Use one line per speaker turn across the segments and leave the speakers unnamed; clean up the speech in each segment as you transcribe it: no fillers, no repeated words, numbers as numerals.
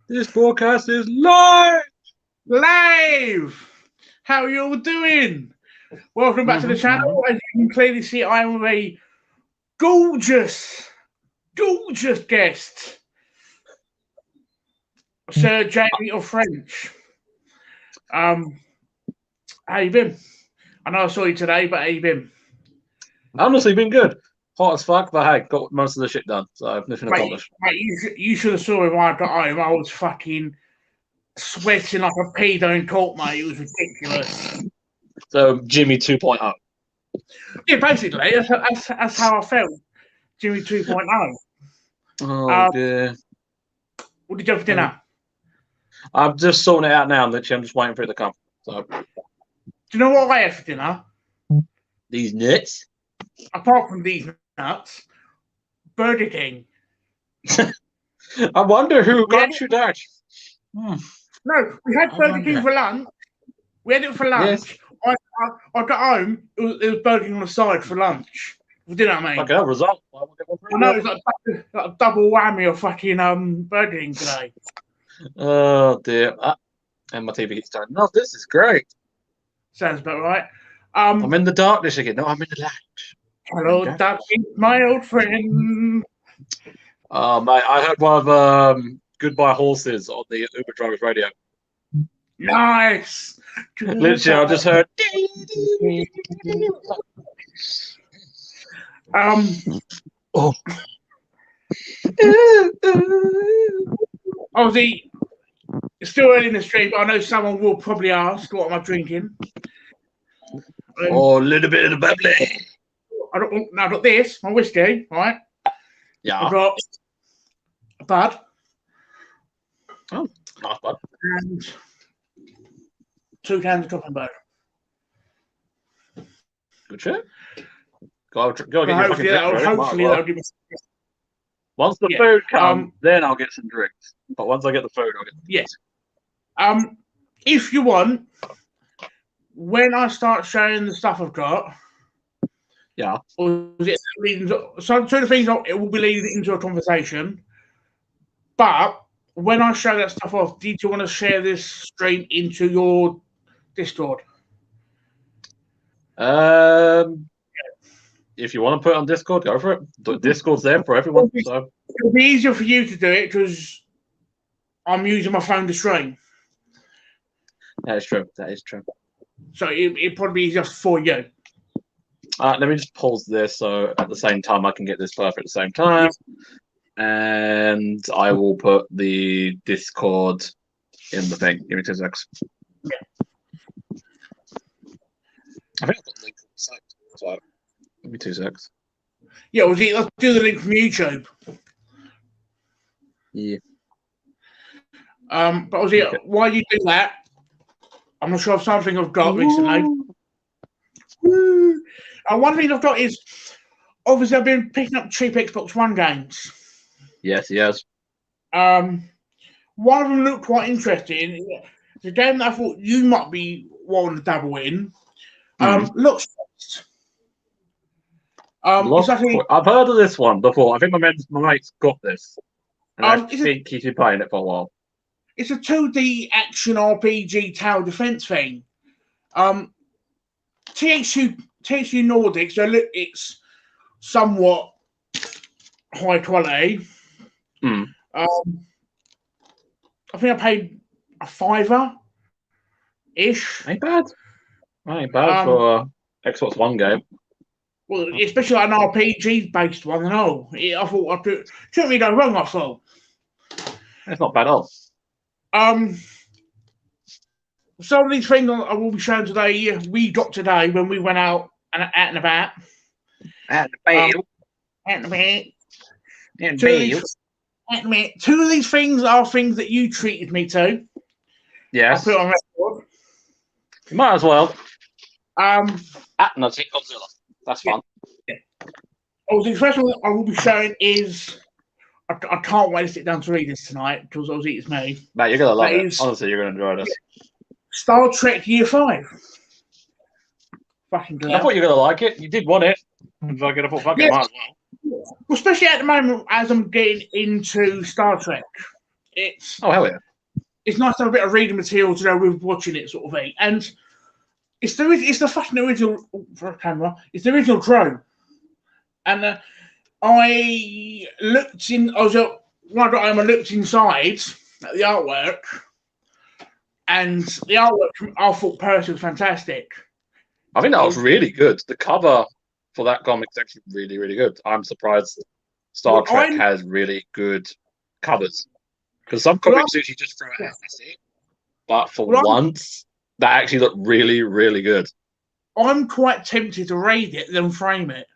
This broadcast is live.
Live! How are you all doing? Welcome back to the channel. As you can clearly see, I am a gorgeous guest. Sir Jamie of French. How you been? I know I saw you today, but how you been?
Honestly, been good. Hot as fuck, but hey, got most of the shit done, so nothing accomplished.
Mate, you should have saw him when I got home. I was fucking sweating like a pedo in court, mate. It was ridiculous.
So Jimmy 2.0.
Yeah, basically, that's how I felt. Jimmy 2.0.
Oh dear.
What did you have for dinner?
I'm just sorting it out now. Literally, I'm just waiting for it to come. So,
do you know what I had for dinner?
These nuts.
Apart from these nuts, Burger King.
I wonder who got you that.
No, we had Burger King for lunch. We had it for lunch. Yes. I got home. It was Burger King on the side for lunch. You know what I mean?
Okay, result.
I know it's like a double whammy of fucking Burger King today.
Oh dear. And my TV keeps turning. No, this is great.
Sounds about right.
I'm in the darkness again. No, I'm in the light.
Hello, darkness, my old friend.
Mate, I heard one of Goodbye Horses on the Uber driver's radio.
Nice.
Literally, I just heard.
Oh. Obviously, it's still early in the stream, but I know someone will probably ask, what am I drinking?
A little bit of the bubbly.
I've got this, my whiskey, right?
Yeah.
I've got a bud.
Oh, nice bud.
And 2 cans of chocolate butter.
Good shit. Go get your fucking
hopefully that'll give me.
Once the food comes, then I'll get some drinks. But once I get the food, I'll get.
Yes. If you want, when I start showing the stuff I've got.
Yeah.
Or is it leading to, so two of the things it will be leading into a conversation. But when I show that stuff off, do you want to share this stream into your Discord?
If you want to put it on Discord, go for it. Discord's there for everyone. So
it'll be easier for you to do it because I'm using my phone to stream.
That is true. That is true.
So it'd probably be easier for you.
Let me just pause this so at the same time I can get this perfect at the same time. And I will put the Discord in the thing. Give me 2 seconds.
Yeah.
I think I've got the link from the site. So give me 2 seconds.
Yeah, let's do the link from YouTube.
Yeah.
But obviously, while you do that, I'm not sure of something I've got recently. One thing I've got is obviously I've been picking up cheap Xbox One games.
Yes, yes.
One of them looked quite interesting. It's a game that I thought you might be wanting to dabble in. Looks.
I've heard of this one before. I think my mate's got this. And I think he's been playing it for a while.
It's a 2D action RPG tower defense thing. THQ Nordic, so look, it's somewhat high quality. I think I paid a $5-ish.
Ain't bad. Ain't bad for Xbox One game.
Well, especially like an RPG based one and all. I thought I couldn't really go wrong, I thought.
It's not bad at all.
Some of these things I will be showing today, we got today when we went out and about.
At the
Two of these things are things that you treated me to.
Yes.
I'll put it on record.
You might as well.
At
Nutty Godzilla. That's fun.
Yeah. Oh, the first one I will be showing is I can't wait to sit down to read this tonight because obviously it's me.
Mate, you're gonna love it. Honestly, you're gonna enjoy this.
Star Trek Year 5. Fucking glad.
I thought you were gonna like it. You did want it. I thought, fuck it, might as well.
Well, especially at the moment as I'm getting into Star Trek. It's
Oh hell yeah!
it's nice to have a bit of reading material to know with watching it, sort of thing. And it's the fucking original for a camera. It's the original drone. And I looked in. I was at one time. I looked inside at the artwork, and the artwork I thought personally was fantastic.
I think that was really good. The cover for that comic is actually really, really good. I'm surprised Star Trek has really good covers because some comics usually just throw it out. That's it. But for once, that actually looked really, really good.
I'm quite tempted to read it, then frame it.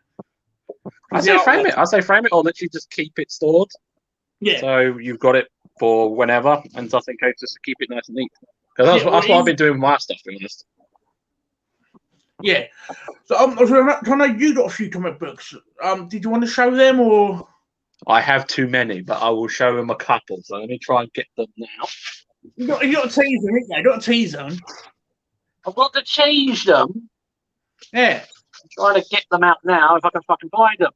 I say frame it. I say frame it, or literally just keep it stored.
Yeah.
So you've got it for whenever, and just in case, just to keep it nice and neat. Because that's what I've been doing with my stuff, to be honest.
Yeah. So I know you got a few comic books. Did you want to show them or?
I have too many, but I will show them a couple. So let me try and get them now.
You got to tease them, you got to tease them.
I've got to change them.
Yeah.
I'm trying to get them out now if I can fucking find them.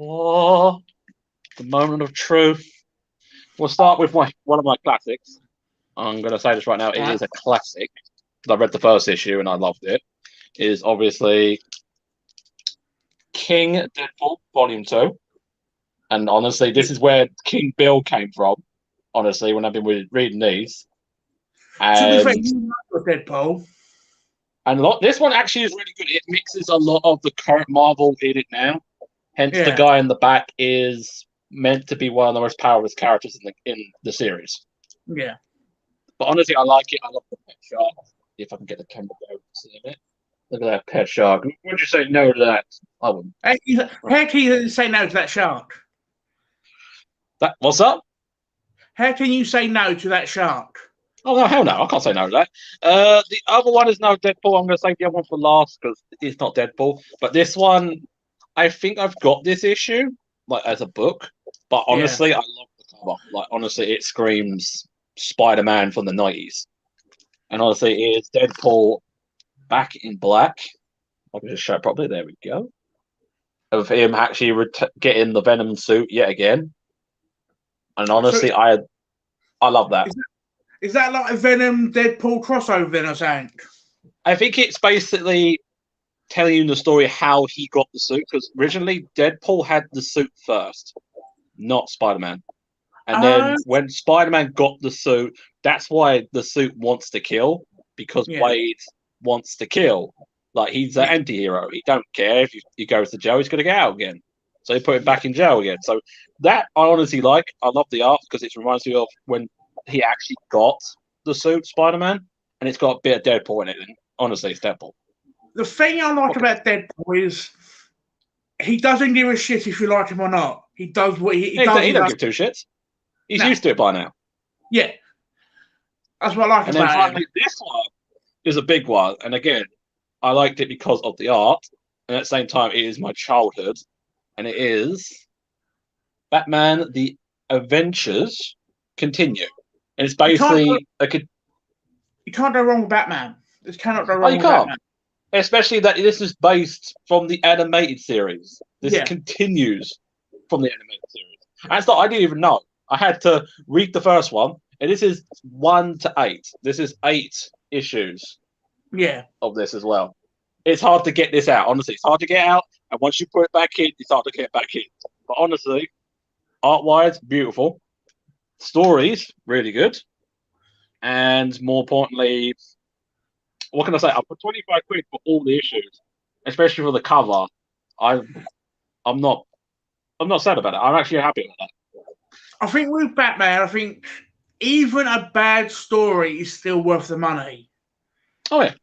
Oh, the moment of truth. We'll start with one of my classics. I'm going to say this right now. It is a classic. I read the first issue and I loved it. It is obviously King Deadpool Volume 2. And honestly, this is where King Bill came from. Honestly, when I've been reading these. And,
to be fair, you like Deadpool.
And this one actually is really good. It mixes a lot of the current Marvel in it now. Hence, the guy in the back is meant to be one of the most powerful characters in the series.
Yeah.
But honestly, I like it. I love the pet shark. If I can get the camera to see it. Look at that pet shark. Would you say no to that? I wouldn't.
How can you say no to that shark?
What's up?
How can you say no to that shark?
Oh, no, hell no. I can't say no to that. The other one is no Deadpool. I'm going to save the other one for last because it's not Deadpool. But this one, I think I've got this issue like as a book. But honestly, I love the cover. Like, honestly, it screams Spider-Man from the 90s. And honestly, it is Deadpool back in black. I can just show it properly. There we go. Of him actually getting the Venom suit yet again. And honestly, I love that.
Is that like a Venom Deadpool crossover then, I think?
I think it's basically telling you the story how he got the suit, because originally Deadpool had the suit first, not Spider-Man. And then when Spider-Man got the suit, that's why the suit wants to kill, because Wade wants to kill. Like, he's an anti-hero. He don't care if he goes to jail, he's going to get out again. So he put him back in jail again. So that I honestly like. I love the art because it reminds me of when he actually got the suit, Spider-Man, and it's got a bit of Deadpool in it. And honestly, it's Deadpool.
The thing I like about Deadpool is he doesn't give a shit if you like him or not. He does what he does.
He don't give two shits. He's used to it by now.
Yeah. That's what I like about
finally, him. This one is a big one. And again, I liked it because of the art. And at the same time, it is my childhood. And it is Batman, The Adventures Continue. And it's basically...
You can't go wrong with Batman. This cannot go wrong with Batman.
Especially that this is based from the animated series. This continues from the animated series. And I didn't even know. I had to read the first one. And this is 1 to 8. This is 8 issues of this as well. It's hard to get this out. Honestly, it's hard to get out. And once you put it back in, it's hard to get back in. But honestly, art-wise, beautiful. Stories, really good. And more importantly, what can I say? I put 25 quid for all the issues, especially for the cover. I'm not sad about it. I'm actually happy with that.
I think with Batman, even a bad story is still worth the money.
Oh yeah.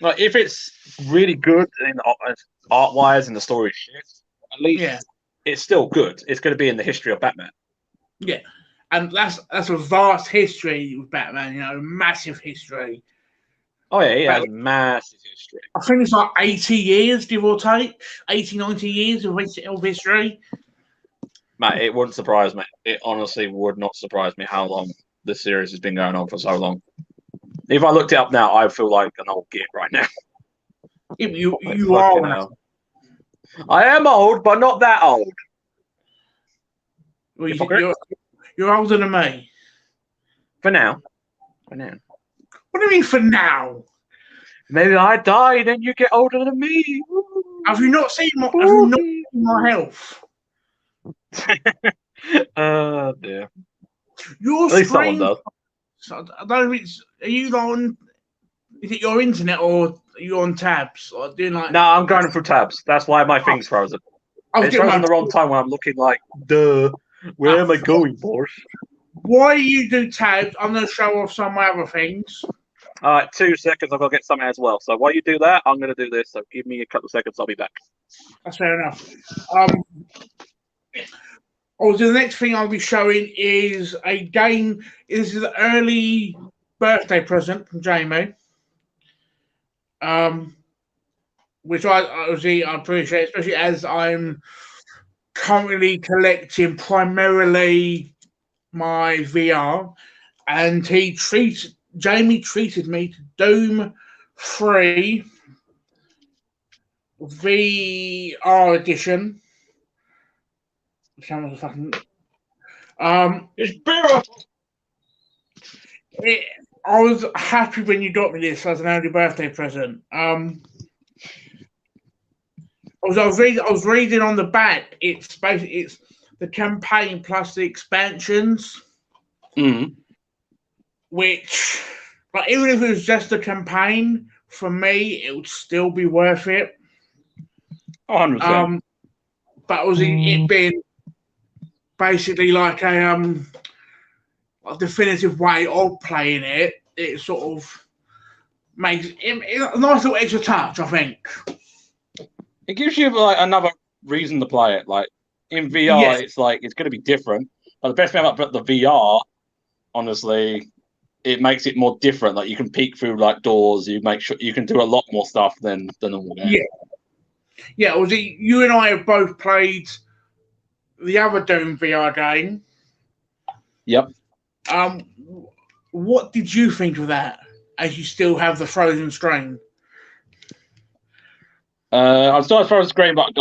Like, if it's really good in art-wise and the story is shit, at least it's still good. It's going to be in the history of Batman.
Yeah, and that's a vast history with Batman. You know, massive history.
Oh yeah, he has massive history.
I think it's like 80 years, give or take, 80, 90 years of history.
Mate, it wouldn't surprise me. It honestly would not surprise me how long this series has been going on for so long. If I looked it up now, I feel like an old git right now.
You are now.
I am old, but not that old.
Well, you're older than me.
For now. For now.
What do you mean for now?
Maybe I die, then you get older than me.
Have you not seen my health?
Dear.
Your
At least someone
screen.
does.
So, I don't know if are you on? Is it your internet or are you on tabs or doing like?
No, I'm going through tabs. That's why my thing's frozen. It's frozen the wrong time when I'm looking like, duh. Where am I going, boss?
Why you do tabs? I'm going to show off some other things.
All right, 2 seconds. I've got to get something as well. So while you do that, I'm going to do this. So give me a couple of seconds. I'll be back.
That's fair enough. Also, the next thing I'll be showing is a game. This is an early birthday present from Jamie. Which I appreciate, especially as I'm currently collecting primarily my VR, and Jamie treated me to Doom 3 VR edition. It's better. I was happy when you got me this as an early birthday present. I was reading on the back. It's the campaign plus the expansions, which, like, even if it was just the campaign, for me, it would still be worth it.
100%.
But it being basically like a definitive way of playing it, it sort of makes it a nice little extra touch, I think.
It gives you like another reason to play it. Like in VR, yes. It's like it's going to be different. But the best thing about the VR, honestly, it makes it more different. Like you can peek through like doors. You make sure you can do a lot more stuff than the normal game.
Yeah. You and I have both played the other Doom VR game.
Yep.
What did you think of that? As you still have the frozen screen.
I'm still frozen screen, but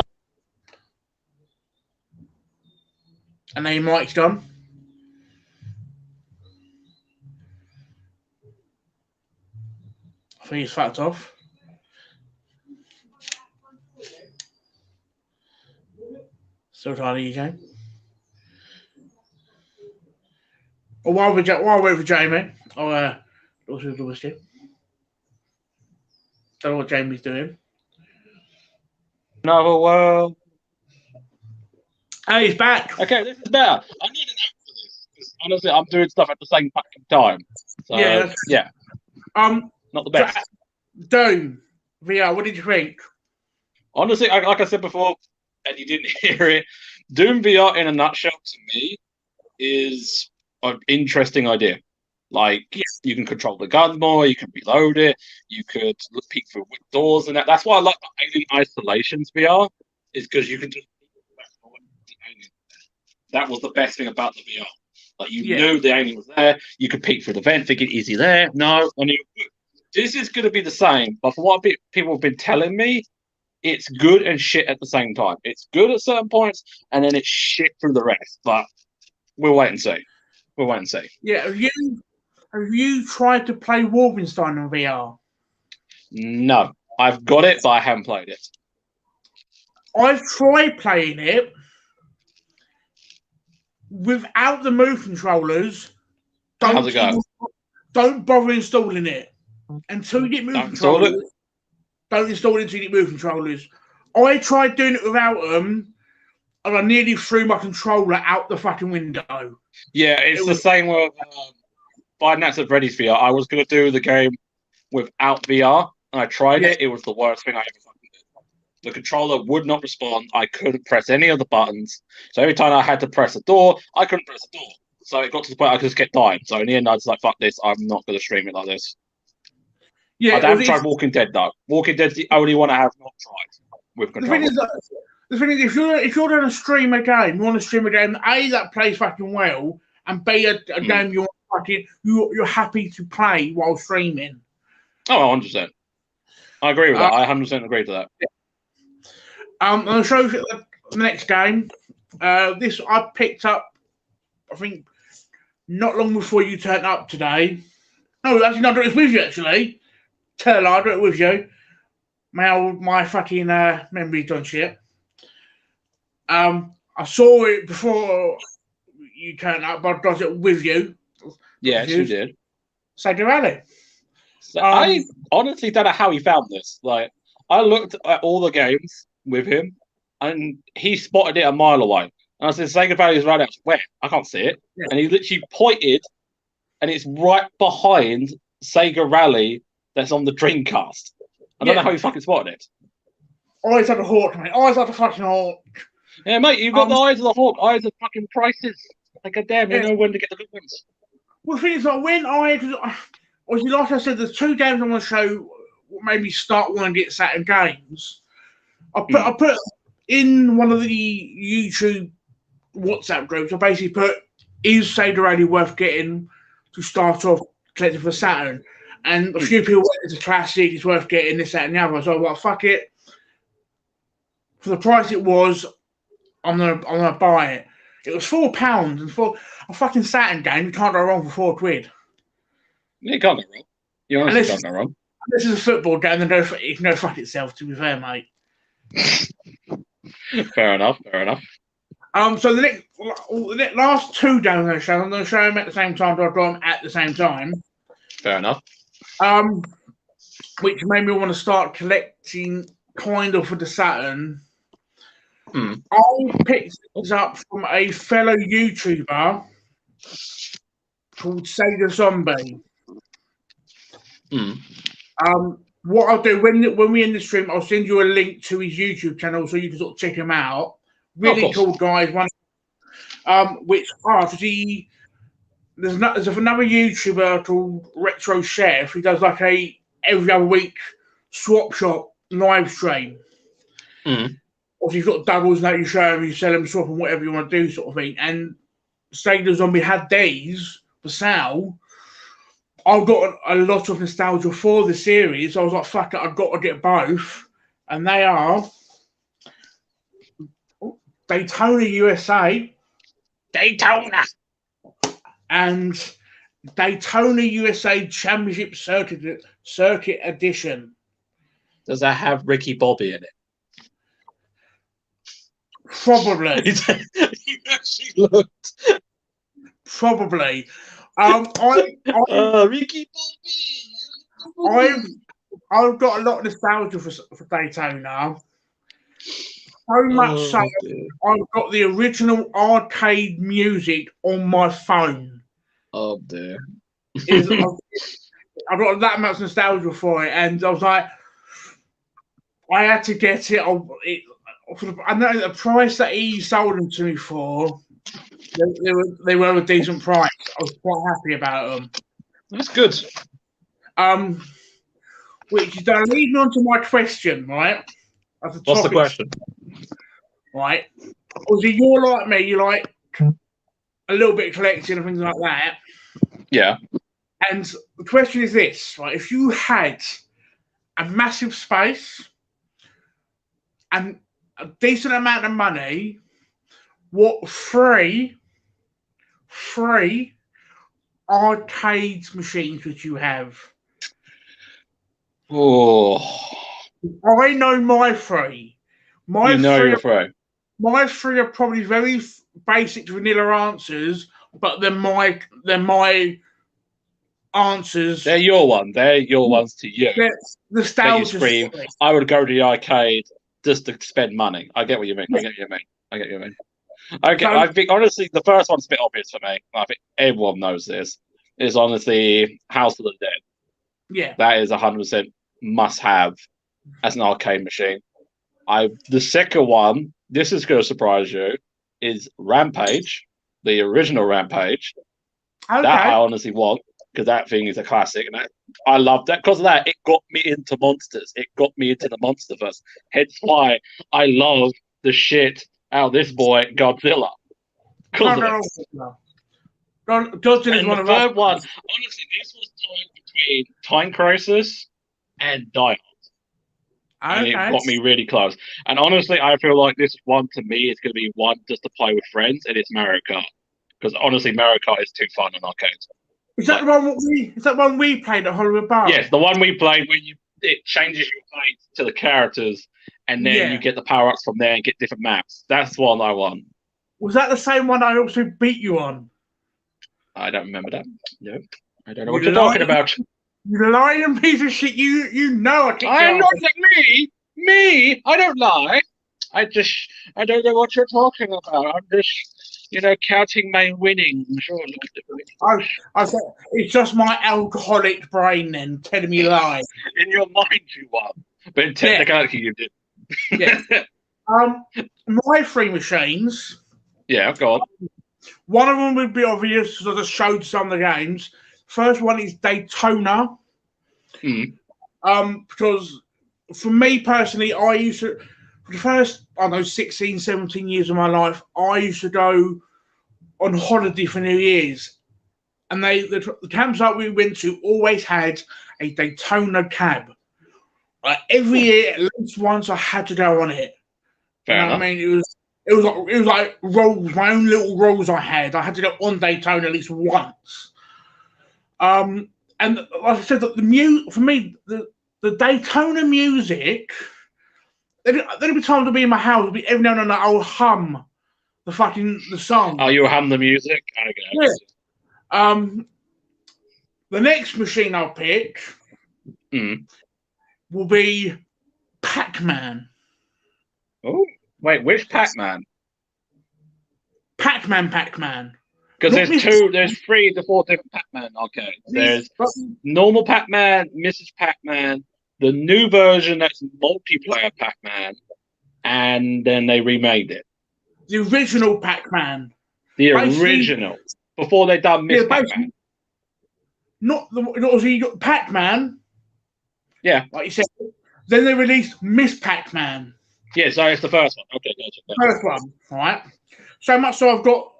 and then your mic's done. I think it's fucked off. Still trying to EJ. Well, while we wait for Jamie, I'll also do this. Don't know what Jamie's doing.
Another world.
Oh, he's back.
Okay, this is better. I need an app for this because honestly, I'm doing stuff at the same fucking time. So, yeah. Not the best.
Doom VR. What did you think?
Honestly, like I said before, and you didn't hear it, Doom VR in a nutshell to me is an interesting idea. Like, you can control the gun more, you can reload it, you could peek through doors and that. That's why I like the Alien Isolations VR, is because you can just. That was the best thing about the VR. Like, you knew the alien was there, you could peek through the vent, thinking, is he there? No. I knew this is going to be the same, but from what people have been telling me, it's good and shit at the same time. It's good at certain points, and then it's shit through the rest. But we'll wait and see.
Yeah, have you tried to play Wolfenstein on VR?
No. I've got it, but I haven't played it.
I've tried playing it without the move controllers.
How's it go?
Don't bother installing it. Until you get move controllers. Don't install it until you get move controllers. I tried doing it without them, and I nearly threw my controller out the fucking window.
Yeah, it was the same with Five Nights at Freddy's VR. I was going to do the game without VR, and I tried it. It was the worst thing I ever fucking did. The controller would not respond. I couldn't press any of the buttons. So every time I had to press a door, I couldn't press a door. So it got to the point I just kept dying. So in the end, I was like, fuck this. I'm not going to stream it like this. Yeah, I haven't tried Walking Dead, though. Walking Dead's the only one I have not tried with controller.
The thing is, if you're going to stream a game, you want to stream a game A, that plays fucking well, and B, a game you're happy to play while streaming.
Oh, 100%. I agree with that. I 100% agree to that.
I'll show you the next game. This I picked up, I think, not long before you turned up today. No, actually, not. It was with you, actually. Tell I do it with you. My fucking memory's done shit. I saw it before you turned up, but I got it with you.
Yes, you did.
Sega Rally.
So I honestly don't know how he found this. Like, I looked at all the games with him, and he spotted it a mile away. And I said, Sega Rally's right out. Where? I can't see it.
Yeah.
And he literally pointed, and it's right behind Sega Rally that's on the Dreamcast. I don't know how he fucking spotted it.
Eyes like a hawk, mate. Eyes like a fucking hawk.
Yeah, mate, you've got the eyes of the hawk, eyes of fucking prices. Like, damn, you know when to get the good ones.
Well, the thing is, like, when obviously, like I said, there's 2 games I want to show, maybe start wanting to get Saturn games. I put in one of the YouTube WhatsApp groups, I basically put, is Sega Rally worth getting to start off collecting for Saturn? And a few people went, it's a classic, it's worth getting this, that, and the other. So I was like, fuck it. For the price it was, I'm gonna buy it. It was £4, and for a fucking Saturn game, you can't go wrong for £4.
You can't go wrong. You honestly can't go wrong.
This is a football game, then it can go fuck itself, to be fair, mate.
Fair enough.
So the last 2 games I'm going to show them at the same time, so I've got them at the same time.
Fair enough.
Which made me want to start collecting kind of for the Saturn. I picked this up from a fellow YouTuber called Sega Zombie. What I'll do when we end the stream, I'll send you a link to his YouTube channel so you can sort of check him out. Really cool guys. There's another YouTuber called Retro Chef. He does like a every other week swap shop live stream. Obviously, you've got doubles that you show them, you sell them, swap them, whatever you want to do, sort of thing. And Sega Zombie had these for sale. I've got a lot of nostalgia for the series. I was like, fuck it, I've got to get both. And they are Daytona USA.
Daytona!
And Daytona USA Championship Circuit Edition.
Does that have Ricky Bobby in it?
Probably.
He actually looked.
Probably.
Ricky
Bobby. I've got a lot of nostalgia for Daytona. So much so, I've got the original arcade music on my phone.
Oh dear.
I've got that much nostalgia for it, and I was like, I had to get it. I know the price that he sold them to me for. They were a decent price. I was quite happy about them.
That's good.
Which is leading on to my question, right?
What's the question?
Right. Obviously, you're like me. You like a little bit of collecting and things like that.
Yeah.
And the question is this, right? If you had a massive space and a decent amount of money, what free arcade machines would you have?
Oh,
I know my three.
Your three.
My three are probably very basic vanilla answers, but they're my answers.
They're your one. They're your ones to you.
Nostalgia.
Scream, I would go to the arcade just to spend money. I get what you mean. Okay, I think honestly the first one's a bit obvious for me. I think everyone knows this. Is honestly House of the Dead.
Yeah.
That is 100% must have as an arcade machine. The second one, this is going to surprise you, is Rampage, the original Rampage.
Okay.
That I honestly want because that thing is a classic, and I love that. Because of that, it got me into monsters. It got me into the MonsterVerse. Hence why I love the shit out of this boy Godzilla.
Godzilla is one of
the third one. Honestly, this was time between Time Crisis and Die Hard. and it
Okay.
got me really close. And honestly, I feel like this one to me is going to be one just to play with friends, and it's Mario Kart. Because honestly, Mario Kart is too fun in arcades.
Is that the one we played at Hollywood Bowl?
Yes, the one we played where it changes your face to the characters, and then you get the power ups from there and get different maps. That's the one I won.
Was that the same one I also beat you on?
I don't remember that. No, I don't know what you're talking about.
You lying piece of shit! You know
I'm not like me. Me, I don't lie. I don't know what you're talking about. I'm just, counting my winnings.
I said it's just my alcoholic brain then telling me lies.
In your mind, you won, but in technicality, you did.
Yeah. My 3 machines.
Yeah, go on.
One of them would be obvious because I just showed some of the games. First one is Daytona. Because for me personally, I used to, for the first, 16, 17 years of my life, I used to go on holiday for New Year's. And the campsite we went to always had a Daytona cab. Every year, at least once, I had to go on it.
Fair enough.
I mean, it was like rolls, my own little rolls I had. I had to go on Daytona at least once. And like I said, for me, the Daytona music, there'd be times I'd be in my house, every now and then I'll hum the song.
Oh, you hum the music? Okay.
Yeah. The next machine I'll pick will be Pac-Man.
Oh, wait, which Pac-Man?
Pac-Man.
Because there's 3 to 4 different Pac-Man arcades. There's normal Pac-Man, Mrs. Pac-Man, the new version that's multiplayer Pac-Man, and then they remade it.
The original Pac-Man.
The original. Before they done Miss Pac-Man.
You got Pac-Man.
Yeah.
Like you said. Then they released Miss Pac-Man.
Yeah, so it's the first one. Okay, gotcha.
First one, all right? So much so I've got,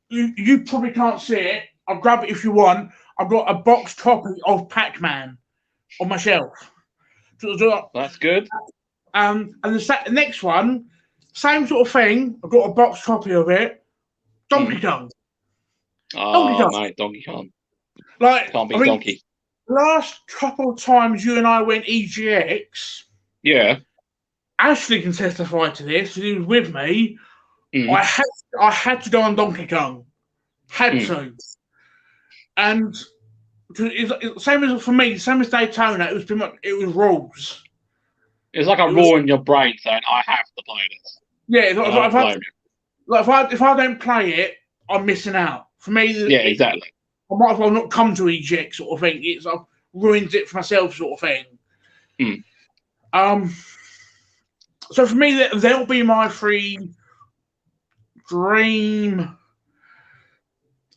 you probably can't see it. I'll grab it if you want. I've got a box copy of Pac-Man on my shelf.
That's good.
And the next one, same sort of thing. I've got a box copy of it. Donkey Kong.
Mate, Donkey Kong.
Can't
be Donkey.
Last couple of times you and I went EGX.
Yeah.
Ashley can testify to this. He was with me. I had to go on Donkey Kong. Had to. And same as for me, same as Daytona, it was pretty much rules.
It's like a rule in your brain saying I have to play this.
Yeah, if I don't play it, I'm missing out. For me,
exactly.
I might as well not come to EGX sort of thing. I've ruined it for myself sort of thing. So for me, they'll be my 3 dream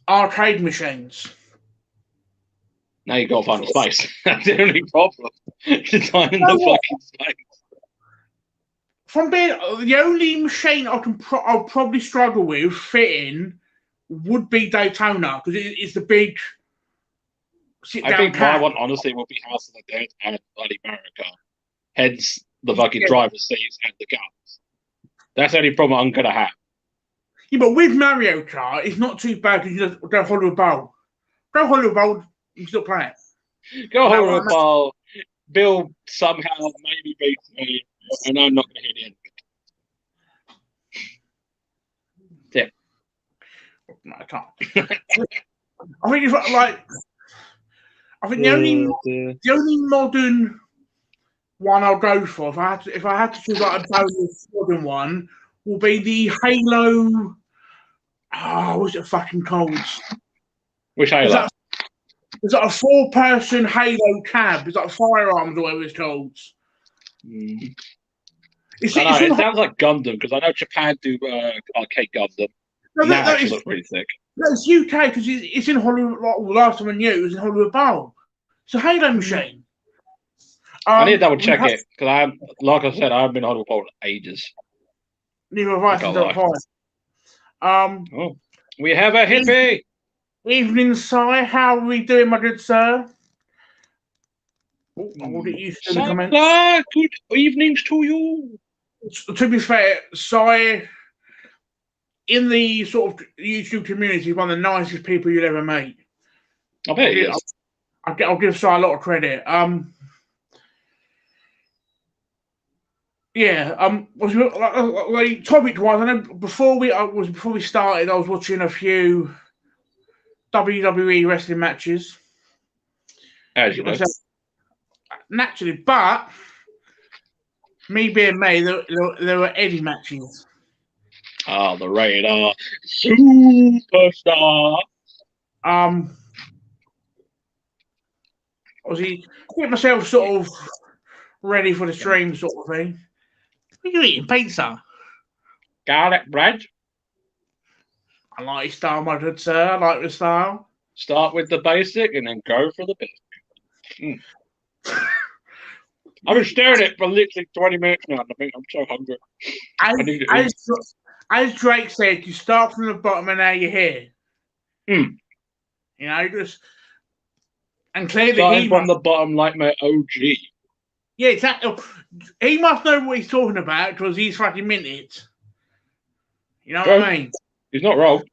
arcade machines.
Now you got to find the space. That's the only problem. Finding the fucking space.
From being the only machine I'll probably struggle with fitting would be Daytona because it's the big.
I think my one honestly would be House of the Dead and bloody Mario Kart. Hence the fucking driver's seats and the guns. That's the only problem I'm gonna have.
Yeah, but with Mario Kart, it's not too bad because you just go Hollywood Bowl. Go Hollywood Bowl, you still play it.
Go Hollywood Bowl. Bill somehow maybe beats me, and I'm not gonna hit the end of it. Yeah.
No, I can't. I think it's I think the only modern one I'll go for if I had to choose like a bonus modern one will be the Halo. What's it fucking called?
Which Halo?
It's like a 4-person Halo cab. It's like firearms or whatever it's called.
It sounds like Gundam because I know Japan do arcade Gundam. No, that actually looks pretty sick.
No, it's UK because it's in Hollywood. Last time I knew it was in Hollywood Bowl. It's a Halo machine.
I need to double check it because like I said, I haven't been in Hollywood Bowl in ages.
Neither have I since
we have a hippie.
Evening, Si. How are we doing, my good sir? I'll get used to the comments.
Sandler, good evenings to you.
To be fair, Si, in the sort of YouTube community, is one of the nicest people you'll ever meet.
I bet he is.
I'll give Si a lot of credit. Like topic wise, I know before we started, I was watching a few WWE wrestling matches.
As you know.
Naturally, but me being me, there were Eddie matches.
Ah, the Radar Superstar.
Obviously, get myself sort of ready for the stream, sort of thing. What are you eating? Pizza?
Garlic bread.
I like your style, my good sir. I like your style.
Start with the basic and then go for the big. I've been staring at it for literally 20 minutes now. I think I'm so hungry.
As Drake said, you start from the bottom and now you're here.
You
know, just and clearly
starting from the bottom like my OG.
Yeah, exactly. He must know what he's talking about because he's fucking minted. You know what I mean?
He's not wrong.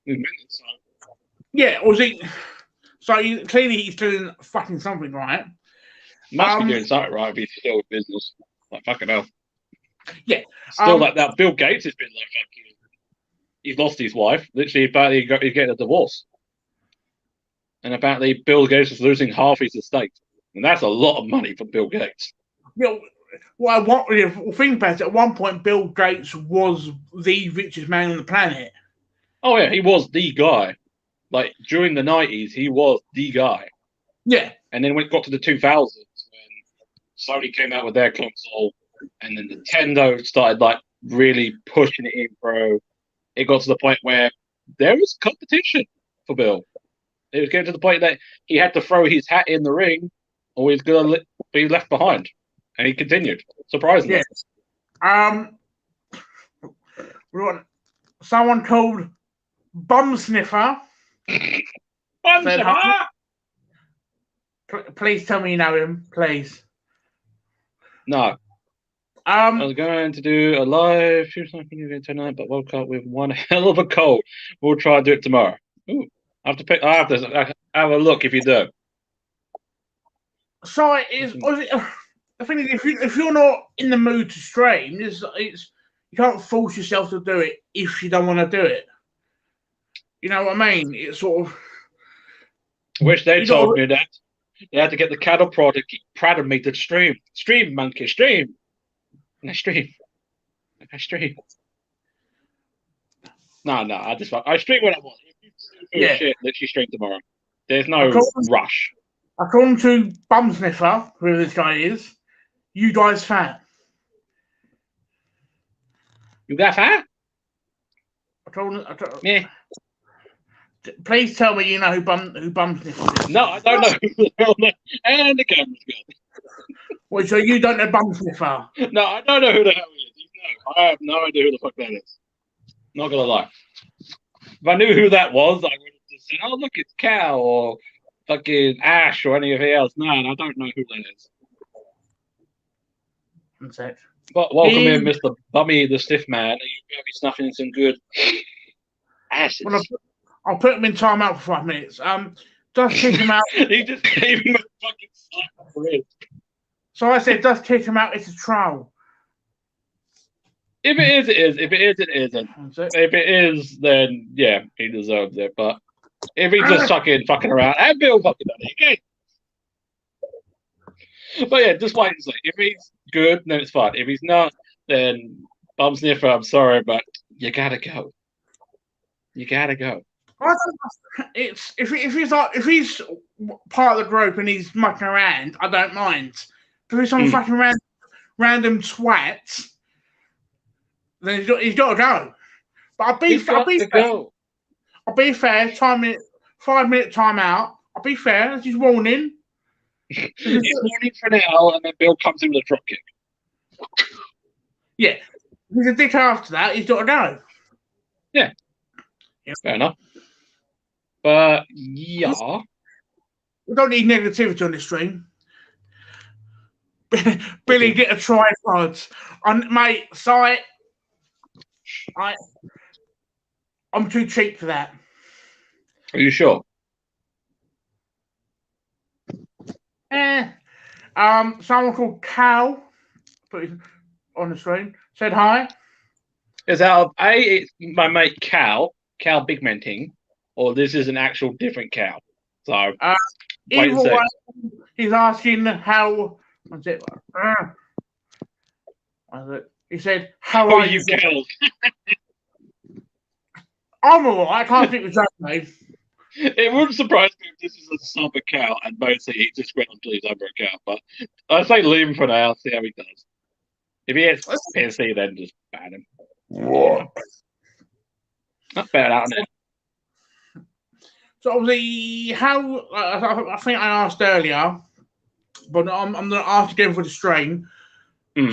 He's minted, so.
Yeah, was he? So clearly he's doing fucking something right.
Must be doing something right if he's still in business. Like fucking hell.
Yeah.
Still like that. Bill Gates has been like fucking. He's lost his wife. Literally, apparently he's getting a divorce. And apparently Bill Gates is losing half his estate. And that's a lot of money for Bill Gates.
Yeah. Well, think about it. At one point, Bill Gates was the richest man on the planet.
Oh yeah, he was the guy. Like during the 90s, he was the guy.
Yeah.
And then when it got to the 2000s, when Sony came out with their console, and then Nintendo started like really pushing it in, bro. It got to the point where there was competition for Bill. It was getting to the point that he had to throw his hat in the ring, or he's gonna be left behind. And he continued, surprisingly.
Yeah. Someone called Bum Sniffer.
Bum Sniffer.
Please tell me you know him, please.
No. I was going to do a live shoot something tonight, but woke up with one hell of a cold. We'll try to do it tomorrow. Ooh, I have to have a look if you do.
So the thing is, if you're not in the mood to stream, you can't force yourself to do it if you don't want to do it. You know what I mean? It's sort of.
Wish they told me that. They had to get the cattle prod to keep prodding me to stream. Stream, monkey, stream. And I stream. No, I stream when I want. Shit, literally stream tomorrow. There's no rush.
According to Bum Sniffer, whoever this guy is, you guys fat.
You got fat?
Yeah. Please tell me you know who Bum Sniffer is.
No, I don't know. And the camera's gone.
Wait, so you don't know Bum Sniffer?
No, I don't know who the hell he is. No, I have no idea who the fuck that is. Not gonna lie. If I knew who that was, I would have just said, "Oh, look, it's Cal or fucking Ash or anything else." No, I don't know who that is.
That's it.
But welcome in, Mr. Bummy the Stiff Man. Are you going to be snuffing some good acids?
Well, I'll put him in timeout for 5 minutes. Just kick him out.
He just gave him a fucking slap for it.
So I said, just kick him out. It's a trial.
If it is, it is. If it is, it isn't. If it is, then yeah, he deserves it. But if he's just fucking around, and Bill fucking done it again. But yeah, just wait and see. If he's good, then it's fine. If he's not, then Bum Sniffer, I'm sorry, but you gotta go. You gotta go.
It's if he's part of the group and he's mucking around, I don't mind. But if he's some fucking random twat, then he's got to go. But I'll be fair. 5 minute timeout. I'll be fair. That's his warning.
He's warning for now, and then Bill comes in with a drop kick.
Yeah, if he's a dick after that, he's got to go.
Yeah. Fair enough. But yeah,
we don't need negativity on this stream. Billy, get a tripod. Mate, sight. I'm too cheap for that.
Are you sure?
Someone called Cal, put it on the screen, said hi.
Is that it's my mate Cal Bigmenting, or this is an actual different Cal? So wait and
Either
see.
way, he's asking how. What's it? He said, "How are you,
Cal?"
I'm alright. I can't think of his name.
It wouldn't surprise me if this is a sub account and mostly he just went onto his other account. But I say leave him for now, see how he does. If he gets PSC, then just ban him.
What?
Not bad, out it.
So obviously, how I think I asked earlier, but I'm going to ask again for the stream.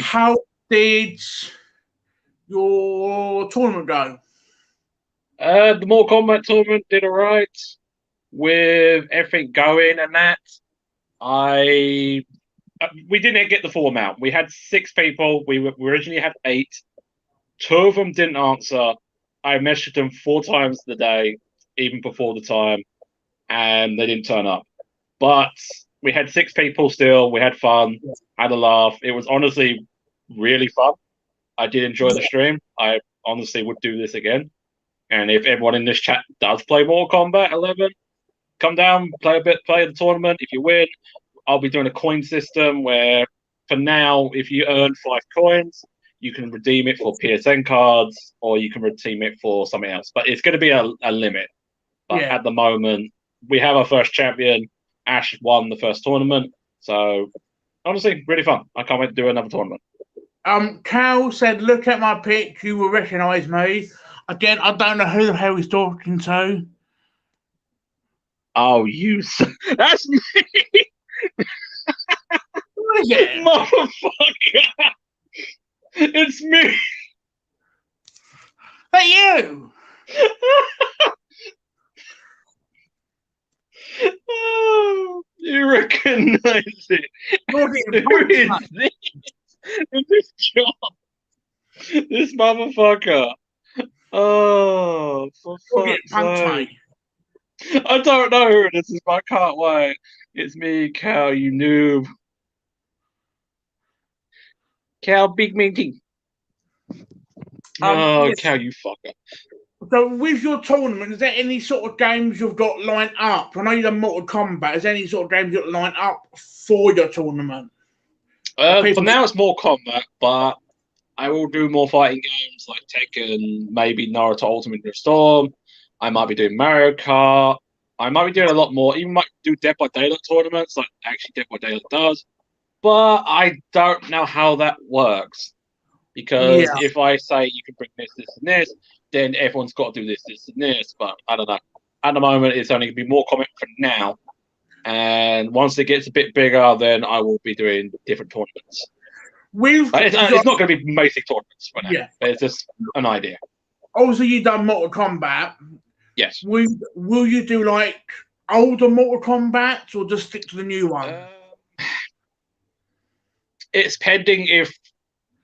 How did your tournament go?
The Mortal Kombat tournament did alright with everything going and that. We didn't get the full amount. We had 6 people. We originally had 8. 2 of them didn't answer. I messaged them 4 times a day, even before the time, and they didn't turn up. But we had 6 people still. We had fun, had a laugh. It was honestly really fun. I did enjoy the stream. I honestly would do this again. And if everyone in this chat does play Mortal Kombat 11, come down, play the tournament. If you win, I'll be doing a coin system where, for now, if you earn 5 coins, you can redeem it for PSN cards, or you can redeem it for something else. But it's going to be a limit. But at the moment, we have our first champion. Ash won the first tournament. So, honestly, really fun. I can't wait to do another tournament.
Cal said, look at my pic. You will recognise me. Again, I don't know who the hell he's talking to.
Oh, that's me! Motherfucker! It's me!
But you!
Oh, you recognise it? Who is this? Is this John? This motherfucker. Oh, for fuck's sake. I don't know who this is, but I can't wait. It's me, Cal, you noob. Cal Big Minty. Cal, you fucker.
So with your tournament, is there any sort of games you've got lined up? I know you've done Mortal Kombat. Is there any sort of games you've got lined up for your tournament?
For now, it's more combat, but I will do more fighting games like Tekken, maybe Naruto Ultimate Storm. I might be doing Mario Kart. I might be doing a lot more. Even might do Dead by Daylight tournaments, like actually Dead by Daylight does. But I don't know how that works. Because if I say you can bring this, this, and this, then everyone's got to do this, this, and this. But I don't know. At the moment, it's only going to be more comic for now. And once it gets a bit bigger, then I will be doing different tournaments. It's not going to be basic tournaments for now. Yeah. But it's just an idea.
Obviously, you've done Mortal Kombat.
Yes.
Will you do like older Mortal Kombat or just stick to the new one?
It's pending if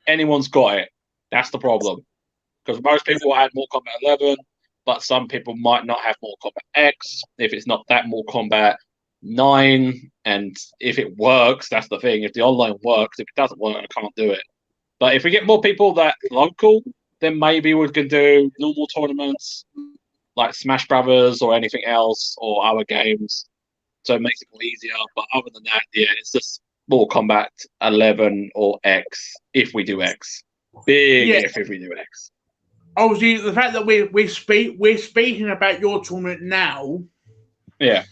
anyone's got it. That's the problem. Because most people had Mortal Kombat 11, but some people might not have Mortal Kombat X. If it's not that Mortal Kombat 9, and if it works, that's the thing. If the online works, if it doesn't work, I can't do it. But if we get more people that local, then maybe we can do normal tournaments like Smash Brothers or anything else or other games. So it makes it more easier. But other than that, yeah, it's just Mortal Kombat 11 or X if we do X. If we do X.
Obviously, the fact that we're speaking about your tournament now.
Yeah.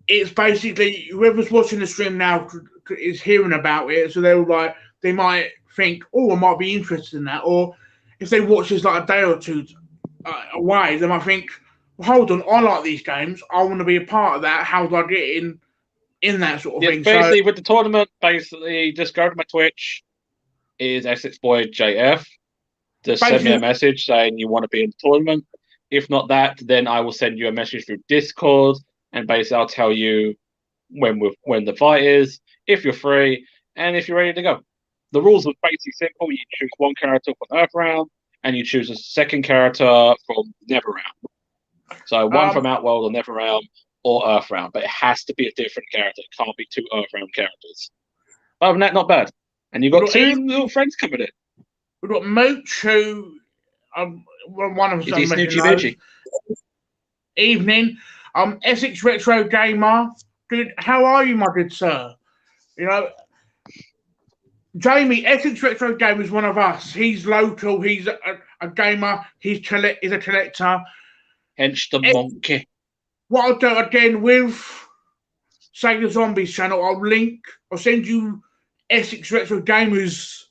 It's basically whoever's watching the stream now is hearing about it, so they might think, oh, I might be interested in that. Or if they watch this like a day or two away, they might think, well, hold on, I like these games. I want to be a part of that. How do I get in that sort of thing?
Basically, with the tournament, just go to my Twitch. Is EssexBoyJF. Just send me a message saying you want to be in the tournament. If not that, then I will send you a message through Discord, and basically I'll tell you when the fight is, if you're free. and if you're ready to go. The rules are basically simple. You choose one character from Earthrealm, and you choose a second character from Netherrealm. So one from Outworld or Netherrealm or Earthrealm, but it has to be a different character. It can't be two Earthrealm characters. Other than that, not bad. And you've got two little friends coming in.
We've got Mooch, who one of us
It is Snoochie Boochie.
Evening. Essex Retro Gamer. Dude, how are you, my good sir? You know, Jamie, Essex Retro Gamer is one of us. He's local. He's a gamer. He's a collector.
Hence the monkey.
What I'll do again with Sega Zombies channel, I'll send you Essex Retro Gamer's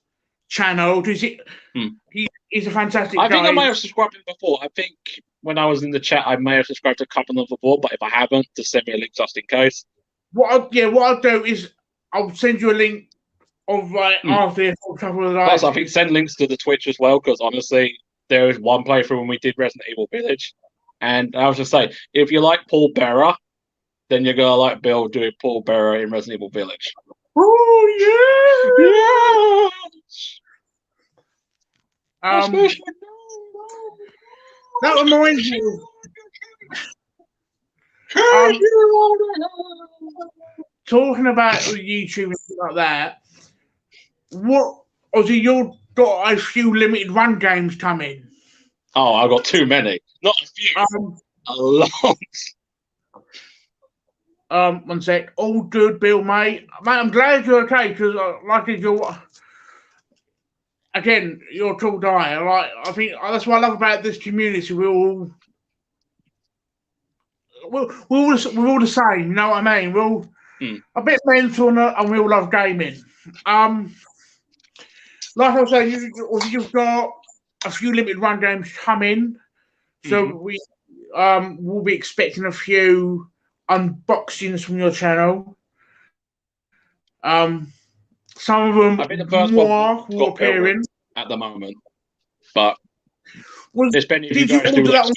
channel. He's a fantastic guy.
I think I may have subscribed him before. I think when I was in the chat, I may have subscribed to a couple of them before, but if I haven't, just send me a link just in case.
What I'll do is I'll send you a link of after this or couple of
Plus, I think send links to the Twitch as well, because honestly, there was one playthrough when we did Resident Evil Village, and I was just saying, if you like Paul Bearer, then you're gonna like Bill doing Paul Bearer in Resident Evil Village.
Oh yeah! That reminds me. Talking about YouTube and stuff like that, obviously you've got a few limited run games coming.
Oh, I've got too many. Not a few. A lot.
One sec. All good, Bill, mate. Mate, I'm glad you're okay, because again, you're a tall guy. I think that's what I love about this community. We're all the same. You know what I mean? We're all a bit mental and we all love gaming. Like I was saying, you've got a few limited run games coming, so we'll be expecting a few unboxings from your channel. Some of them
I think the first one
will appear
at the moment, but there's plenty of you guys do like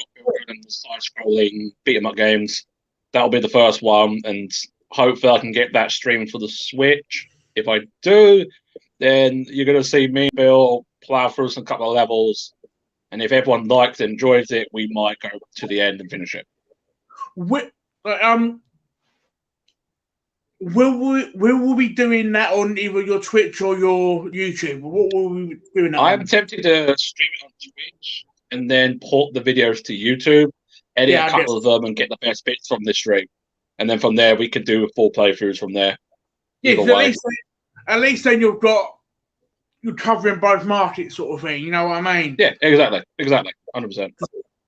and side-scrolling beat-em-up games. That'll be the first one, and hopefully I can get that streamed for the Switch. If I do, then you're going to see me and Bill plow through some couple of levels, and if everyone likes and enjoys it, we might go to the end and finish it.
Will we be doing that on either your Twitch or your YouTube? What will we be doing that
I'm tempted to stream it on Twitch and then port the videos to YouTube, edit a couple of them, and get the best bits from the stream. And then from there, we can do full playthroughs from there.
Yeah, at least then you're covering both markets, sort of thing. You know what I mean?
Yeah, exactly, 100%.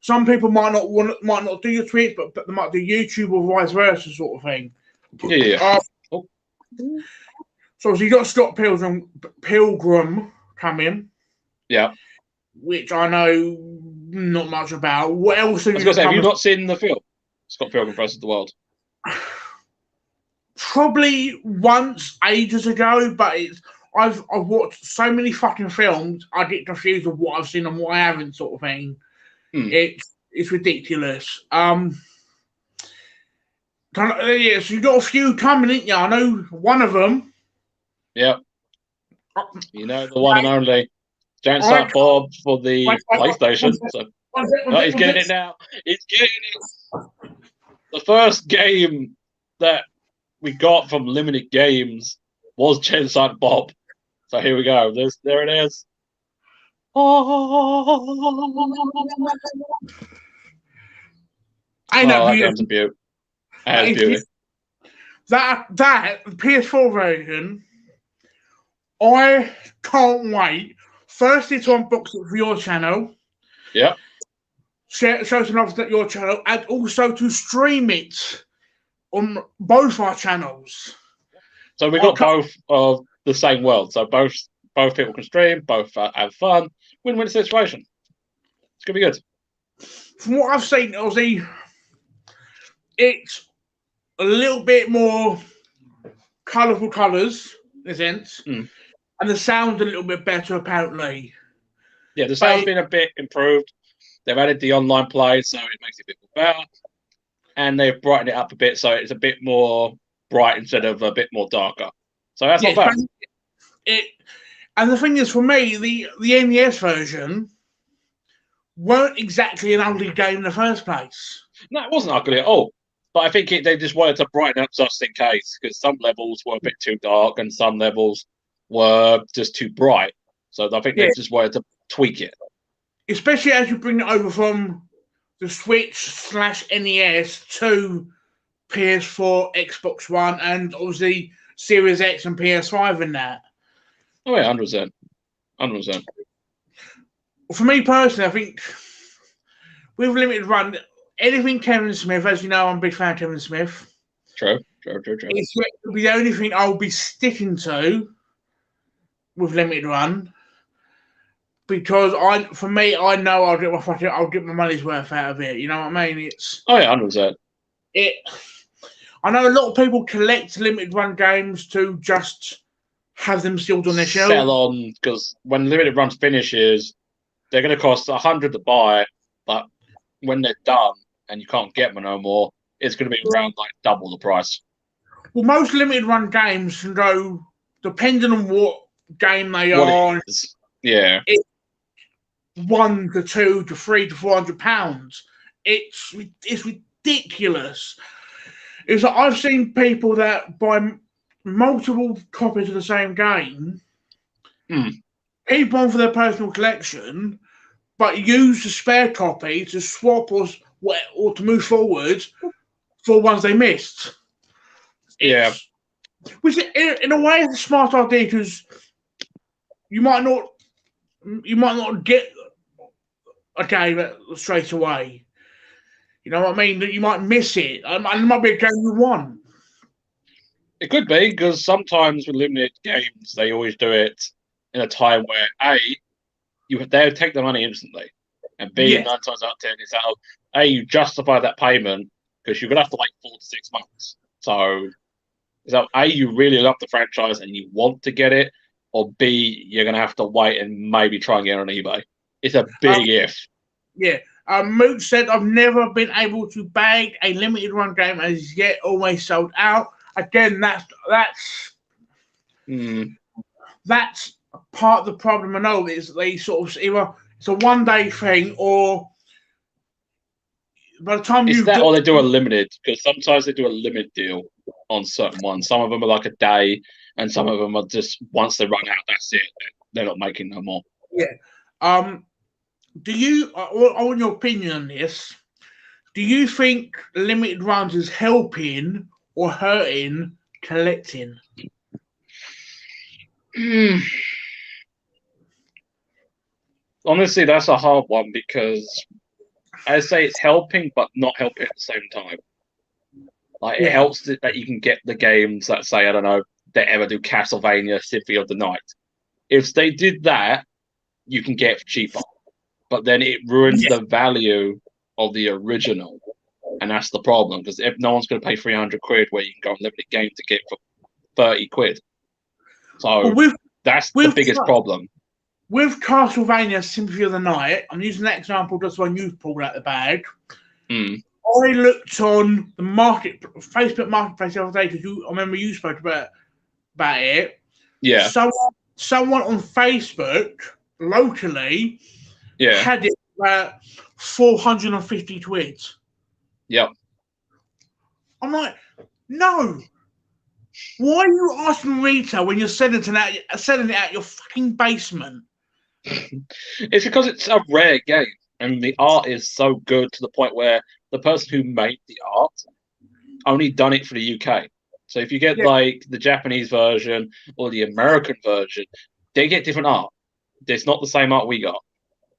Some people might not do your Twitch, but they might do YouTube or vice versa, sort of thing.
Yeah.
So you got Scott Pilgrim coming.
Yeah.
Which I know not much about. What else have
you not seen the film Scott Pilgrim vs. the World?
Probably once ages ago, but I've watched so many fucking films, I get confused with what I've seen and what I haven't, sort of thing. It's ridiculous. So you got a few coming, ain't you? I know one of them.
Yeah. You know the one and only Giant Sat Bob for the PlayStation. He's getting it now. He's getting it. The first game that we got from Limited Games was Giant Sat Bob. So here we go. There it is.
I know.
That game's a beaut.
That PS4 version, I can't wait. Firstly, to unbox it for your channel.
Yeah.
Show some love to your channel, and also to stream it on both our channons.
So we've got both of the same world. So both people can stream, both have fun. Win-win situation. It's gonna be good.
From what I've seen, Ozzy, it's a little bit more colourful colours, in a sense, and the sound's a little bit better, apparently.
Yeah, the sound's been a bit improved. They've added the online play, so it makes it a bit more better. And they've brightened it up a bit, so it's a bit more bright instead of a bit more darker. So that's not bad.
And the thing is, for me, the NES version weren't exactly an ugly game in the first place.
No, it wasn't ugly at all. But I think they just wanted to brighten up just in case, because some levels were a bit too dark and some levels were just too bright. So I think they just wanted to tweak it.
Especially as you bring it over from the Switch/NES to PS4, Xbox One, and obviously Series X and PS5 in that.
Oh yeah, 100%. 100%.
For me personally, I think with limited run, anything Kevin Smith, as you know, I'm a big fan of Kevin Smith.
True.
It's the only thing I'll be sticking to with limited run, because I know I'll get my money's worth out of it. You know what I mean?
Oh yeah, 100%.
I know a lot of people collect limited run games to just have them sealed on their shelf.
Sell on, because when limited runs finishes, they're going to cost $100 to buy, but when they're done and you can't get them no more, it's going to be around like double the price.
Well, most limited run games can go, depending on what game they are.
Yeah.
It's £1 to £2 to £300 to £400. It's ridiculous. It's like I've seen people that buy multiple copies of the same game, keep one for their personal collection, but use the spare copy to swap or to move forward for ones they missed. Which in a way is a smart idea, because you might not get a game straight away. You know what I mean? That you might miss it, and it might be a game you want.
It could be, because sometimes with limited games, they always do it in a time where they'll take the money instantly, and B, 9 times out of 10, it's how you justify that payment, because you're gonna have to wait 4 to 6 months. So you really love the franchise and you want to get it, or B, you're gonna have to wait and maybe try and get it on eBay. It's a big if.
Yeah. Moot said, I've never been able to bag a limited run game as yet, always sold out. Again, that's part of the problem. I know is they sort of either it's a one-day thing, or by the time
or they do a limited, because sometimes they do a limit deal on certain ones. Some of them are like a day, and some of them are just once they run out, that's it. They're not making no more.
Yeah. Do you, I want your opinion on this? Do you think limited runs is helping or hurting collecting?
Honestly, that's a hard one, because I say it's helping, but not helping at the same time. Like it helps that you can get the games that say, I don't know, they ever do Castlevania Symphony of the Night. If they did that, you can get it cheaper. But then it ruins the value of the original. And that's the problem, because if no one's going to pay 300 quid where you can go on limited game to get for 30 quid. So that's the biggest problem.
With Castlevania Symphony of the Night, I'm using that example just when you've pulled out the bag. I looked on the Facebook Marketplace the other day, because I remember you spoke about it.
Yeah.
Someone on Facebook locally had it at 450 quid.
Yep.
I'm like, no. Why are you asking retail when you're selling it out your fucking basement?
It's because it's a rare game, and the art is so good to the point where the person who made the art only done it for the UK. So if you get like the Japanese version or the American version, they get different art. It's not the same art we got.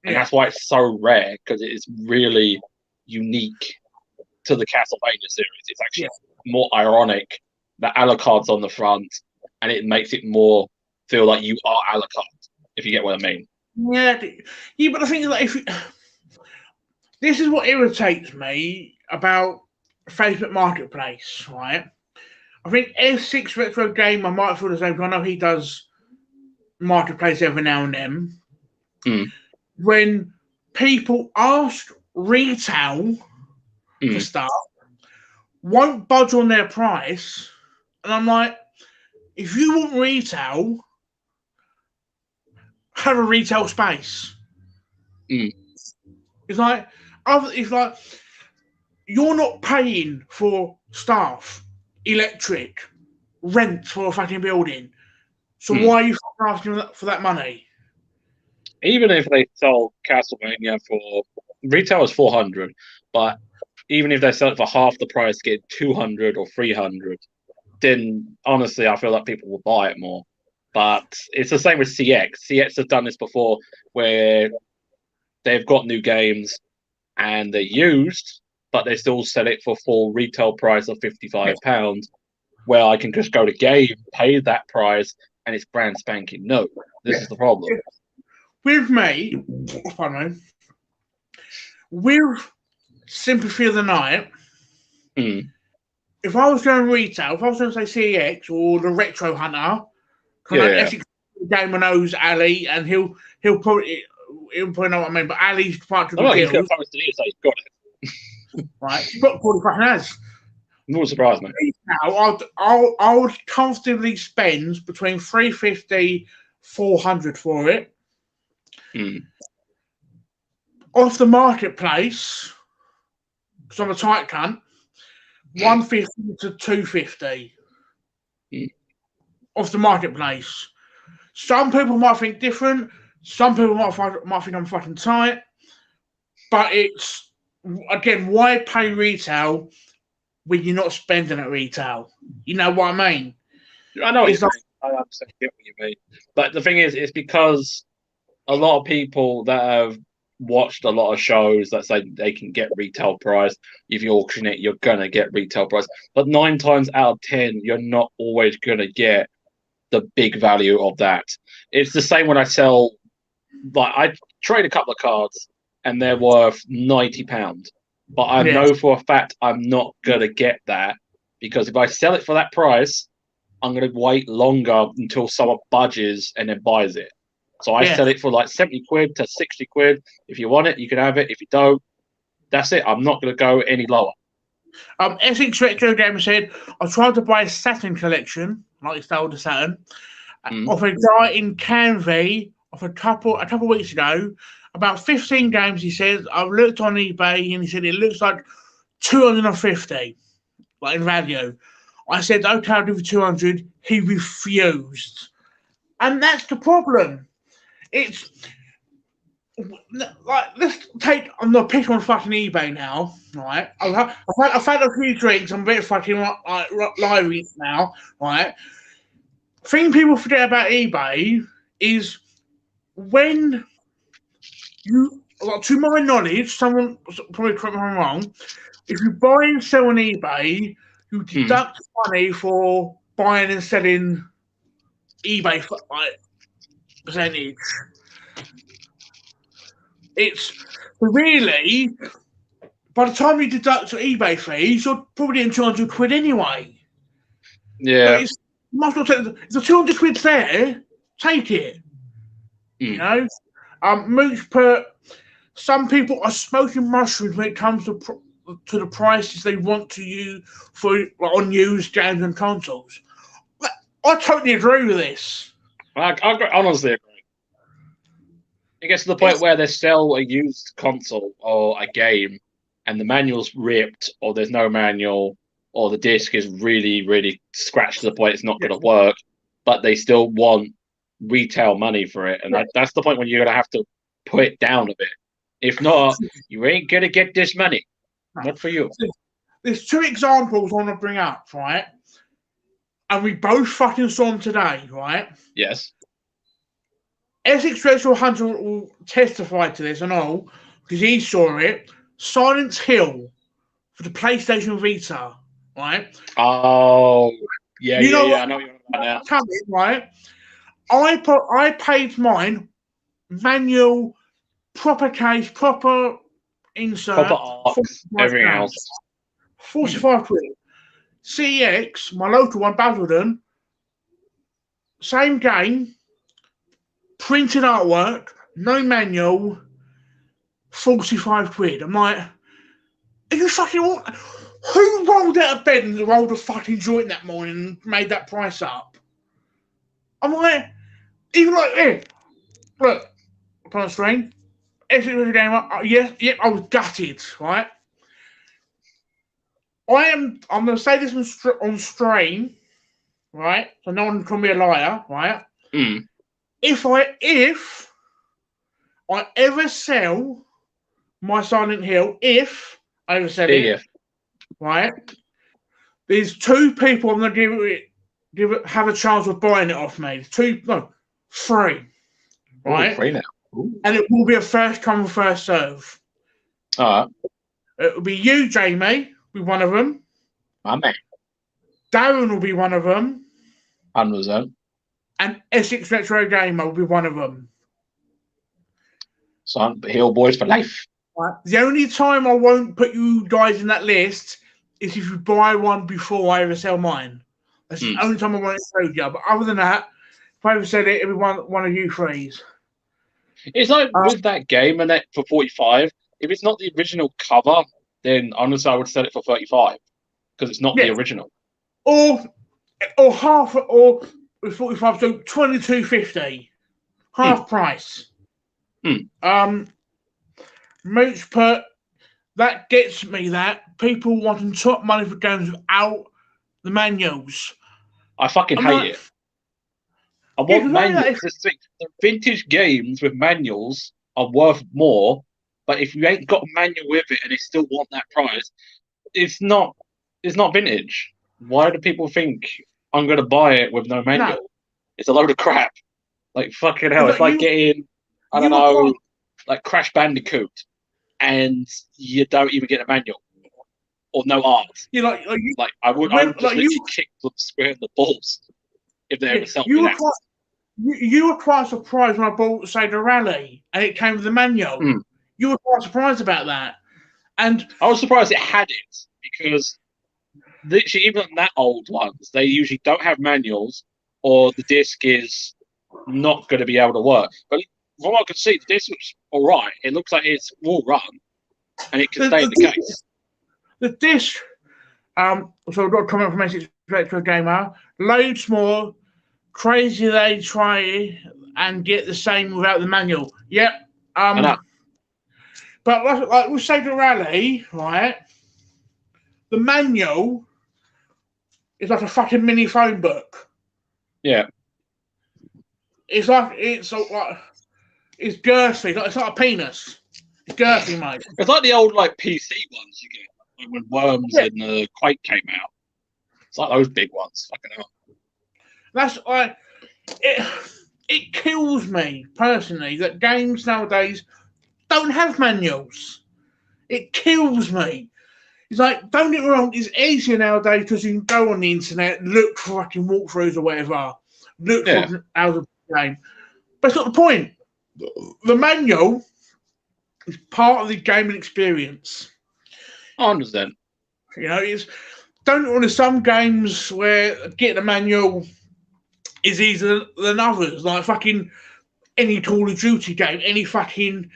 And that's why it's so rare, because it is really unique to the Castlevania series. It's actually more ironic that Alucard's on the front, and it makes it more feel like you are Alucard, if you get what I mean.
Yeah, but the thing is, like, this is what irritates me about Facebook Marketplace, right? I think S6 Retro Gamer might feel the same, because I know he does Marketplace every now and then. When people ask retail for stuff, won't budge on their price, and I'm like, if you want retail, have a retail space.
Mm.
It's like you're not paying for staff, electric, rent for a fucking building. So why are you asking for that money?
Even if they sold Castlevania for retail is 400, but even if they sell it for half the price, get 200 or 300, then honestly, I feel like people will buy it more. But it's the same with CX. CX have done this before, where they've got new games and they're used, but they still sell it for full retail price of £55, where I can just go to Game, pay that price, and it's brand spanking new. This is the problem.
With me, pardon me, with Sympathy of the Night, if I was going retail, if I was going to say CEX or the Retro Hunter, Essex game knows Ali, and he'll probably know what I mean. But Ali's part of the deal.
He's got promised to you, so he's got it.
Right, he's got 40 fucking has.
Not surprised, mate.
Now, I would comfortably spend between 350, 400 for it. Off the marketplace, because I'm a tight cunt, 150 to 250 off the marketplace. Some people might think different. Some people might think I'm fucking tight. But it's, again, why pay retail when you're not spending at retail? You know what I mean?
I know what you mean. I understand what you mean. But the thing is, it's because a lot of people that have watched a lot of shows that say they can get retail price. If you auction it, you're going to get retail price. But 9 times out of 10, you're not always going to get the big value of that. It's the same when I sell, like I trade a couple of cards and they're worth £90. But I know for a fact I'm not going to get that, because if I sell it for that price, I'm going to wait longer until someone budges and then buys it. So I sell it for like 70 quid to 60 quid. If you want it, you can have it. If you don't, that's it. I'm not going to go any lower.
Essex Retro Gamer said, I tried to buy a Saturn collection, like it's the older Saturn, of a guy in Canvey of a couple of weeks ago. About 15 games, he said. I've looked on eBay and he said it looks like 250, like in value. I said, okay, I'll do for 200. He refused. And that's the problem. It's like, let's take, I'm not picking on fucking eBay now, right? I've had a few drinks. I'm a bit fucking like lively now, right? Thing people forget about eBay is when you, like, to my knowledge, someone probably correct me if I'm wrong, if you buy and sell on eBay, you deduct money for buying and selling eBay for, like, percentage. It's really, by the time you deduct your eBay fees, you're probably getting 200 quid anyway.
Yeah.
It's, if the 200 quid's there, take it. You know? Mooch put, some people are smoking mushrooms when it comes to the prices they want to use for, like, on used games and consoles. I totally agree with this.
I honestly agree. It gets to the point where they sell a used console or a game and the manual's ripped, or there's no manual, or the disc is really, really scratched to the point it's not going to work, but they still want retail money for it. And that's the point when you're going to have to put it down a bit. If not, you ain't going to get this money. Not for you.
There's 2 examples I want to bring up, right? And we both fucking saw them today, right?
Yes.
Essex Retro Hunter will testify to this and all, because he saw it. Silent Hill for the PlayStation Vita, right?
Oh, yeah, I know what you're about now.
Coming, right? I paid mine manual, proper case, proper insert,
proper ox, everything else.
45 quid. CEX, my local one, Basildon, same game, printed artwork, no manual, 45 quid. I'm like, are you fucking what? Who rolled out of bed and rolled a fucking joint that morning and made that price up? I'm like, even like, look, upon the screen, Essex Retro Gamer, yep, I was gutted, right? I'm going to say this on stream, right? So no one can call me a liar, right?
Mm.
If I ever sell my Silent Hill, if I ever sell it, right? There's 2 people I'm going to have a chance of buying it off me. 3, right?
Ooh, 3 now. Ooh.
And it will be a first come, first serve.
All right.
It will be you, Jamie, be one of them.
My man.
Darren will be one of them.
100%.
And Essex Retro Gamer will be one of them.
Silent Hill boys for life.
Right. The only time I won't put you guys in that list is if you buy one before I ever sell mine. That's the only time I won't include you. But other than that, if I ever said it, it'll be one of you 3s.
It's like with that game and that for 45, if it's not the original cover, then honestly I would sell it for 35 because it's not the original.
Or half, or 45, so 22.50, half price. Mooch put that gets me that people wanting top money for games without the manuals.
I fucking hate it. I want manuals. The vintage games with manuals are worth more, but if you ain't got a manual with it and they still want that price, it's not vintage. Why do people think I'm going to buy it with no manual? No. It's a load of crap. Like, fucking hell. It's like getting, I don't know, like Crash Bandicoot, and you don't even get a manual or no art. I would just literally kick them square in the balls if they ever sell me that.
You were quite surprised when I bought Sega Rally and it came with the manual. You were quite surprised about that. And
I was surprised it had it because literally even that old ones, they usually don't have manuals or the disc is not going to be able to work. But from what I could see, the disc looks all right. It looks like it's will run and it can stay in the case.
The disc, so I've got a comment from Essex Retro Gamer, loads more. Crazy they try and get the same without the manual. Yep. But like with Sega Rally, right? The manual is like a fucking mini phone book.
Yeah.
It's girthy. It's like a penis. It's girthy, mate.
It's like the old PC ones you get when Worms and Quake came out. It's like those big ones. Fucking hell.
That's it kills me personally that games nowadays don't have manuals. It kills me. It's like, don't get me wrong, it's easier nowadays because you can go on the internet, look for fucking walkthroughs or whatever, look for out of the game. But it's not the point. The manual is part of the gaming experience.
I understand.
Don't want to some games where getting a manual is easier than others, like fucking any Call of Duty game, any fucking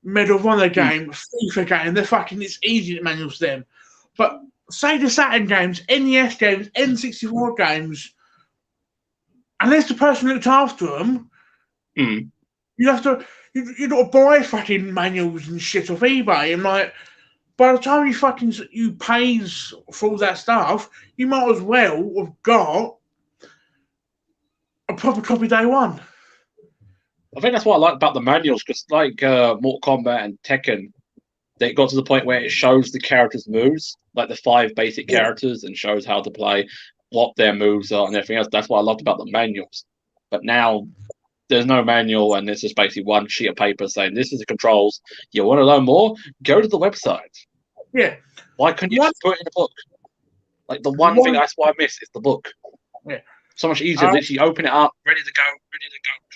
Medal of Honor game, FIFA game, it's easy to manuals them. But say the Saturn games, NES games, N64 games, unless the person looked after them, you have to you got to buy fucking manuals and shit off eBay, and by the time you pays for all that stuff, you might as well have got a proper copy day one.
I think that's what I like about the manuals, because Mortal Kombat and Tekken, they got to the point where it shows the characters' moves, like the 5 basic characters, and shows how to play, what their moves are, and everything else. That's what I loved about the manuals. But now there's no manual, and it's just basically one sheet of paper saying this is the controls. You want to learn more? Go to the website.
Yeah.
Why couldn't you just put it in a book? Like the one thing that's why I miss is the book.
Yeah.
So much easier. Literally open it up, ready to go,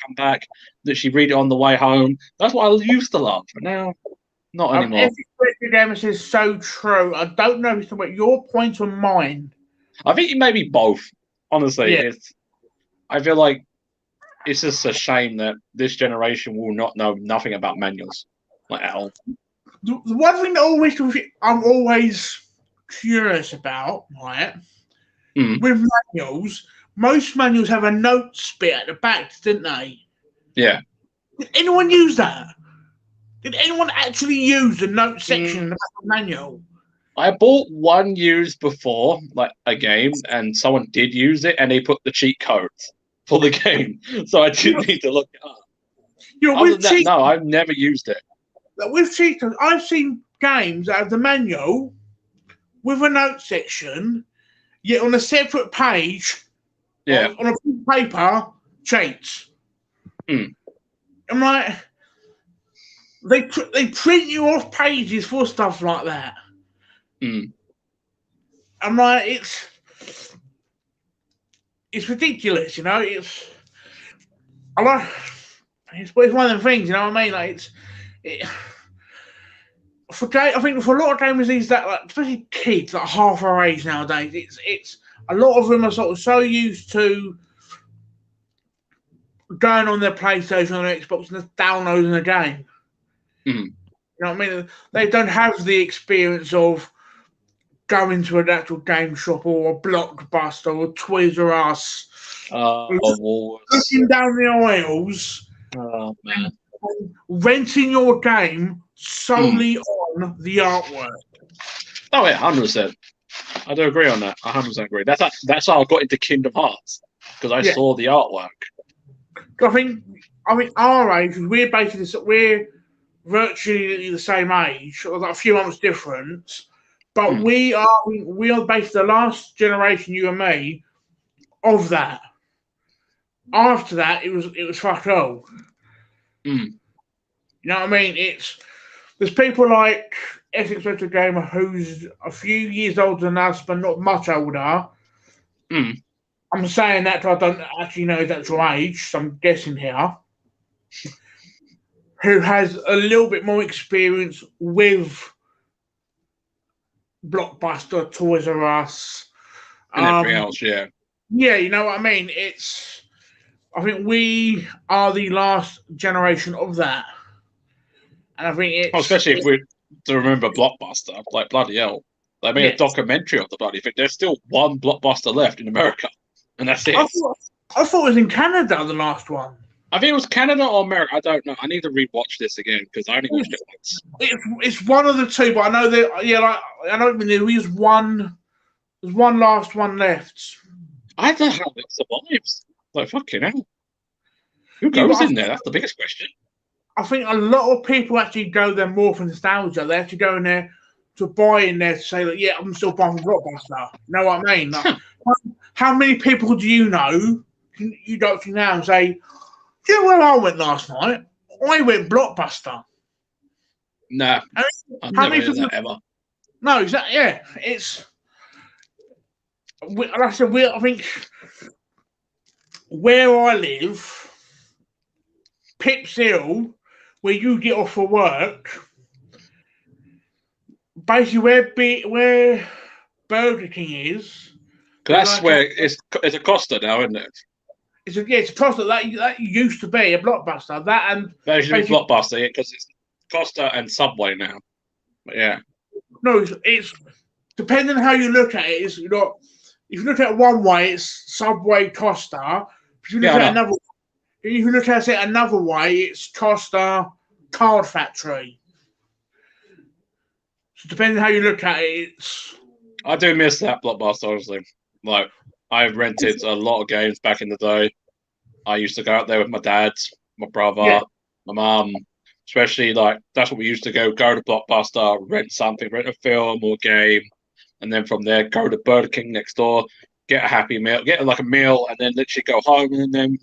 come back. Literally read it on the way home. That's what I used to love, but now not anymore.
This is so true. I don't know if it's about your point or mine.
I think it may be both. Honestly, I feel like it's just a shame that this generation will not know nothing about manuals, at all.
The one thing that I'm always curious about, right? With manuals, most manuals have a notes bit at the back, didn't they?
Yeah.
Did anyone use that? Did anyone actually use the note section in the back of the manual?
I bought one used before, like a game, and someone did use it, and they put the cheat codes for the game, so I didn't need to look it up. Other than that, no, I've never used it.
With cheat codes, I've seen games that have the manual with a note section, yet on a separate page, on a piece of paper, cheats. I'm like, they print you off pages for stuff like that. I'm like, it's ridiculous, you know. It's one of them things, you know what I mean? Like I think for a lot of gamers these that, like, especially kids, like half our age nowadays, it's a lot of them are sort of so used to going on their PlayStation or their Xbox and just downloading a game. You know what I mean? They don't have the experience of going to an actual game shop or a Blockbuster or Toys R Us, looking down the aisles,
man,
renting your game solely on the artwork.
Oh yeah, 100%. I do agree on that. 100% agree. That's how I got into Kingdom Hearts, because I saw the artwork.
I think our age, we're virtually the same age, like a few months difference, but we are basically the last generation, you and me, of that. After that, it was fuck all. You know what I mean? There's people like Essex Retro Gamer who's a few years older than us, but not much older. I'm saying that because I don't actually know his actual age, so I'm guessing here. Who has a little bit more experience with Blockbuster, Toys R Us,
and everything else, yeah.
Yeah, you know what I mean? I think we are the last generation of that. And I think
especially if we to remember Blockbuster, like bloody hell. They made a documentary of the bloody thing. There's still one Blockbuster left in America, and that's it.
I thought it was in Canada, the last one.
I think it was Canada or America. I don't know. I need to rewatch this again because I only watched it once.
It's one of the two, but I know that. Yeah, like I know there is one. There's one last one left.
I don't know how it survives. Like fucking hell. Who goes in there? That's the biggest question.
I think a lot of people actually go there more for nostalgia. They actually go in there to buy in there to say, like, yeah, I'm still buying Blockbuster. You know what I mean? Like, how many people do you know? You go to now and say, yeah, well, I went last night. I went Blockbuster.
No, I've never heard that ever.
No, exactly. Yeah, it's. Like I said, I think where I live, Pips Hill, where you get off for work, basically where Burger King is.
That's where it's a Costa now, isn't it?
It's a Costa. That used to be a Blockbuster. That used
to be Blockbuster, because it's Costa and Subway now. But yeah.
No, it's depending on how you look at it. It's not. If you look at it one way, it's Subway, Costa. If you look at another, if you look at it another way, it's Costa, Card Factory. So depending on how you look at it,
I do miss that Blockbuster, honestly. Like, I rented a lot of games back in the day. I used to go out there with my dad, my brother, my mum. Especially, like, that's what we used to go to Blockbuster, rent something, rent a film or game, and then from there, go to Burger King next door, get a Happy Meal, get like a meal, and then literally go home and then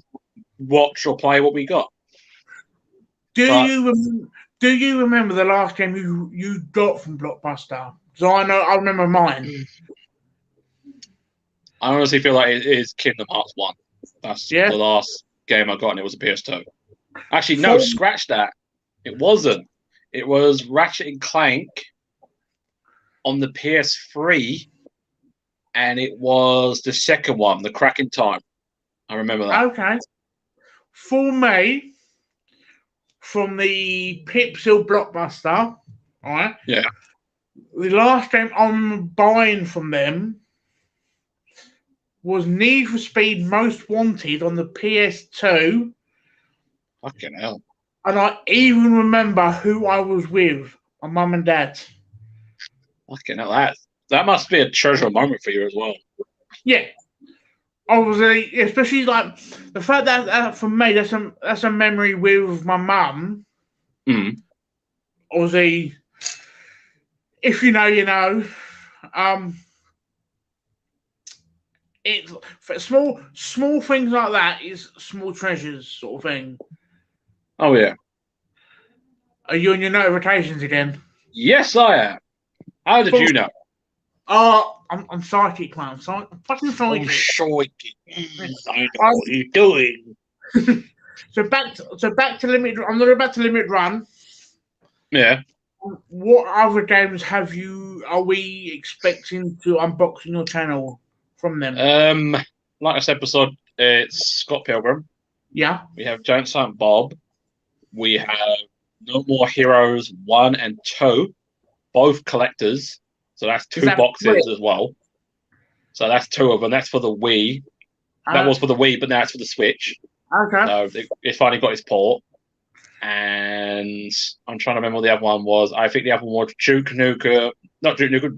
watch or play what we got.
Do you remember the last game you got from Blockbuster? So I remember mine.
I honestly feel like it is Kingdom Hearts 1. That's the last game I got, and it was a PS2. Actually, no, scratch that. It wasn't. It was Ratchet and Clank on the PS3, and it was the second one, the Cracking Time. I remember that.
Okay. For me, from the Pips Hill Blockbuster, all right?
Yeah.
The last game I'm buying from them was Need for Speed Most Wanted on the PS2.
Fucking hell.
And I even remember who I was with, my mum and dad.
Fucking hell, that must be a treasure moment for you as well.
Yeah. Obviously, especially like the fact that for me, that's a memory with my mum.
Mm.
Obviously, if you know, you know. It for small things like that is small treasures sort of thing.
Oh yeah.
Are you on your notifications again?
Yes, I am. How did you know?
Oh, I'm psychic, man. I'm fucking
Oh,
psychic.
shorty. I know what you're doing.
So back to limit. I'm not about to limit run.
Yeah.
What other games are we expecting to unbox on your channel from them?
Like I said before, it's Scott Pilgrim.
Yeah.
We have Giant Silent Bob. We have No More Heroes 1 and 2, both collectors. So that's two boxes as well. So that's two of them. That's for the Wii. That was for the Wii, but now it's for the Switch.
Okay.
So it finally got its port. And I'm trying to remember what the other one was. I think the other one was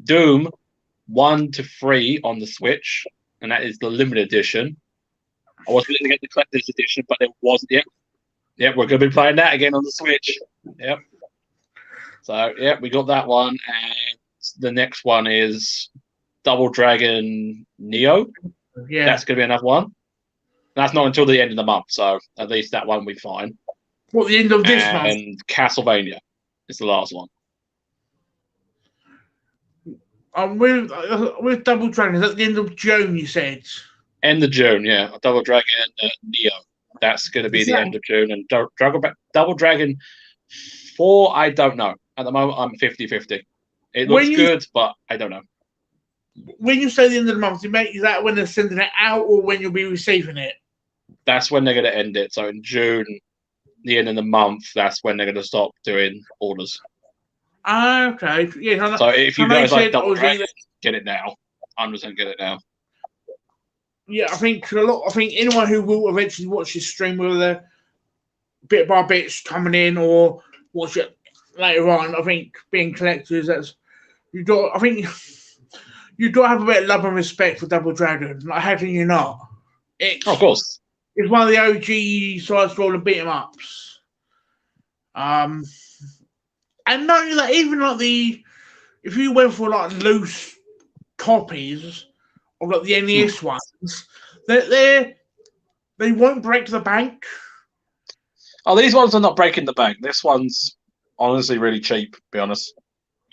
Doom 1 to 3 on the Switch. And that is the limited edition. I was going to get the collector's edition, but it wasn't yet. Yep, we're going to be playing that again on the Switch. Yep. So, yeah, we got that one. And the next one is Double Dragon Neo.
Yeah.
That's going to be another one. That's not until the end of the month, so at least that one will be fine.
What, the end of this month?
And Castlevania is the last one.
With Double Dragon, is that the end of June, you said?
End of June, yeah. Double Dragon Neo. That's going to be the end of June. And Double Dragon 4, I don't know. At the moment, I'm 50-50. It looks good, but I don't know.
When you say the end of the month, is that when they're sending it out or when you'll be receiving it?
That's when they're going to end it. So in June, the end of the month, that's when they're going to stop doing orders.
Okay. Yeah.
So if you guys like Double Dragon, get it now. 100% get it now.
Yeah, I think anyone who will eventually watch this stream, whether bit by bits coming in or watch it later on, I think being collectors, I think you do have a bit of love and respect for Double Dragon. Like, how can you not?
Of course.
It's one of the OG side-scrolling beat 'em ups. And not only that, even like if you went for like loose copies of like the NES ones, they won't break the bank.
Oh, these ones are not breaking the bank. This one's honestly really cheap, to be honest.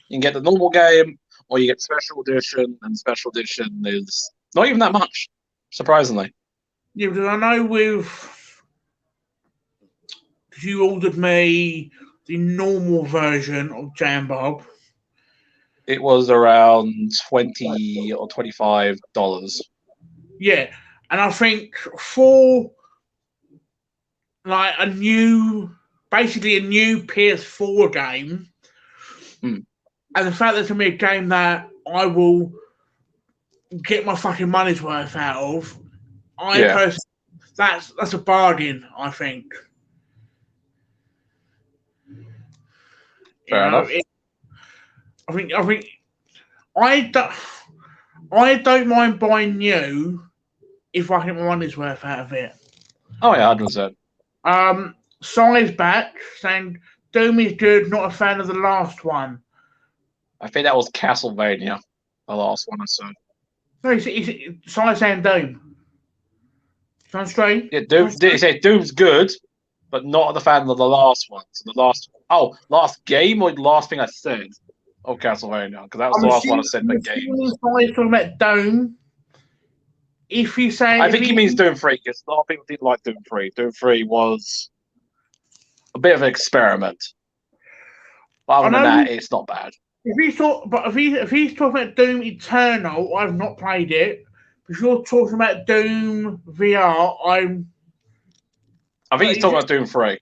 You can get the normal game, or you get special edition, and special edition is not even that much, surprisingly.
Yeah, because I know you ordered me the normal version of Jam Bob.
It was around $20 or $25.
Yeah, and I think for like basically a new PS4 game, and the fact that it's gonna be a game that I will get my fucking money's worth out of, personally, that's a bargain, I think.
Fair enough.
I don't mind buying new if I get my money's worth out of it.
Oh yeah, 100%.
Size back saying Doom is good, not a fan of the last one.
I think that was Castlevania, the last one I saw.
No, it's Size and Doom. Sounds strange.
Yeah, Doom's good, but not the fan of the last one. So last game or the last thing I said of Castlevania, because that was the last one I said in the game.
Size talking about Doom. If you say,
I think he means Doom 3, because a lot of people didn't like Doom 3. Doom 3 was a bit of an experiment. But other than that, it's not bad.
If he's talking about Doom Eternal, I've not played it. If you're talking about Doom VR,
I think he's talking about Doom 3.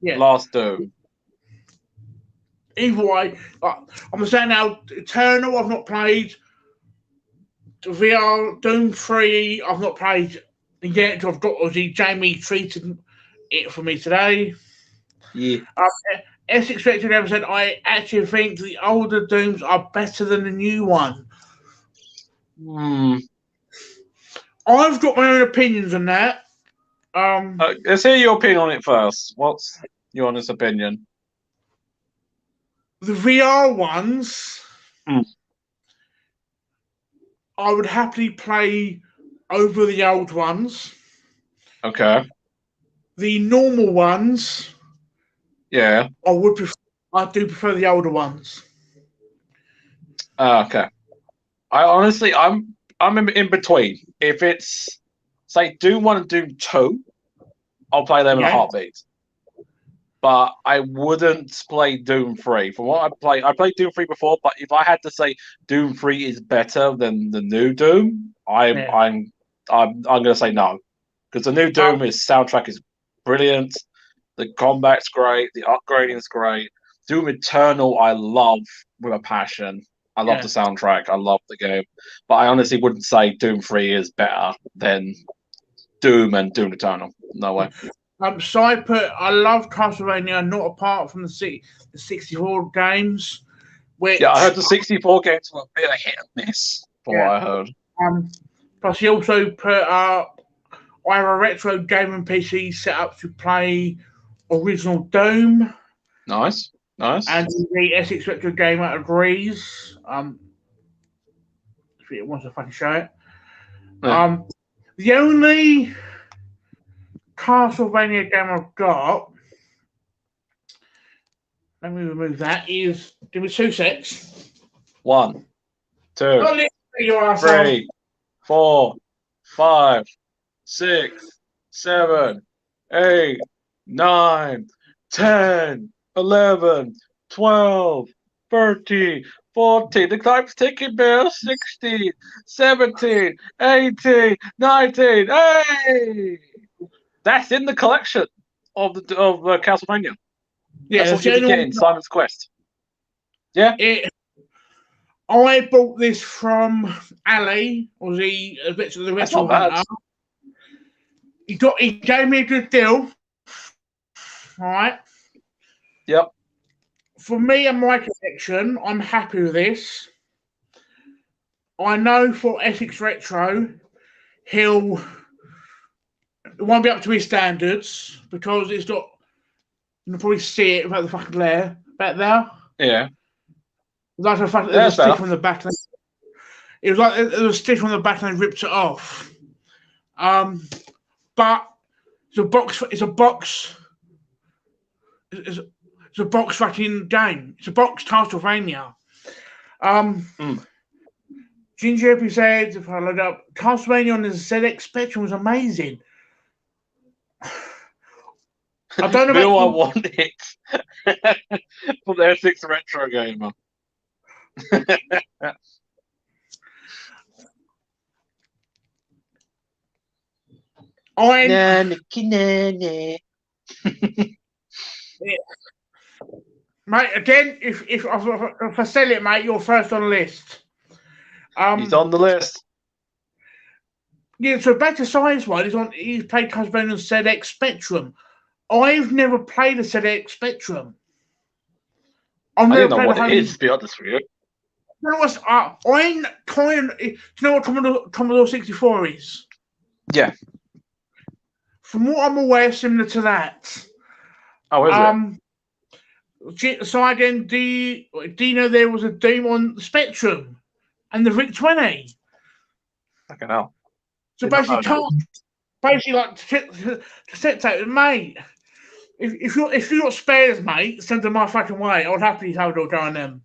Yeah.
Last Doom.
Either way, I'm saying now, Eternal, I've not played. VR, Doom 3, I've not played yet. I've got, obviously, Jamie treated it for me today.
Yeah.
Essex Spectrum Gamer said, I actually think the older Dooms are better than the new one.
Hmm.
I've got my own opinions on that.
Let's hear your opinion on it first. What's your honest opinion?
The VR ones,
Hmm.
I would happily play over the old ones.
Okay.
The normal ones,
Yeah.
I do prefer the older ones.
Okay. I'm in between. If it's say Doom 1 and Doom 2, I'll play them in a heartbeat. But I wouldn't play Doom 3. From what I played Doom 3 before, but if I had to say Doom 3 is better than the new Doom, I'm gonna say no. Because the new Doom soundtrack is brilliant, the combat's great, the upgrading is great. Doom Eternal I love with a passion. I love the soundtrack, I love the game. But I honestly wouldn't say Doom 3 is better than Doom and Doom Eternal. No way.
So I love Castlevania, not apart from the 64 games. Which,
I heard the 64 games were a bit of hit and miss, from what I heard.
Plus, he also put I have a retro gaming PC set up to play original Doom.
Nice.
And the Essex Retro Gamer agrees. If it wants to fucking show it. Yeah. The only Castlevania game I've got, let me remove that, is, give me 2 sets.
1, 2, 3, 4, 5, 6, 7, 8, 9, 10, 11, 12, 13, 14. The time's ticking, Bill. 16, 17, 18, 19. Hey! That's in the collection of Castlevania.
Yeah,
that's what you'll be getting, Simon's Quest. Yeah?
I bought this from Ali, or the Retro Hunter. He gave me a good deal. All right.
Yep.
For me and my collection, I'm happy with this. I know for Essex Retro, it won't be up to his standards because it's got. You can probably see it without the fucking glare back there.
Yeah.
Like the fact that there's a stick on the back. It was like there was a stick on the back and they ripped it off. But it's a box. It's a box. It's a box fucking game. It's a box Castlevania. Ginger Epi said, if I look up, Castlevania on the ZX Spectrum was amazing. I don't know
Bill, I want it for the Essex Retro Gamer.
Mate, again, if I sell it, mate, you're first on the list.
He's on the list.
Yeah, so back to Science One. He's played Castlevania on ZX Spectrum. I've never played a ZX Spectrum.
I didn't know what it is, to be honest with you.
You know what's I'm kind of. Do you know what Commodore 64 is?
Yeah.
From what I'm aware, similar to that.
Oh, is
it? So again, do you know there was a Doom on the Spectrum and the VIC-20?
Fucking hell.
So basically, like to set that, mate. If you got spares, mate, send them my fucking way. I would happily have it go on them.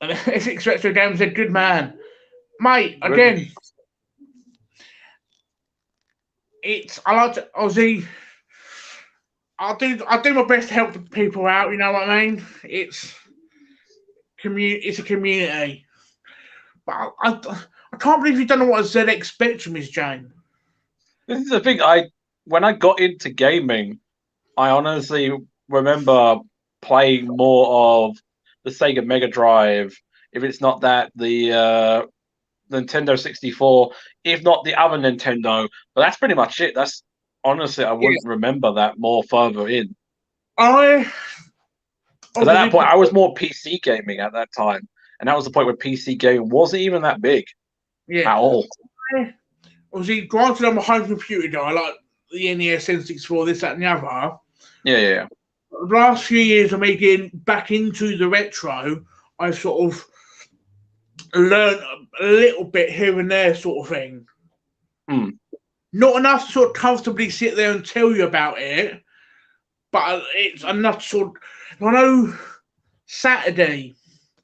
And Essex Retro Games a good man, mate. Again, I like to Aussie. I'll do my best to help the people out. You know what I mean? It's a community. But I can't believe you don't know what a ZX Spectrum is, Jane.
This is the thing. When I got into gaming, I honestly remember playing more of the Sega Mega Drive. If it's not that, the Nintendo 64. If not the other Nintendo, but that's pretty much it. That's honestly, I wouldn't remember that more further in.
I
Because at that point, I was more PC gaming at that time, and that was the point where PC gaming wasn't even that big at all.
Obviously, granted, I'm a home computer guy, like the NES, N64, this, that, and the other.
Yeah.
The last few years of me getting back into the retro, I sort of learned a little bit here and there, sort of thing. Not enough to sort of comfortably sit there and tell you about it, but it's enough to sort of. I know Saturday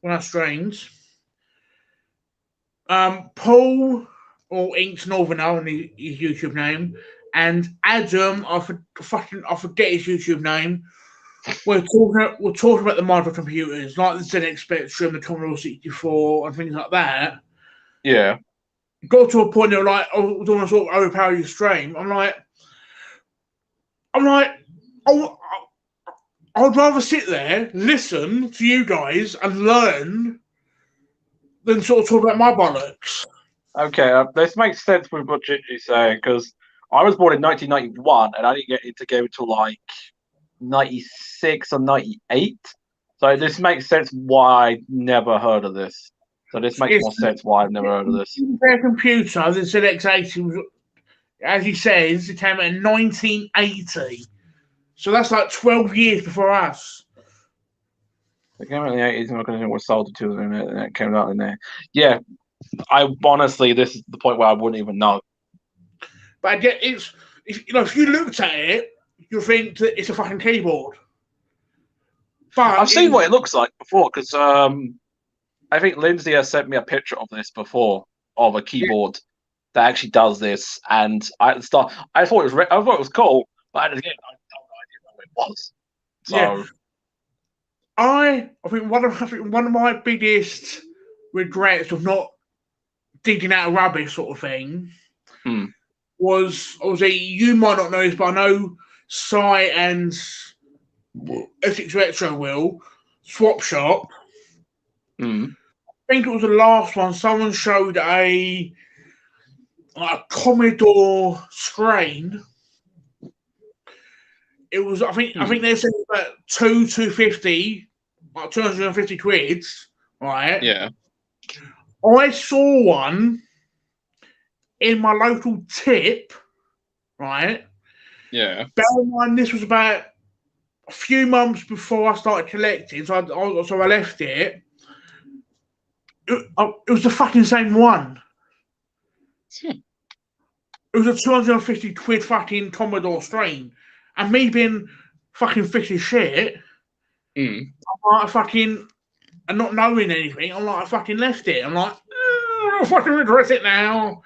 when I streamed, Paul, or Inks Northerner, and his YouTube name, and Adam, I forget his YouTube name. We're talking about the microcomputers, like the ZX Spectrum, the Commodore 64, and things like that.
Yeah.
Got to a point where like I was almost sort of overpower your stream. I'm like, I'd rather sit there, listen to you guys, and learn than sort of talk about my bollocks.
Okay, this makes sense with what Gingy's saying, because I was born in 1991, and I didn't get into gaming until like 96 or 98. So this makes sense why I never heard of this. So this makes more sense why I've never heard of this.
Their computer, the ZX80, as he says, it came out in 1980. So that's like 12 years before us.
It came out in the 80s, and I was sold to them, and it came out in there. Yeah, I honestly, this is the point where I wouldn't even know.
But again, if you looked at it, you think that it's a fucking keyboard. But
I've seen what it looks like before, because I think Lindsay has sent me a picture of this before, of a keyboard that actually does this. And at the start, I thought it was cool, but again, I didn't know what it was. So
I think one of my biggest regrets of not digging out of rubbish, sort of thing, was obviously you might not know this, but I know Sai and Essex Retro will Swap Shop. I think it was the last one. Someone showed a Commodore screen. It was I think they said about 250, like 250 quids, right?
Yeah.
I saw one in my local tip, right?
Yeah.
Bear in mind, this was about a few months before I started collecting, so I left it. It was the fucking same one. It was a 250 quid fucking Commodore screen. And me being fucking fish as shit, I'm like fucking, and not knowing anything, I'm like, I fucking left it. I'm like, I fucking regret it now.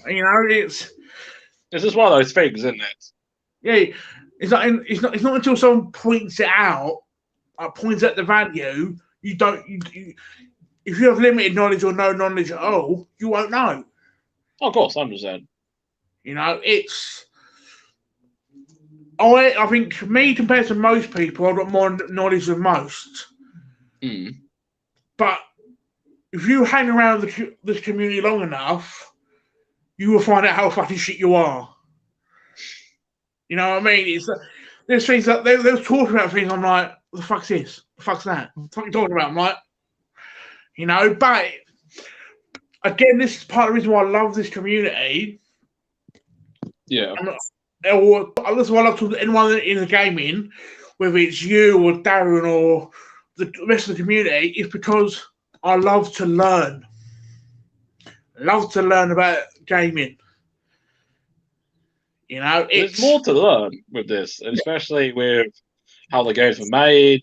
You know, it's
just one of those things, isn't it?
Yeah, it's not until someone points it out, points out the value, if you have limited knowledge or no knowledge at all, you won't know.
Oh, of course, 100%.
You know, I think me compared to most people, I've got more knowledge than most. But if you hang around this community long enough, you will find out how fucking shit you are. You know what I mean? There's things that they're talking about things. I'm like, what the fuck's this? What the fuck's that? What the fuck are you talking about? I'm like, you know, but again, this is part of the reason why I love this community.
Yeah.
Or that's why I love talking to anyone in the gaming, whether it's you or Darren or the rest of the community, is because I love to learn. I love to learn about gaming. You know,
there's more to learn with this, especially with how the games were made,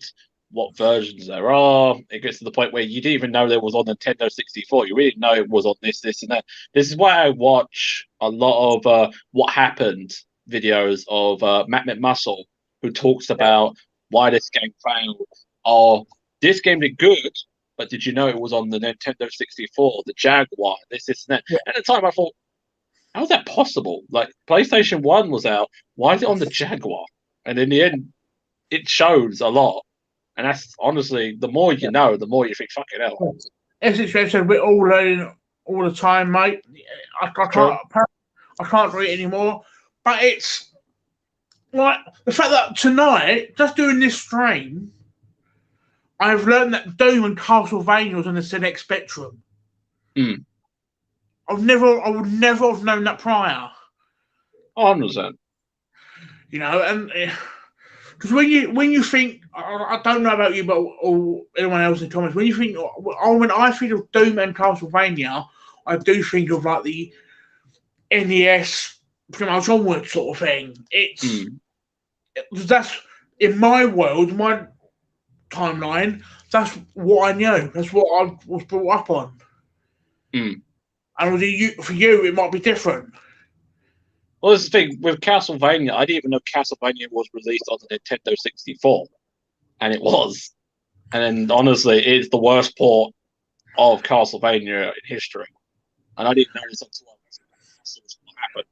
what versions there are. It gets to the point where you didn't even know there was on Nintendo 64. You really didn't know it was on this, and that. This is why I watch a lot of What Happened videos of Matt McMuscle, who talks about why this game failed. Or this game did good, but did you know it was on the Nintendo 64, the Jaguar, this, and that? Yeah. At the time, I thought, how is that possible? Like, PlayStation 1 was out. Why is it on the Jaguar? And in the end, it shows a lot. And that's honestly, the more you know, the more you think, fucking hell.
As it's said, we're all learning all the time, mate. I can't do it anymore. But it's like the fact that tonight, just doing this stream, I've learned that Doom and Castlevania was on the ZX Spectrum.
Mm.
I would never have known that prior.
100%.
You know, and because when you think, I don't know about you, but or anyone else in the comments, when you think, when I think of Doom and Castlevania, I do think of like the NES, pretty much onward sort of thing. It's that's in my world, my timeline. That's what I knew. That's what I was brought up on.
Mm.
And for you, it might be different.
Well, this is the thing with Castlevania. I didn't even know Castlevania was released on the Nintendo 64, and it was. And then, honestly, it's the worst port of Castlevania in history. And I didn't know this until what happened.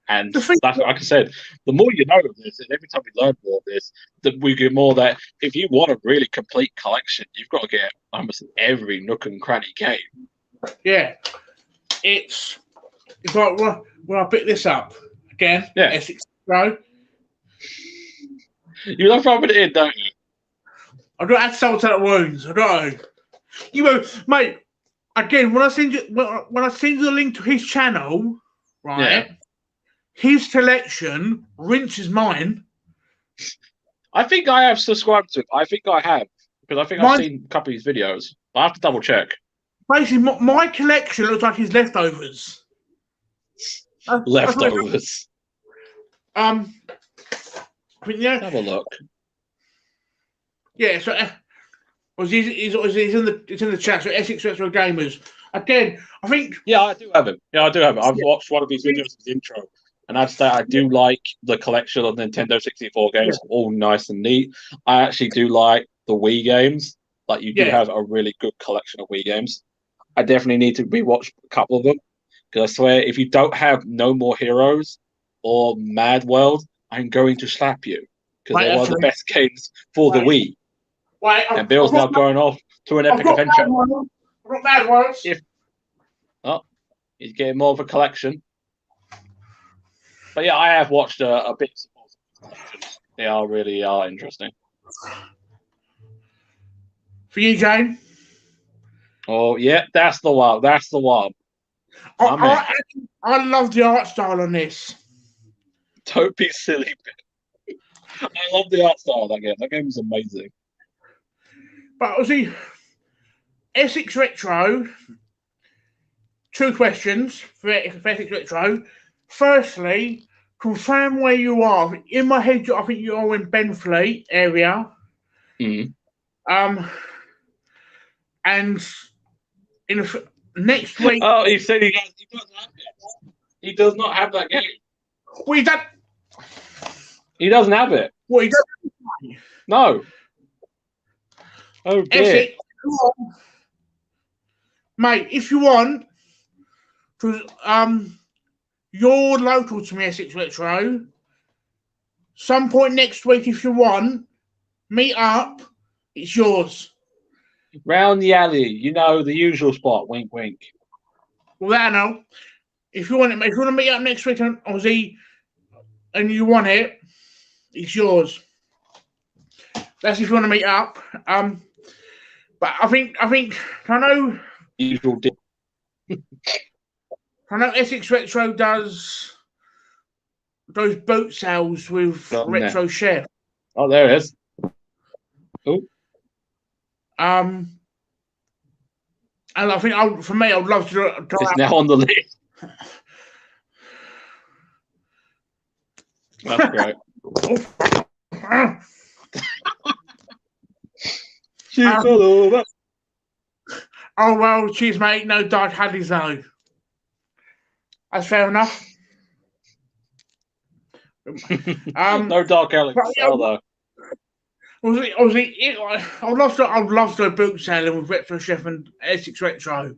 And that's, like I said, the more you know of this, and every time we learn more of this, that we get more that if you want a really complete collection, you've got to get almost every nook and cranny game.
Yeah, it's like when I pick this up again.
Yeah,
Essex Road.
You love rubbing it in, don't you?
I don't have to salt out wounds. I don't. You know, mate. Again, when I send you the link to his channel, right? Yeah. His collection rinses mine.
I think I have subscribed to it. I think I have because I think I've seen a couple of his videos. I have to double check.
Basically, my collection looks like his leftovers.
Leftovers.
I mean, yeah.
Have a look.
Yeah. So, he's in the chat. So, Essex Retro Gamers. Again, I think.
Yeah, I do have him. I've watched one of his videos, his intro, and I'd say I do like the collection of Nintendo 64 games. Yeah. All nice and neat. I actually do like the Wii games. Like you do have a really good collection of Wii games. I definitely need to rewatch a couple of them because I swear, if you don't have No More Heroes or Mad World, I'm going to slap you because they're one of the best games for the Wii. And Bill's now going off to an epic adventure.
I've got Mad World.
He's getting more of a collection. But yeah, I have watched a bit of collections. They really are interesting.
For you, Jane?
Oh, yeah, that's the one. That's the one.
I love the art style on this.
Don't be silly. I love the art style of that game. That game is amazing.
But see, Essex Retro, 2 questions for Essex Retro. Firstly, confirm where you are. In my head, I think you're in Benfleet area. And in next week.
Oh, he said he doesn't have it. He does not have that game.
Well,
he doesn't have it.
Well, he doesn't.
No. Oh dear.
Mate, if you want, because you're local to me, Essex Retro. Some point next week, if you want, meet up. It's yours.
Round the alley, the usual spot. Wink, wink.
Well, I know. If you want to meet up next week on Aussie, and you want it, it's yours. That's if you want to meet up. But I think I know.
Usual.
I know Essex Retro does those boat sales with Retro Chef.
Oh, there it is. Oh.
And I think for me, I'd love to.
It's now on the list. That's great. She fell over.
Oh well, cheers, mate. No dark haddies though. That's fair enough.
No dark alleys, though.
I'd love to do a boot sailing with Retro Chef and Essex Retro.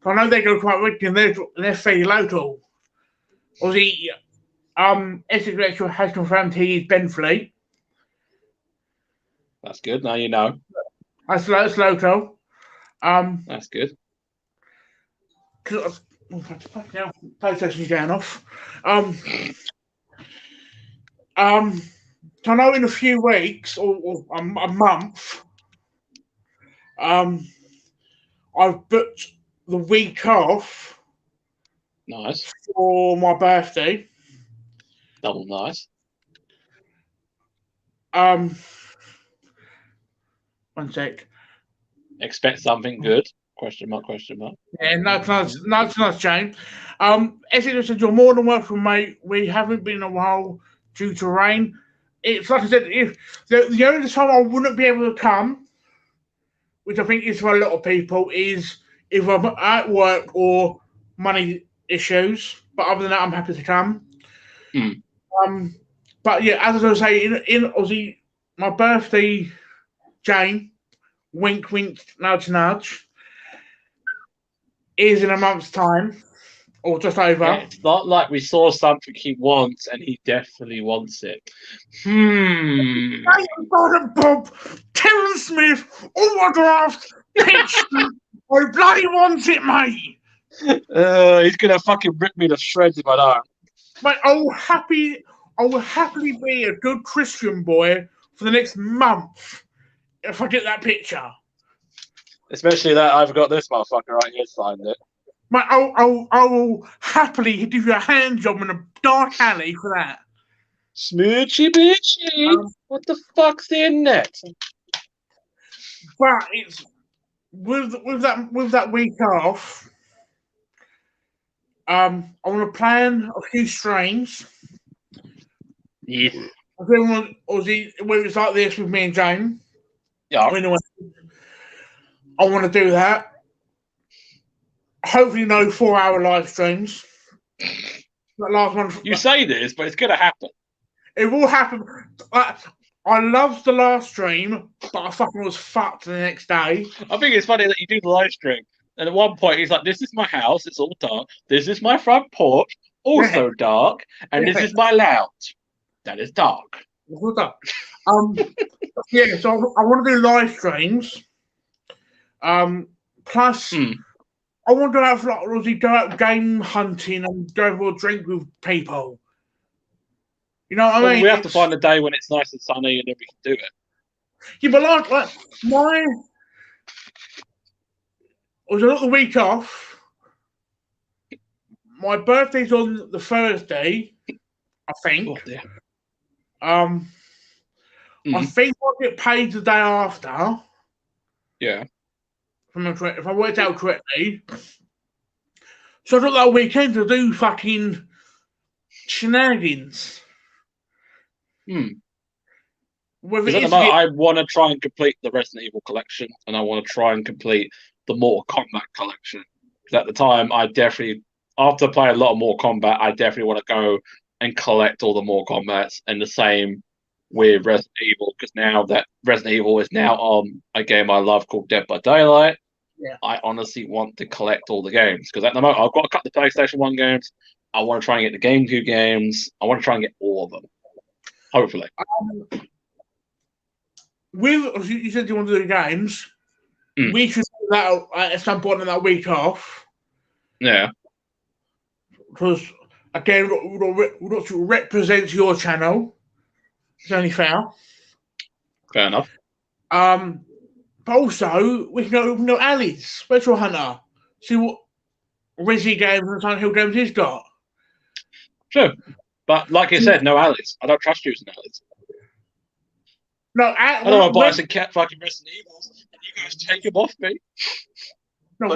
I know they go quite wicked and they're fairly local. Essex Retro has confirmed he is Benfleet.
That's good. Now you know.
That's local.
That's good.
PlayStation's down off. I know in a few weeks or a month, I've booked the week off
Nice.
for my birthday.
Double nice.
One sec.
Expect something good? Question mark, question mark.
Yeah, no, James. Essex said, you're more than welcome, mate. We haven't been in a while due to rain. It's like I said, if the only time I wouldn't be able to come, which I think is for a lot of people, is if I'm at work or money issues. But other than that, I'm happy to come. But yeah, as I was saying, in Aussie, my birthday, Jane, wink, wink, nudge, nudge, is in a month's time, or just over.
Yeah, it's not like we saw something he wants and he definitely wants it.
Bob, Terence Smith, autographed picture. I bloody want it, mate.
He's gonna fucking rip me to shreds if I don't.
Mate, I will happily be a good Christian boy for the next month if I get that picture.
Especially that I've got this motherfucker right here signed it.
Mate, I will happily give you a hand job in a dark alley for that.
Smoochy bitchy. What the fuck's in it?
But it's with that week off. I want to plan a few streams.
Yeah.
Whether it's like this with me and Jane.
Yeah.
I want to do that. Hopefully, no 4-hour live streams. That last one.
You say this, but it's gonna happen.
It will happen. I loved the last stream, but I fucking was fucked the next day.
I think it's funny that you do the live stream, and at one point he's like, "This is my house. It's all dark. This is my front porch, also dark, and this is my lounge. That is dark."
Yeah. So I want to do live streams. Plus. I want to have go out game hunting and go for a drink with people. You know what I mean?
We have to find a day when it's nice and sunny and then we can do it.
Yeah, but like my was the week off. My birthday's on the Thursday, I think.
Oh, dear.
I think I'll get paid the day after.
Yeah.
If I worked out correctly. So I took that weekend to do fucking shenanigans.
Because at the moment, I want to try and complete the Resident Evil collection, and I want to try and complete the Mortal Kombat collection. Because at the time, after playing a lot of Mortal Kombat, I definitely want to go and collect all the Mortal Kombats, and the same with Resident Evil, because now that Resident Evil is now on a game I love called Dead by Daylight, I honestly want to collect all the games. Because at the moment, I've got a couple of PlayStation 1 games. I want to try and get the GameCube games. I want to try and get all of them. Hopefully.
You said you want to do the games. We should do that at some point in that week off.
Yeah.
Because, again, we've got to represent your channel. It's only fair.
Fair enough.
But also, we can go Ali's Retro Hunter. See what Resi games and Silent Hill games he's got.
Sure. But like you said, no Ali's. I don't trust using Ali's.
No,
I don't want to buy some cat fucking Resident Evils and you guys take them off me.
No,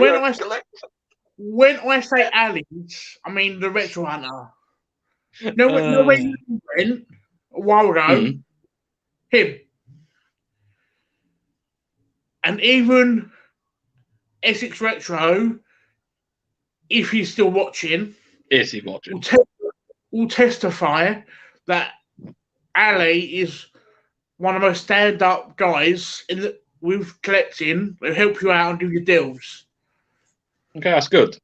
when I say Ali's, I mean the Retro Hunter. No, where you went a while ago, him. And even Essex Retro, if he's still watching,
is he watching?
Will testify that Ali is one of the most stand-up guys with collecting. Will help you out and do your deals.
Okay, that's good.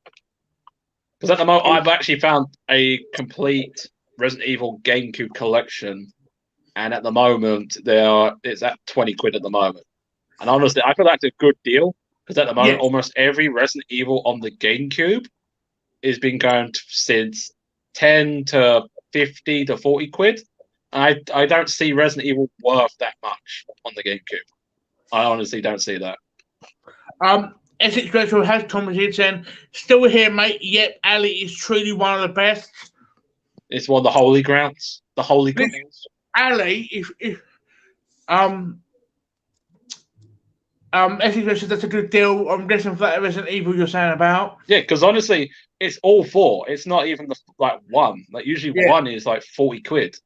Because at the moment, I've actually found a complete Resident Evil GameCube collection, and at the moment, it's at 20 quid at the moment. And honestly, I feel that's a good deal because at the moment, almost every Resident Evil on the GameCube has been going since 10 to 50 to 40 quid. I don't see Resident Evil worth that much on the GameCube. I honestly don't see that.
Essex Retro has commented saying, "Still here, mate. Yep, Ali is truly one of the best."
It's one of the holy grounds. The holy grounds.
Ali, if Essex Retro says that's a good deal. I'm guessing for that Resident Evil you're saying about.
Yeah, because honestly, it's all four. It's not even the one. Like usually one is like 40 quid.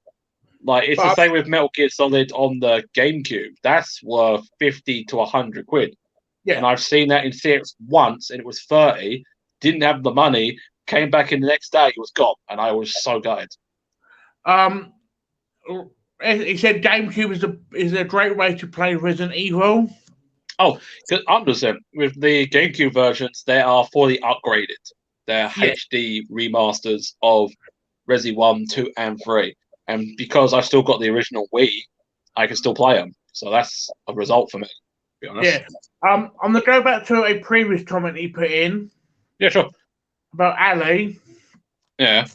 Like it's the same with Metal Gear Solid on the GameCube. That's worth 50 to 100 quid. Yeah. And I've seen that in theaters once, and it was 30. Didn't have the money. Came back in the next day, it was gone, and I was so gutted.
He said GameCube is a great way to play Resident Evil.
Oh, because 100% with the GameCube versions, they are fully upgraded. They're HD remasters of Resi 1, 2, and 3. And because I've still got the original Wii, I can still play them. So that's a result for me, to be honest.
Yeah. I'm going to go back to a previous comment he put in.
Yeah, sure.
About Ali.
Yeah.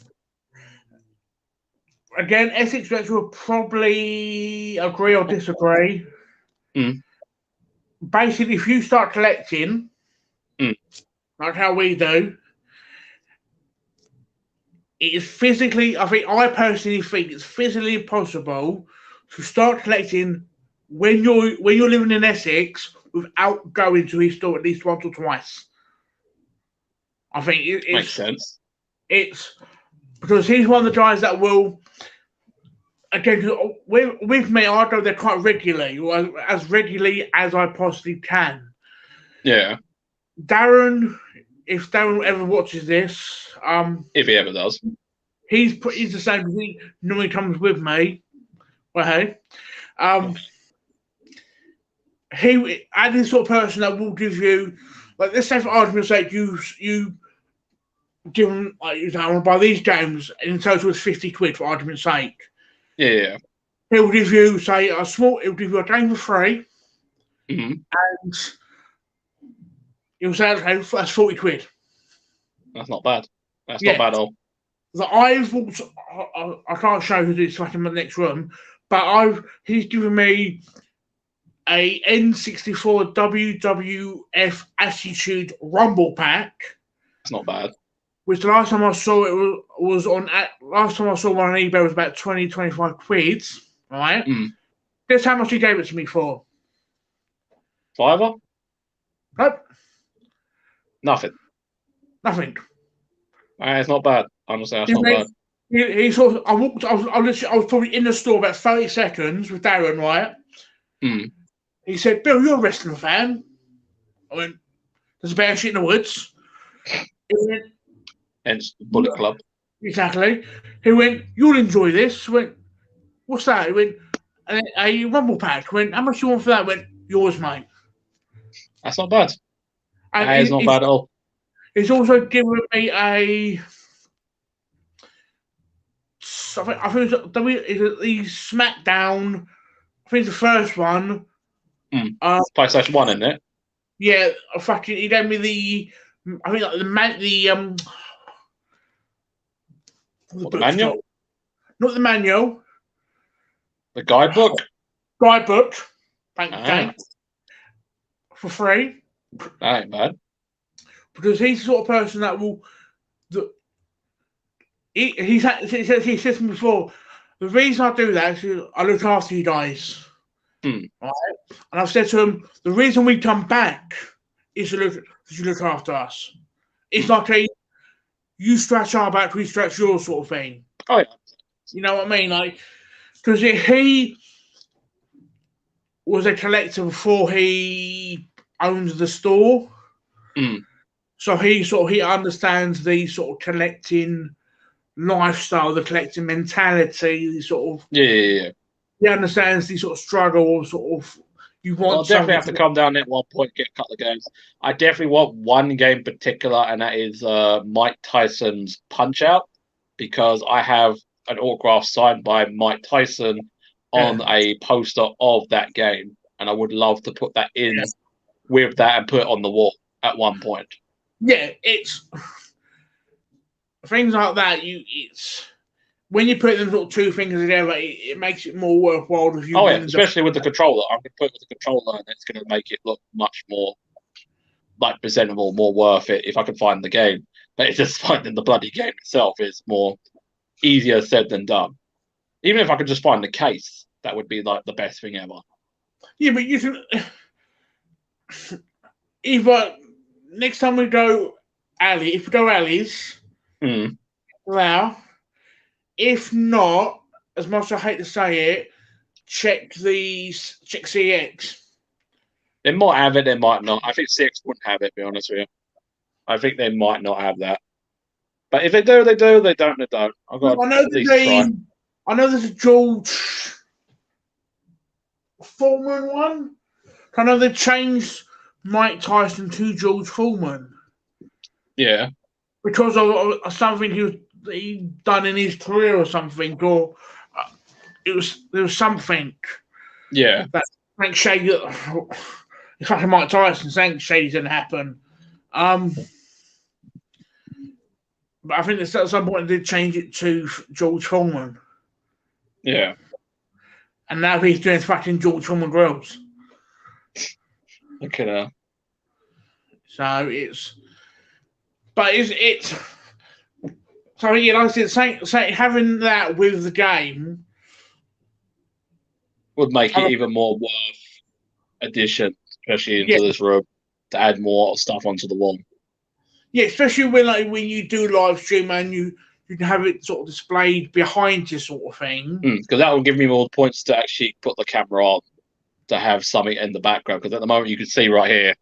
Again, Essex Retro will probably agree or disagree. Basically, if you start collecting, like how we do, it is physically, I personally think it's physically impossible to start collecting when you're living in Essex without going to his store at least once or twice. I think it
makes sense.
It's because he's one of the guys that will, again, with me, I go there quite regularly, or as regularly as I possibly can.
Yeah.
Darren, if Darren ever watches this,
if he ever does,
he's the same. He normally comes with me. Well, hey, I'm the sort of person that will give you, like, let's say for argument's sake, you give him, like, I want to buy these games, and in total it's 50 quid for argument's sake.
Yeah.
He'll give you, say, he'll give you a game for free,
and
he'll say, okay, that's 40 quid.
That's not bad. That's not bad at all.
I can't show you this like in the next room, but he's given me a N64 WWF Attitude Rumble pack.
That's not bad.
Which the last time I saw it was on. Last time I saw one on eBay was about 20, 25 quid. Right. Guess how much he gave it to me for?
$5?
Nope.
Nothing. It's not bad. Honestly, that's not bad.
He sort of. I was probably in the store about 30 seconds with Darren, right? He said, "Bill, you're a wrestling fan." I went, "There's a bear shit in the woods." He went,
hence Bullet Club.
Exactly. He went, "You'll enjoy this." I went, "What's that?" He went, "A Rumble pack." I went, "How much you want for that?" I went, "Yours, mate."
That's not bad. That is not bad at all.
He's also given me a. I think it's the SmackDown. I think it's the first one.
PlayStation 1, isn't it?
Yeah, he gave me the. I think like the
manual.
Not the manual.
The guidebook.
Guidebook. Thanks. For free.
That ain't bad.
Because he's the sort of person that will. He said to me before, the reason I do that is I look after you guys. Right? And I've said to him, the reason we come back is to look after us. It's like you scratch our back, we scratch yours sort of thing.
Oh, yeah.
You know what I mean? Like, because he was a collector before he owned the store. So he understands the sort of collecting lifestyle, the collecting mentality, the sort of
yeah.
He understands the sort of struggle, sort of you want.
I'll definitely have to come down at one point, get a couple of games. I definitely want one game in particular, and that is Mike Tyson's Punch Out, because I have an autograph signed by Mike Tyson on a poster of that game, and I would love to put that in with that and put it on the wall at one point.
Yeah, it's things like that. when you put them sort of two things together, it makes it more worthwhile if you.
Oh yeah, especially with the controller. I can put it with the controller, and it's going to make it look much more like presentable, more worth it if I can find the game. But it's just finding the bloody game itself is more easier said than done. Even if I could just find the case, that would be like the best thing ever.
Yeah, but you can. Either next time we go alley, if we go alleys, allow. If not, as much as I hate to say it, check CX.
They might have it, they might not. I think CX wouldn't have it, to be honest with you. I think they might not have that. But if they do, they do. They don't, they don't. I've got to at least try.
I know there's a George Foreman one. I know they changed Mike Tyson to George Foreman.
Yeah.
Because of something he done in his career or something, or there was something.
Yeah.
That Frank Shady. It's like Mike Tyson saying Shady didn't happen. But I think at some point they did change it to George Foreman.
Yeah.
And now he's doing fucking George Foreman grills.
Okay, now.
So it's. But it's. So yeah, like I said, say having that with the game
would make it even more worth addition, especially into this room, to add more stuff onto the wall.
Yeah, especially when you do live stream and you can have it sort of displayed behind you, sort of thing.
Because that will give me more points to actually put the camera on, to have something in the background. Because at the moment you can see right here,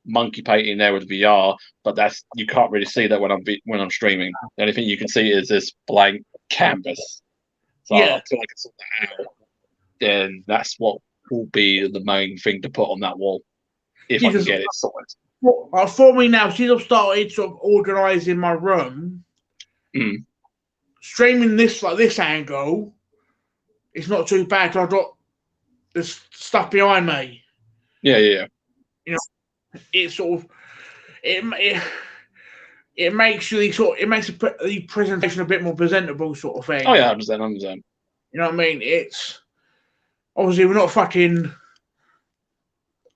monkey painting there with VR, but you can't really see that when I'm streaming. The only thing you can see is this blank canvas. So until I can sort that out, then that's what will be the main thing to put on that wall if I can get it sorted.
For me now, since I've started sort of organising my room, streaming this like this angle, it's not too bad. I've got this stuff behind me.
Yeah.
You know, it sort of it makes the presentation a bit more presentable, sort of thing.
Oh yeah, I understand.
You know what I mean? It's obviously we're not fucking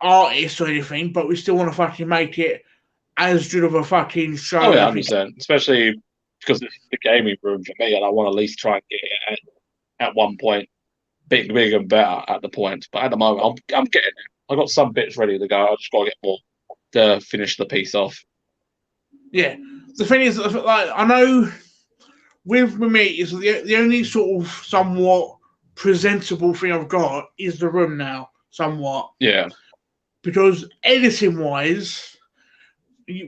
artists or anything, but we still want to fucking make it as good of a fucking show.
Oh yeah, I understand. Especially because it's the gaming room for me, and I want to at least try and get it at one point bigger and better at the point. But at the moment, I'm getting it. I've got some bits ready to go. I just got to get more to finish the piece off.
Yeah, the thing is, like I know with me is the only sort of somewhat presentable thing I've got is the room now, somewhat.
Yeah.
Because editing wise,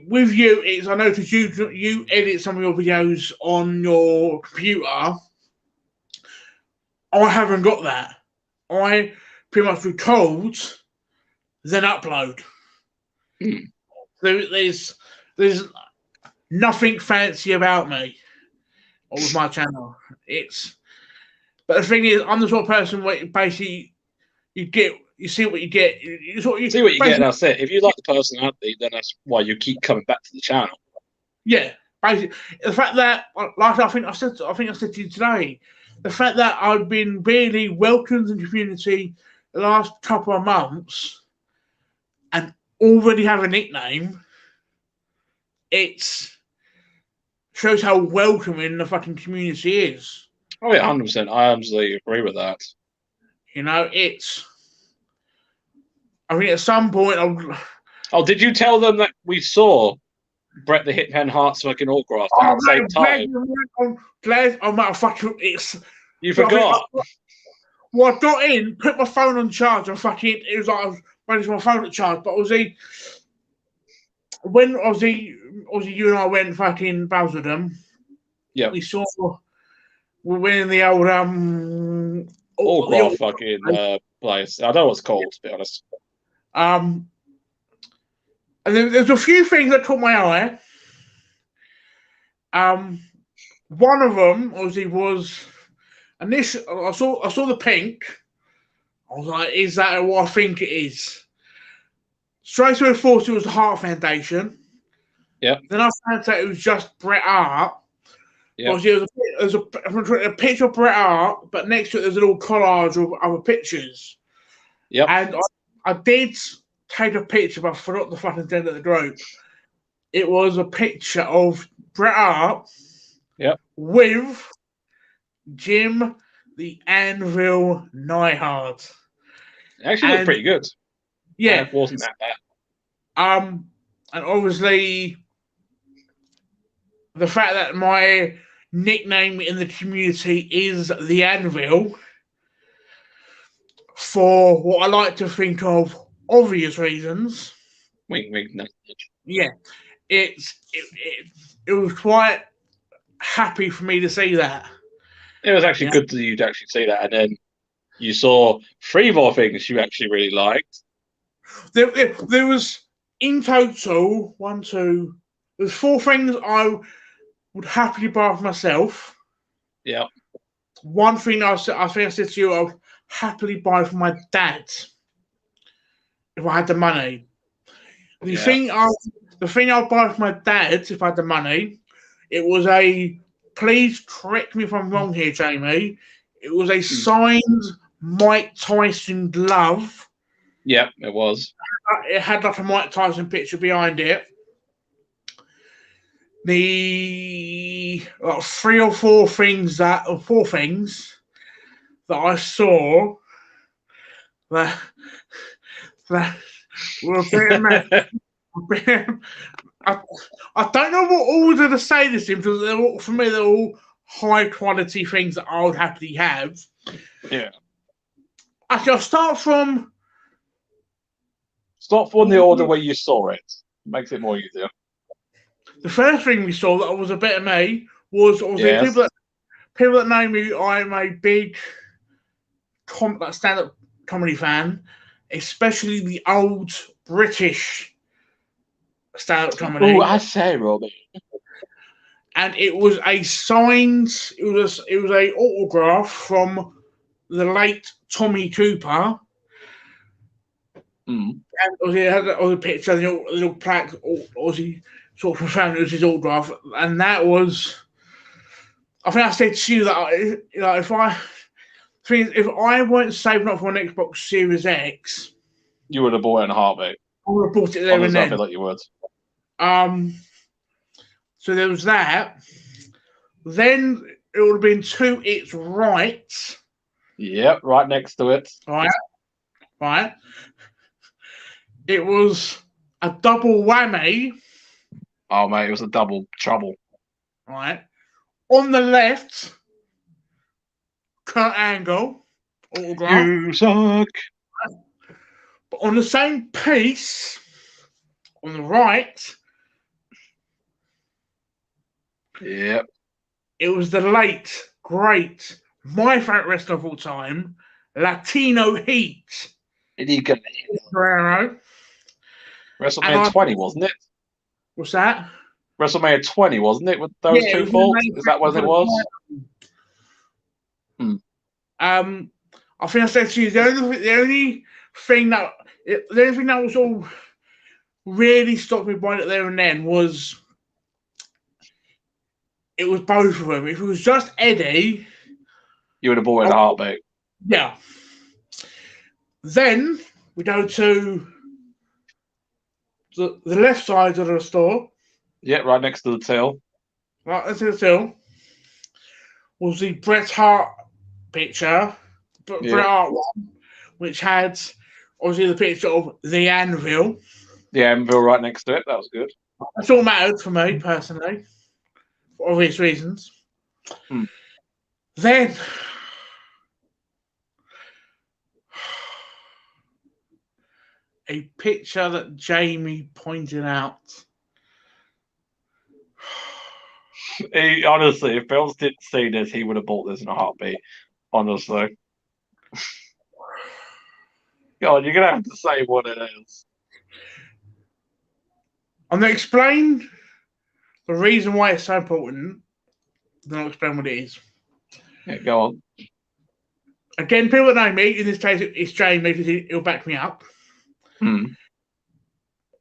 with you, I noticed you edit some of your videos on your computer. I haven't got that. I pretty much record, then upload. There's nothing fancy about me or with my channel. But the thing is, I'm the sort of person where basically you see what you get. You
see what you get, and that's it. If you like the personality, then that's why you keep coming back to the channel.
Yeah, basically, the fact that, like I think I said to you today, the fact that I've been really welcomed in the community the last couple of months, and already have a nickname, it shows how welcoming the fucking community is.
Oh yeah, 100%. I absolutely agree with that.
You know, I mean, at some point,
did you tell them that we saw Bret the Hitman Hart smoking autograph at the same time?
I'm glad. I'm not fucking.
You forgot.
I got in, put my phone on charge, and fucking. It was like I was ready for my phone to charge, but when you and I went fucking Basildon,
yeah,
we were in the old
autograph fucking place. I don't know what it's called, to be honest.
And there's a few things that caught my eye. One of them obviously was initially I saw the pink. I was like, is that what I think it is? Straight away thought it was the Hart Foundation.
Yeah.
Then I found out it was just Bret Hart.
Yeah.
Obviously, there's a picture of Bret Hart, but next to it there's a little collage of other pictures.
Yep.
And I did take a picture, but I forgot the fucking end of the group. It was a picture of Bret Hart.
Yep.
With Jim the Anvil Neidhart.
It actually looked pretty good.
Yeah.
It wasn't that bad.
And obviously the fact that my nickname in the community is the Anvil, for what I like to think of obvious reasons.
Wink, wink, no.
Yeah. It was quite happy for me to see that.
It was actually good that you'd actually see that, and then you saw 3 more things you actually really liked.
There was in total 1, 2. There's 4 things I would happily buy for myself.
Yeah.
One thing I think I said to you, I would happily buy for my dad if I had the money. The thing I'd buy for my dad if I had the money, it was a. Please correct me if I'm wrong here, Jamie. It was a signed Mike Tyson glove.
Yeah, it was.
It had like a Mike Tyson picture behind it. The 3 or 4 things that I saw that were a bit I don't know what order to say this in, because for me they're all high quality things that I would happily have.
Yeah.
Actually, I'll start from
the order where you saw it. Makes it more easier.
The first thing we saw that was a bit of me was obviously people that know me. I'm a big stand-up comedy fan, especially the old British stand-up comedy.
Oh, I say, Robbie.
And it was a signed. It was a autograph from the late Tommy Cooper.
Mm.
And it had a picture, the little plaque, obviously sort of confirmed it was his autograph, and that was. I think I said to you that if I weren't saving up for an Xbox Series X,
you would have bought it in a heartbeat.
I would have bought it there and then.
I feel like you would.
So there was that. Then it would have been to its right.
Yep, right next to it.
Right. It was a double whammy.
Oh, mate, it was a double trouble.
Right. On the left, Kurt Angle autograph.
You suck.
But on the same piece, on the right,
yep,
it was the late, great, my favourite wrestler of all time, Latino Heat.
Guerrero. WrestleMania 20, wasn't it?
What's that?
WrestleMania 20, wasn't it? With those 2 faults? Is that what it was?
I think I said to you the only thing that was all really stopped me buying it there and then was it was both of them. If it was just Eddie,
you would have bought it in a heartbeat.
Yeah. Then we go to the left side of the store.
Yeah, right next to the till.
Right next to the till was the Bret Hart picture, Bret Hart one, which had obviously the picture of the Anvil.
The Anvil right next to it. That was good.
That's all mattered for me personally, for obvious reasons. Then a picture that Jamie pointed out.
Honestly, if Bills didn't see this, he would have bought this in a heartbeat. Honestly. God, you're going to have to say what it is.
I'm going to explain the reason why it's so important. Then I'll explain what it is.
Yeah, go on.
Again, people that know me, in this case, it's Jamie, because he'll back me up.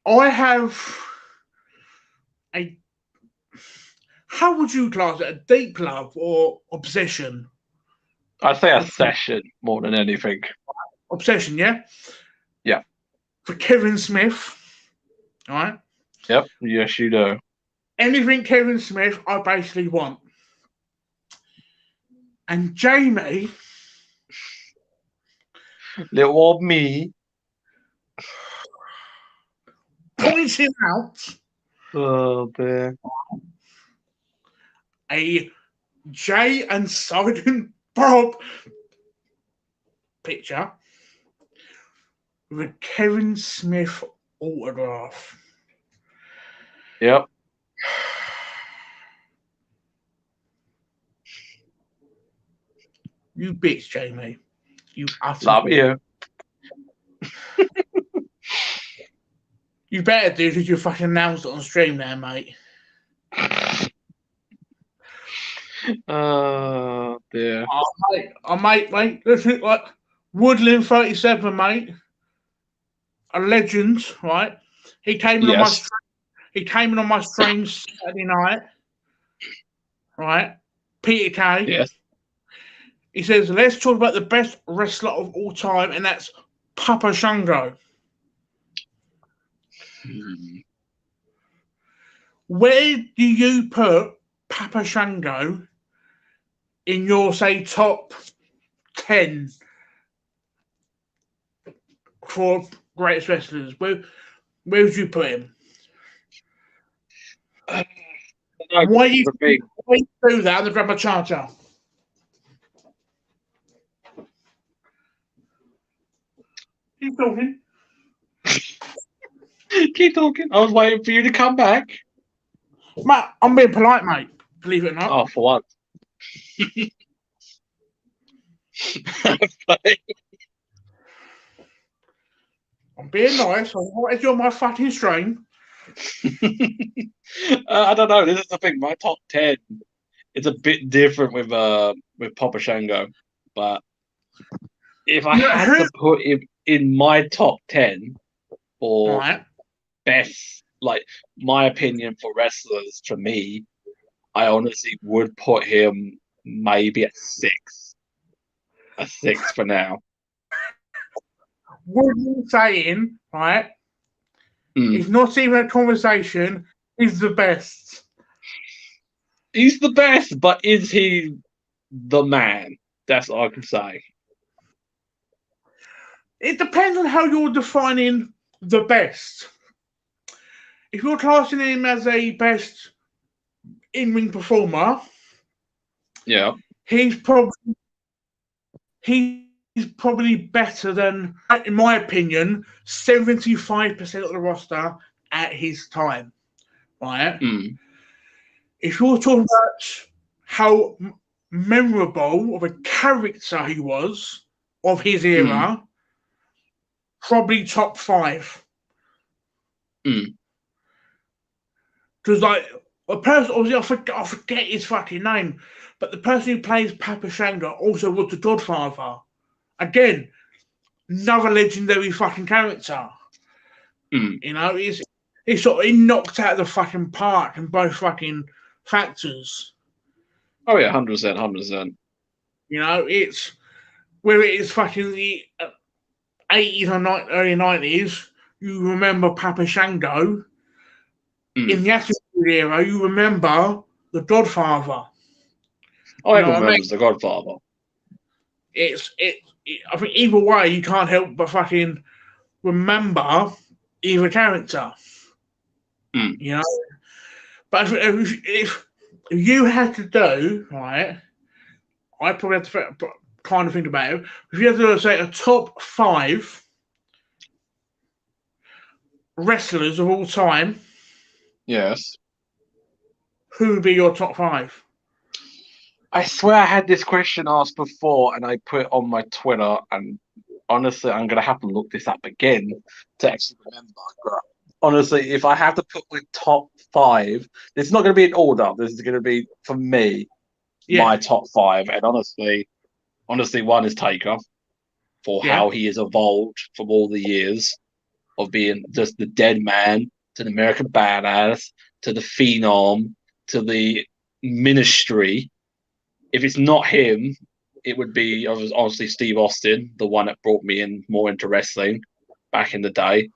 I have How would you class it? A deep love or obsession?
I'd say a session more than anything.
Obsession, yeah?
Yeah.
For Kevin Smith, all right?
Yep. Yes, you do.
Anything Kevin Smith, I basically want. And Jamie,
Little old me.
pointing out
Oh, dear.
a Jay and Silent Bob picture with a Kevin Smith autograph.
Yep.
You bitch, Jamie. You utter
Love
bitch.
you.
You better do because you fucking announced it on stream now, mate.
Oh, dear.
Mate. This is like Woodland 37, mate. A legend, right? He came in on my
Yes.
stream. He came in on my stream Saturday night, right? Peter Kay.
Yes.
He says, let's talk about the best wrestler of all time, and that's Papa Shango. Where do you put Papa Shango in your, say, top 10 for greatest wrestlers? Where would you put him? Why do you do that on the Drama Charter? Keep talking.
Keep talking. I was waiting for you to come back.
Mate, I'm being polite, mate. Believe it or not.
Oh, for once.
I'm being nice. I wanted you on my fucking stream.
I don't know. This is the thing. My top 10 is a bit different with Papa Shango, but if I had to put him in my top 10 for best, like my opinion for wrestlers, for me, I honestly would put him maybe at 6. A 6 for now.
What you're saying, right? It's not even a conversation. He's the best.
He's the best, but is he the man? That's all I can say.
It depends on how you're defining the best. If you're classing him as a best in-ring performer,
yeah,
he's probably better than, in my opinion, 75% of the roster at his time. Right? If you're talking about how memorable of a character he was of his era, probably top 5. Because like a person, obviously I forget his fucking name, but the person who plays Papa Shango also was the Godfather. Again, another legendary fucking character. You know, he's sort of knocked out of the fucking park in both fucking factors.
Oh yeah, 100%.
You know, it's where it is fucking the 80s or early 90s. You remember Papa Shango. In the Attitude Era, you remember the Godfather.
Oh, everyone remembers the Godfather.
I think either way, you can't help but fucking remember either character. You know, but if you had to do right, I probably have to kind of think about it. If you had to say a top 5 wrestlers of all time,
yes,
who would be your top 5?
I swear I had this question asked before, and I put it on my Twitter. And honestly, I'm gonna have to look this up again to actually remember. But honestly, if I have to put my top 5, it's not going to be in order. This is going to be, for me, my top 5. And honestly, one is Taker for how he has evolved from all the years of being just the dead man to the American Badass to the Phenom to the ministry. If it's not him, it would be obviously Steve Austin, the one that brought me in more into wrestling back in the day.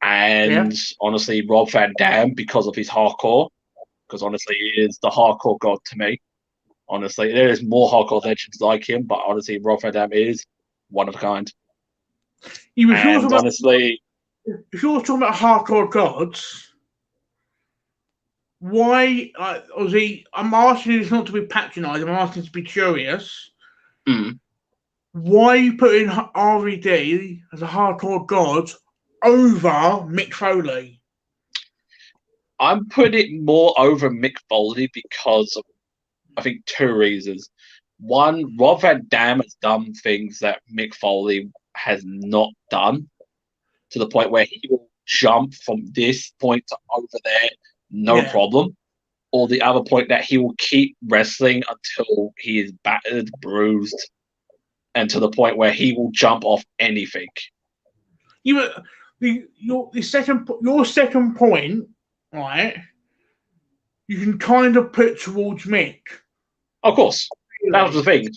And honestly, Rob Van Dam, because of his hardcore, because honestly, he is the hardcore god to me. Honestly, there is more hardcore legends like him, but honestly, Rob Van Dam is one of a kind. And honestly,
if you're talking about hardcore gods, why? I'm asking you this not to be patronising. I'm asking you to be curious. Why are you putting RVD as a hardcore god over Mick Foley?
I'm putting it more over Mick Foley because of, I think, two reasons. One, Rob Van Dam has done things that Mick Foley has not done, to the point where he will jump from this point to over there, no problem. Or the other point that he will keep wrestling until he is battered, bruised, and to the point where he will jump off anything.
Your second point, right? You can kind of put towards Mick.
Of course, that was the thing.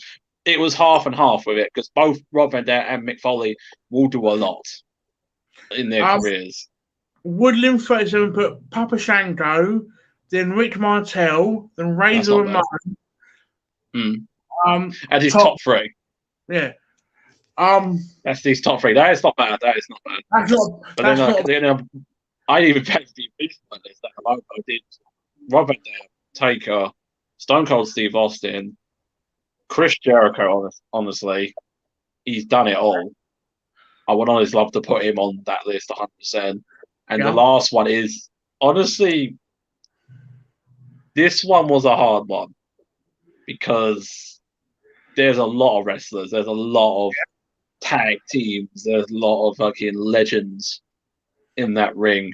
It was half and half with it, because both Rob Van Dam and Mick Foley will do a lot in their careers.
Woodland 37 put Papa Shango, then Rick Martel, then Razor Ramon.
As his top three.
Yeah.
That's his top three. That is not bad. That is not bad. I even paid Steve Beast on this. I did Rob Van Dam, Taker, Stone Cold Steve Austin, Chris Jericho. Honestly, he's done it all. I would honestly love to put him on that list 100%. And the last one is, honestly, this one was a hard one because there's a lot of wrestlers. There's a lot of tag teams. There's a lot of fucking legends in that ring.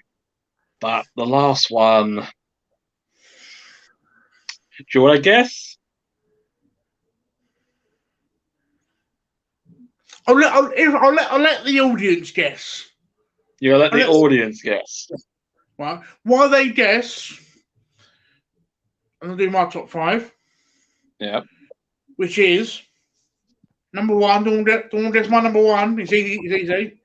But the last one, do you want to guess?
I'll let the audience guess.
You'll let the audience guess.
Right. While they guess, I'm going to do my top five.
Yeah.
Which is number one. Don't guess my number one. It's easy.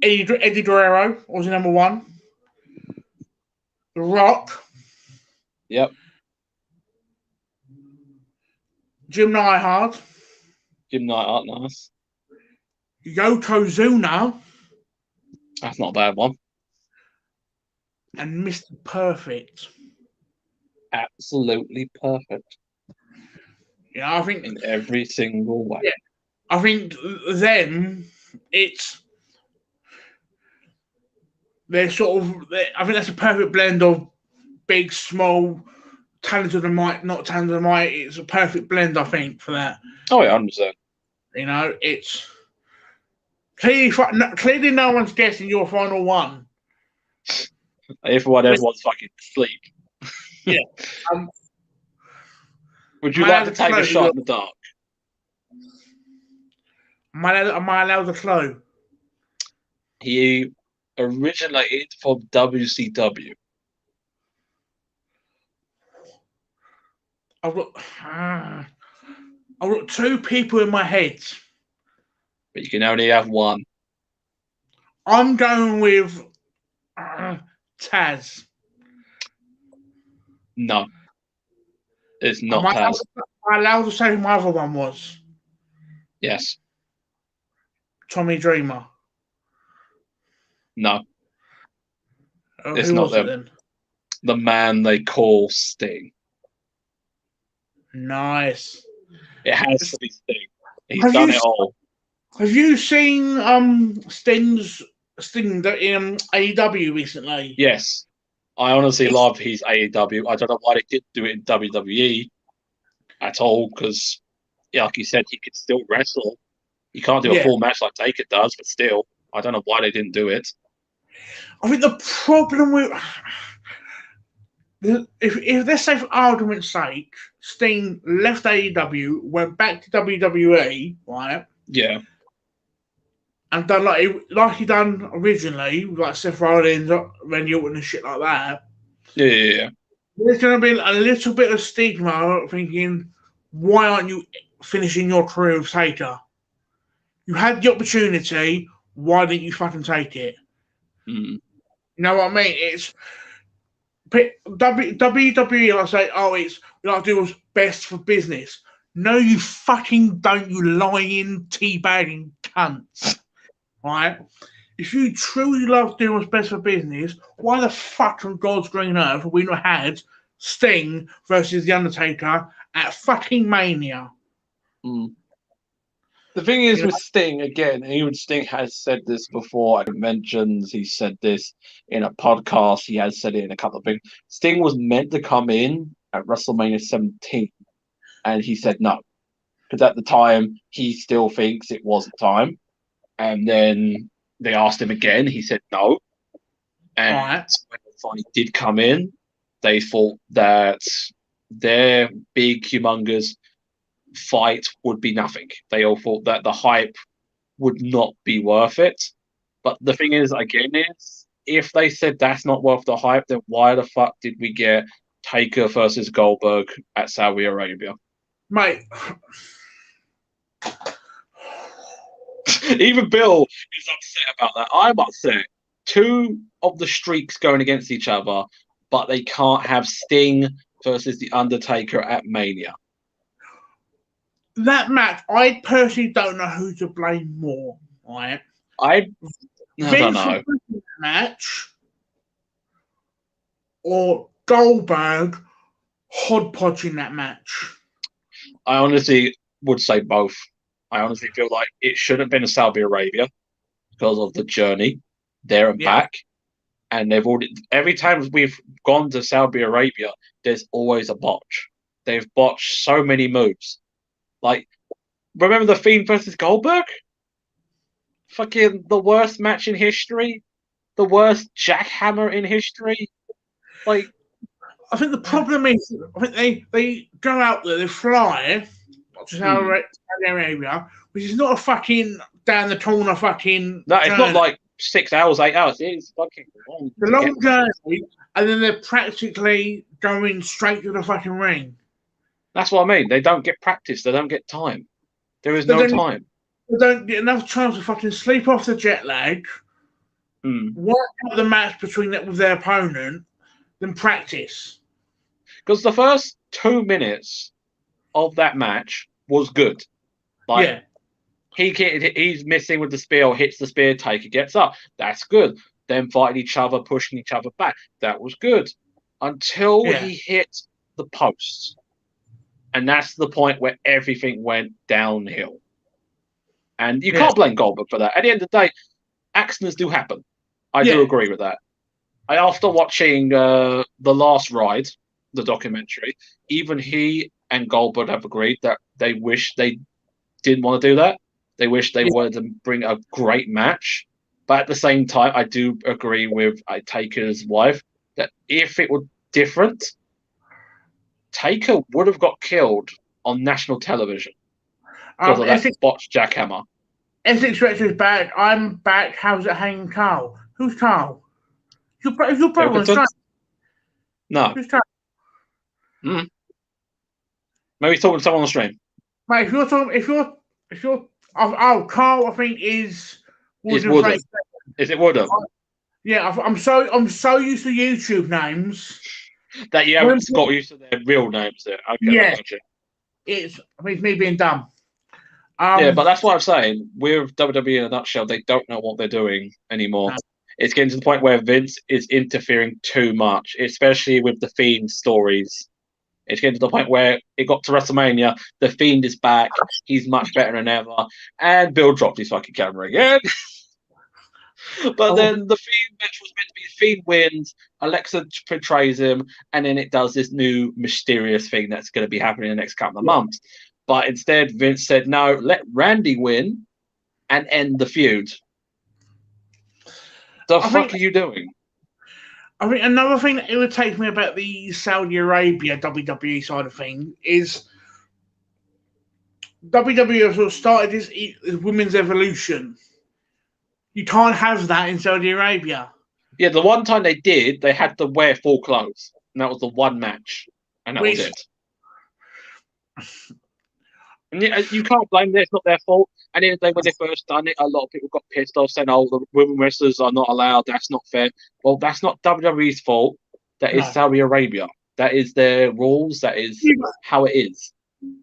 Eddie Guerrero was number one. The Rock.
Yep.
Jim Neidhart.
Nice.
Yokozuna.
That's not a bad one.
And Mr. Perfect.
Absolutely perfect.
Yeah, I think
in every single way.
Yeah, I think they're sort of. I think that's a perfect blend of big, small, talented and not talented and might. It's a perfect blend, I think, for that.
Oh yeah, 100%.
You know, it's clearly no one's guessing your final one.
Everyone's fucking asleep.
Yeah.
Would you like to take a shot in the dark?
Am I allowed to flow?
He originated from WCW.
I've got two people in my head.
But you can only have one.
I'm going with Taz.
No. It's not Taz.
Am I allowed to say who my other one was?
Yes.
Tommy Dreamer.
No.
It's not them. Then?
The man they call Sting.
Nice.
It has to be Sting. He's done it all.
Have you seen Sting in AEW recently?
Yes. I honestly love his AEW. I don't know why they didn't do it in WWE at all, because, like you said, he could still wrestle. You can't do a full match like Taker does, but still, I don't know why they didn't do it.
I think the problem with... If let's say, for argument's sake, Sting left AEW, went back to WWE, right?
Yeah.
And done like he done originally, like Seth Rollins, Randy Orton and shit like that.
Yeah.
There's going to be a little bit of stigma thinking, why aren't you finishing your career with Taker? You had the opportunity. Why didn't you fucking take it?
Mm.
You know what I mean? It's WWE. I say, oh, it's we like to do what's best for business. No, you fucking don't. You lying, teabagging cunts. Right? If you truly love doing what's best for business, why the fuck on God's green earth have we not had Sting versus The Undertaker at fucking Mania?
Mm. The thing is with Sting, again, even Sting has said this before. I mentioned he said this in a podcast. He has said it in a couple of things. Sting was meant to come in at WrestleMania 17, and he said no. Because at the time, he still thinks it wasn't time. And then they asked him again. He said no. And
Right.
when they finally did come in, they thought that their big, humongous fight would be nothing. They all thought that the hype would not be worth it. But the thing is, again, is if they said that's not worth the hype, then why the fuck did we get Taker versus Goldberg at Saudi Arabia?
Mate.
Even Bill is upset about that. I'm upset. Two of the streaks going against each other, but they can't have Sting versus The Undertaker at Mania.
That match, I personally don't know who to blame more. Right?
I don't know.
Match or Goldberg hodgepodging that match.
I honestly would say both. I honestly feel like it should have been a Saudi Arabia because of the journey there and back. And they've already every time we've gone to Saudi Arabia, there's always a botch. They've botched so many moves. Like, remember the Fiend versus Goldberg? Fucking the worst match in history, the worst jackhammer in history. Like,
I think the problem is, I think they go out there, they fly to Saudi Arabia, which is not a fucking down the corner fucking.
No, it's not like 6 hours, 8 hours. It's fucking long.
The long journey, and then they're practically going straight to the fucking ring.
That's what I mean. They don't get practice. They don't get time. There is no time.
They don't get enough time to fucking sleep off the jet lag, work out the match between them with their opponent, then practice.
Because the first 2 minutes of that match was good. Like, he's missing with the spear, hits the spear, Taker gets up. That's good. Them fighting each other, pushing each other back. That was good. Until he hit the post. And that's the point where everything went downhill. And you can't blame Goldberg for that. At the end of the day, accidents do happen. I do agree with that. After watching The Last Ride, the documentary, even he and Goldberg have agreed that they wish they didn't want to do that. They wish they wanted to bring a great match. But at the same time, I do agree with Taker's wife that if it were different, Taker would have got killed on national television because of that botched jackhammer.
Essex Rector is back. I'm back. How's it hanging, Carl? Who's Carl? Your brother on strike?
No.
Who's Carl?
Maybe he's talking to someone on the stream.
Mate, if you're Carl, I think is
Woodham. Is it Woodham?
Yeah, I'm so used to YouTube names
that you haven't got used to their real names there. Okay,
it's me being dumb.
But that's what I'm saying. With WWE in a nutshell, they don't know what they're doing anymore. No. It's getting to the point where Vince is interfering too much, especially with the Fiend stories. It's getting to the point where it got to WrestleMania, the Fiend is back, he's much better than ever, and Bill dropped his fucking camera again. But then the Fiend match was meant to be Fiend wins, Alexa portrays him, and then it does this new mysterious thing that's going to be happening in the next couple of months. But instead, Vince said, no, let Randy win and end the feud. The fuck are you doing?
I think another thing that irritates me about the Saudi Arabia WWE side of things is WWE has sort of started this women's evolution. You can't have that in Saudi Arabia.
Yeah, the one time they did, they had to wear full clothes, and that was the one match, and that was
Which-
it. And you can't blame them; it's not their fault. And then when they first done it, a lot of people got pissed off, saying, "Oh, the women wrestlers are not allowed. That's not fair." Well, that's not WWE's fault. That is
No.
Saudi Arabia. That is their rules. That is
Yeah.
how it is.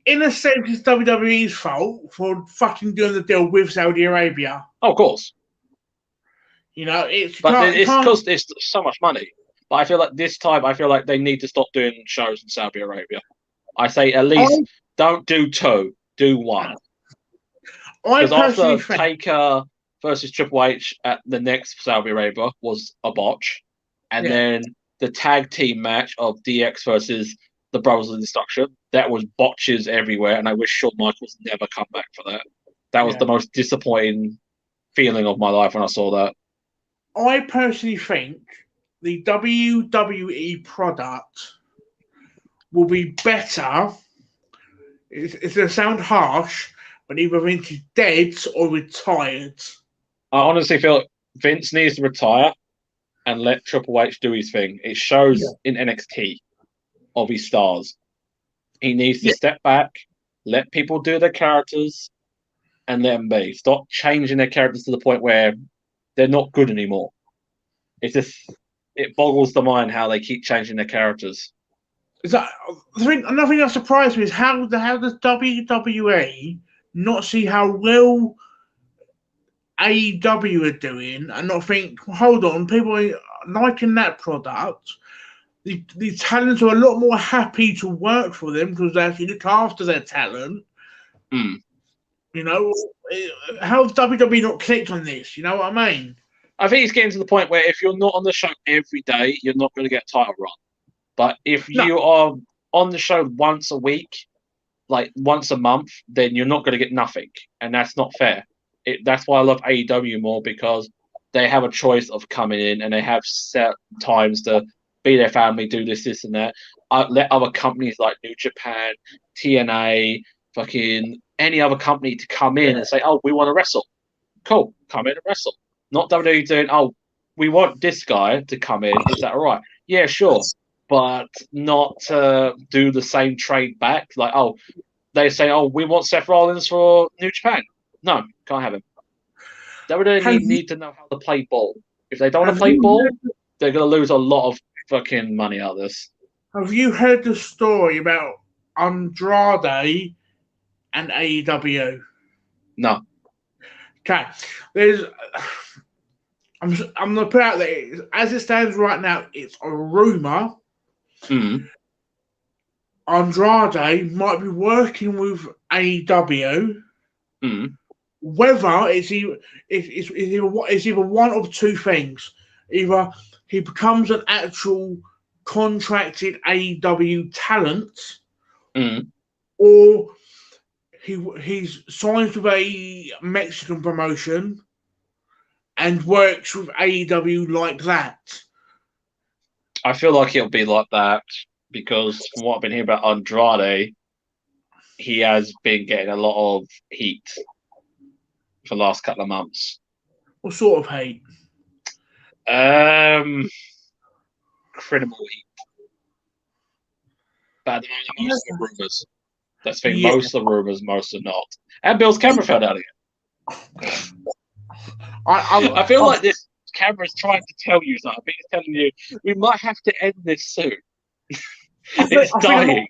In a sense, it's WWE's fault for fucking doing the deal with Saudi Arabia.
Oh, of course,
You know, it's
but it's because it's so much money. But I feel like this time, I feel like they need to stop doing shows in Saudi Arabia. I say at least don't do 2, do 1.
I
Because after
personally think
Taker versus Triple H at the next Saudi Arabia was a botch, and then the tag team match of DX versus the Brothers of Destruction, that was botches everywhere, and I wish Shawn Michaels never come back for that. That was the most disappointing feeling of my life when I saw that.
I personally think the WWE product will be better. It's going to sound harsh, but either Vince is dead or retired.
I honestly feel Vince needs to retire and let Triple H do his thing. It shows in NXT of his stars. He needs to step back, let people do their characters, and let them be. Stop changing their characters to the point where they're not good anymore. It boggles the mind how they keep changing their characters.
Another thing that surprised me is how does WWE not see how well AEW are doing and not think, hold on, people are liking that product. The talents are a lot more happy to work for them because they actually look after their talent.
Mm.
You know, how has WWE not clicked on this? You know what I mean?
I think it's getting to the point where if you're not on the show every day, you're not going to get a title run. But if you are on the show once a week, like once a month, then you're not going to get nothing. And that's not fair. That's why I love AEW more, because they have a choice of coming in and they have set times to be their family, do this, and that. Let other companies like New Japan, TNA, fucking any other company to come in and say, oh, we want to wrestle. Cool, come in and wrestle. Not WWE doing, oh, we want this guy to come in. Is that all right? Yeah, sure. But not do the same trade back. Like, oh, they say, oh, we want Seth Rollins for New Japan. No, can't have him. WWE need to know how to play ball. If they don't want to play ball, they're going to lose a lot of fucking money out of this. Have
you heard the story about Andrade and AEW?
No.
Okay. I'm going to put out there, as it stands right now, it's a rumor. Andrade might be working with AEW. Whether it's either one of two things. Either he becomes an actual contracted AEW talent, or he's signed with a Mexican promotion and works with AEW like that.
I feel like it'll be like that because from what I've been hearing about Andrade, he has been getting a lot of heat for the last couple of months.
What sort of hate?
Criminal heat. But at the moment, most of the rumours. That's the thing, most of the rumours, most are not. And Bill's camera fell down again. I feel like this camera's trying to tell you something. It's telling you, we might have to end this soon. It's dying.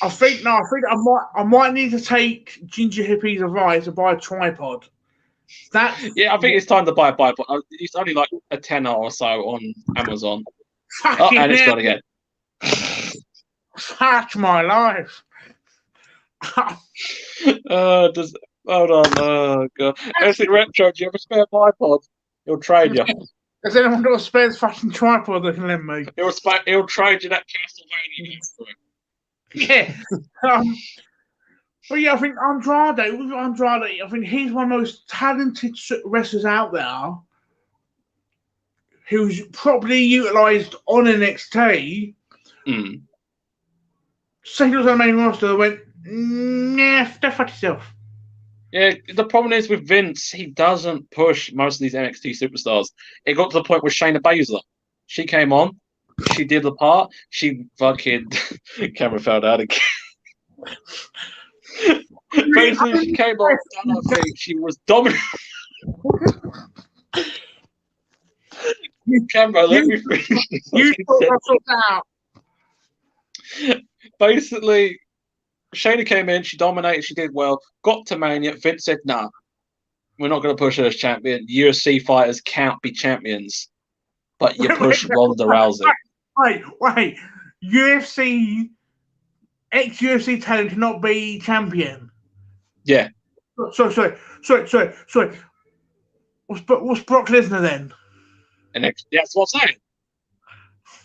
I think I might need to take Ginger Hippie's advice to buy a tripod.
I think it's time to buy a tripod. It's only like a tenner or so on Amazon. And it's gone again.
Fuck my life.
Hold on. Oh god. Actually, Retro, do you have a spare tripod? He'll trade you.
Has anyone got a spare fucking tripod that can lend me?
He'll trade you that Castlevania game for it.
Yeah. But yeah, I think Andrade, I think he's one of the most talented wrestlers out there who's probably utilised on NXT. Second on the main roster went, nah, fuck yourself.
Yeah, the problem is with Vince, he doesn't push most of these NXT superstars. It got to the point with Shayna Baszler. She came on, she did the part, she fucking camera fell down again. Basically, she came on, done her thing. She was dominant. Camera, let me finish this
You
fucking
sort
sentence.
that out.
Basically, Shayna came in, she dominated, she did well. Got to Mania, Vince said, "Nah, we're not going to push her as champion. UFC fighters can't be champions, but you push Ronda Rousey."
Wait. UFC, ex-UFC talent cannot be champion.
Yeah,
Sorry. What's Brock Lesnar then?
and that's what I'm saying.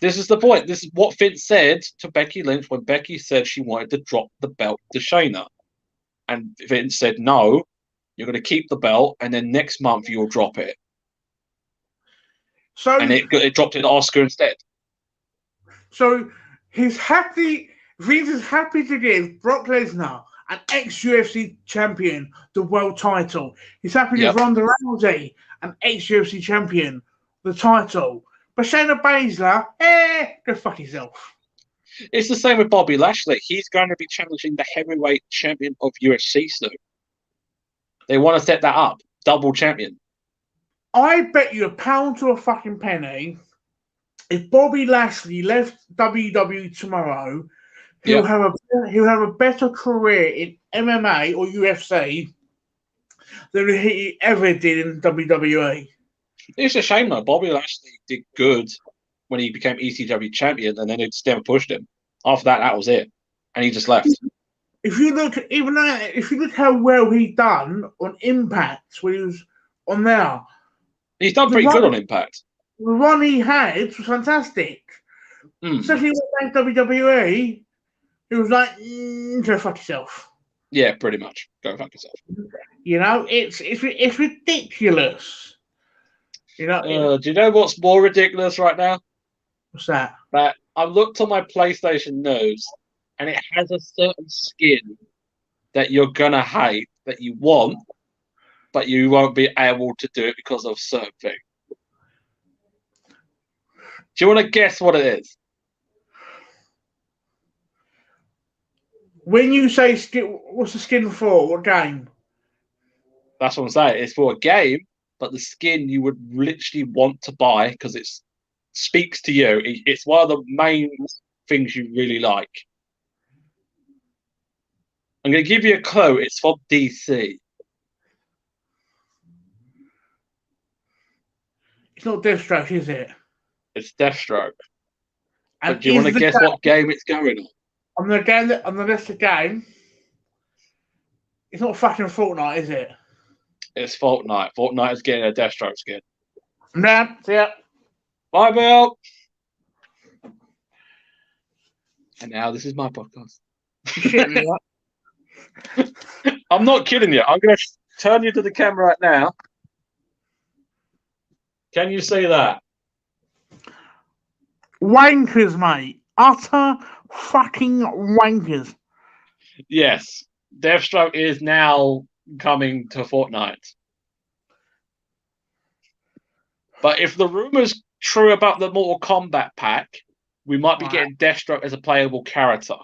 This is the point. This is what Vince said to Becky Lynch when Becky said she wanted to drop the belt to Shayna. And Vince said, "No, you're going to keep the belt, and then next month you'll drop it."
So,
And it dropped it to Oscar instead.
so he's happy. Vince is happy to give Brock Lesnar, an ex-UFC champion, the world title. He's happy to give Ronda Rousey, an ex-UFC champion, the title. But Shayna Baszler, go fuck yourself.
It's the same with Bobby Lashley. He's going to be challenging the heavyweight champion of UFC soon. They want to set that up. Double champion.
I bet you £1 to a fucking penny, if Bobby Lashley left WWE tomorrow, he'll have a better career in MMA or UFC than he ever did in WWE.
It's a shame though. Bobby Lashley did good when he became ECW champion, and then they just never pushed him. After that, that was it, and he just left.
If you look how well he done on Impact when he was on there,
he's done pretty good on Impact.
The run he had was fantastic. Especially when he went WWE, he was like, go fuck yourself.
Yeah, pretty much. Go fuck yourself.
You know, it's ridiculous. You know,
do you know what's more ridiculous right now?
What's that?
That I've looked on my PlayStation news, and it has a certain skin that you're gonna hate, that you want, but you won't be able to do it because of certain thing. Do you want to guess what it is?
When you say skin, what's the skin for? What game?
That's what I'm saying. It's for a game, but the skin you would literally want to buy because it speaks to you. It's one of the main things you really like. I'm going to give you a clue. It's from DC.
It's not Deathstroke, is it?
It's Deathstroke. And do you want to guess what game it's going on?
On the list of game, it's not fucking Fortnite, is it?
It's Fortnite. Fortnite is getting a Deathstroke skin.
Nah, see ya.
Bye, Bill. And now this is my podcast. I'm not kidding you. I'm going to turn you to the camera right now. Can you see that?
Wankers, mate. Utter fucking wankers.
Yes. Deathstroke is now coming to Fortnite. But if the rumor's true about the Mortal Kombat pack, we might be getting Deathstroke as a playable character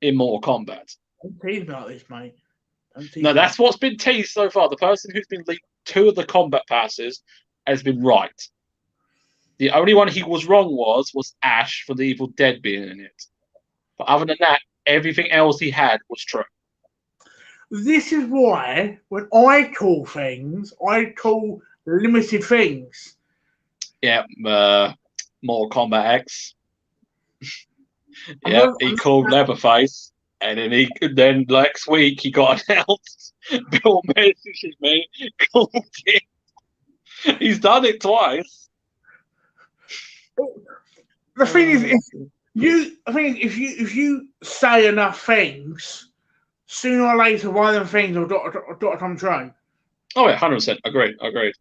in Mortal Kombat.
Don't tease me like this, mate.
No, that's what's been teased so far. The person who's been leaked 2 of the combat passes has been right. The only one he was wrong was Ash for the Evil Dead being in it. But other than that, everything else he had was true.
This is why when I call things, I call limited things.
Yeah, Mortal Kombat X. Yeah, he called Leatherface, and then next week he got announced. Bill messages me, called it. He's done it twice.
The thing is, if you say enough things, sooner or later one of them things will come true.
Oh yeah, 100%. Agreed.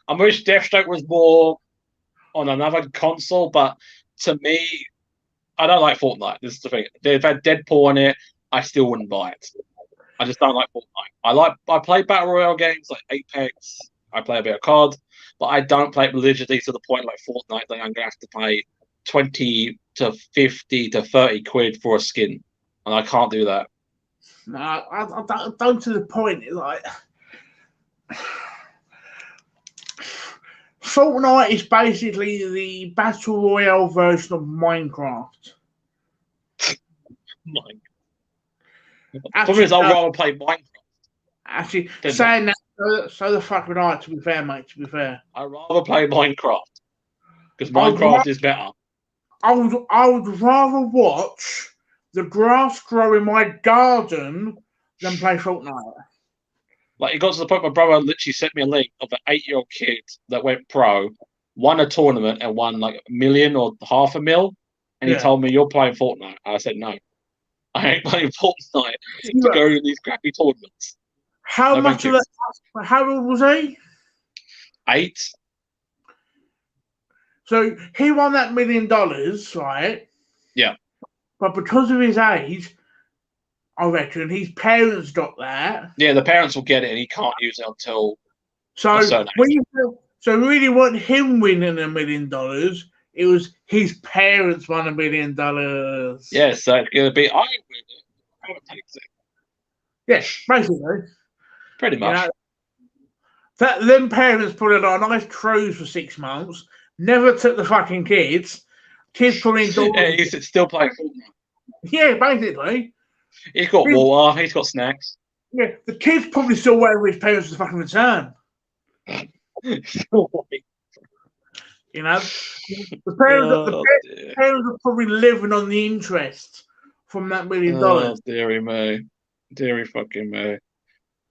I wish Deathstroke was more on another console, but to me, I don't like Fortnite. This is the thing. They've had Deadpool on it. I still wouldn't buy it. I just don't like Fortnite. I play battle royale games like Apex. I play a bit of COD, but I don't play it religiously to the point like Fortnite that I'm gonna have to pay 20 to 50 to 30 quid for a skin, and I can't do that.
No, I don't to the point. Like Fortnite is basically the battle royale version of Minecraft.
Like, the problem
Actually,
is, I'd rather play Minecraft.
actually,
Did
saying that, so the fuck would I? To be fair, mate. To be fair,
I'd rather play Minecraft because
I would,
Minecraft is better.
I would rather watch the grass grow in my garden than play Fortnite.
Like, it got to the point my brother literally sent me a link of an 8-year-old kid that went pro, won a tournament, and won like a million or half a mil. And he
Yeah.
told me, "You're playing Fortnite." I said, "No, I ain't playing Fortnite to go to these crappy tournaments."
How
No,
much
thank
of
you.
that? How old was he?
8?
So he won that $1 million, right?
Yeah.
But because of his age, I reckon his parents got that.
Yeah, the parents will get it, and he can't use it until
So
a certain
when
age.
so it really wasn't him winning $1 million. It was his parents won $1 million.
Yeah, so it's going to be, I win it, I takes it.
Yeah, basically.
Pretty
You
much.
know, that them parents put it on a nice cruise for 6 months. Never took the fucking kids. Kids put indoors.
Yeah, he's still playing Fortnite.
Yeah, basically.
He's got water, he's got snacks.
Yeah, the kids probably still waiting for his parents to fucking return. You know, the parents are probably living on the interest from that $1 million.
Oh, dearie me. Dearie fucking me.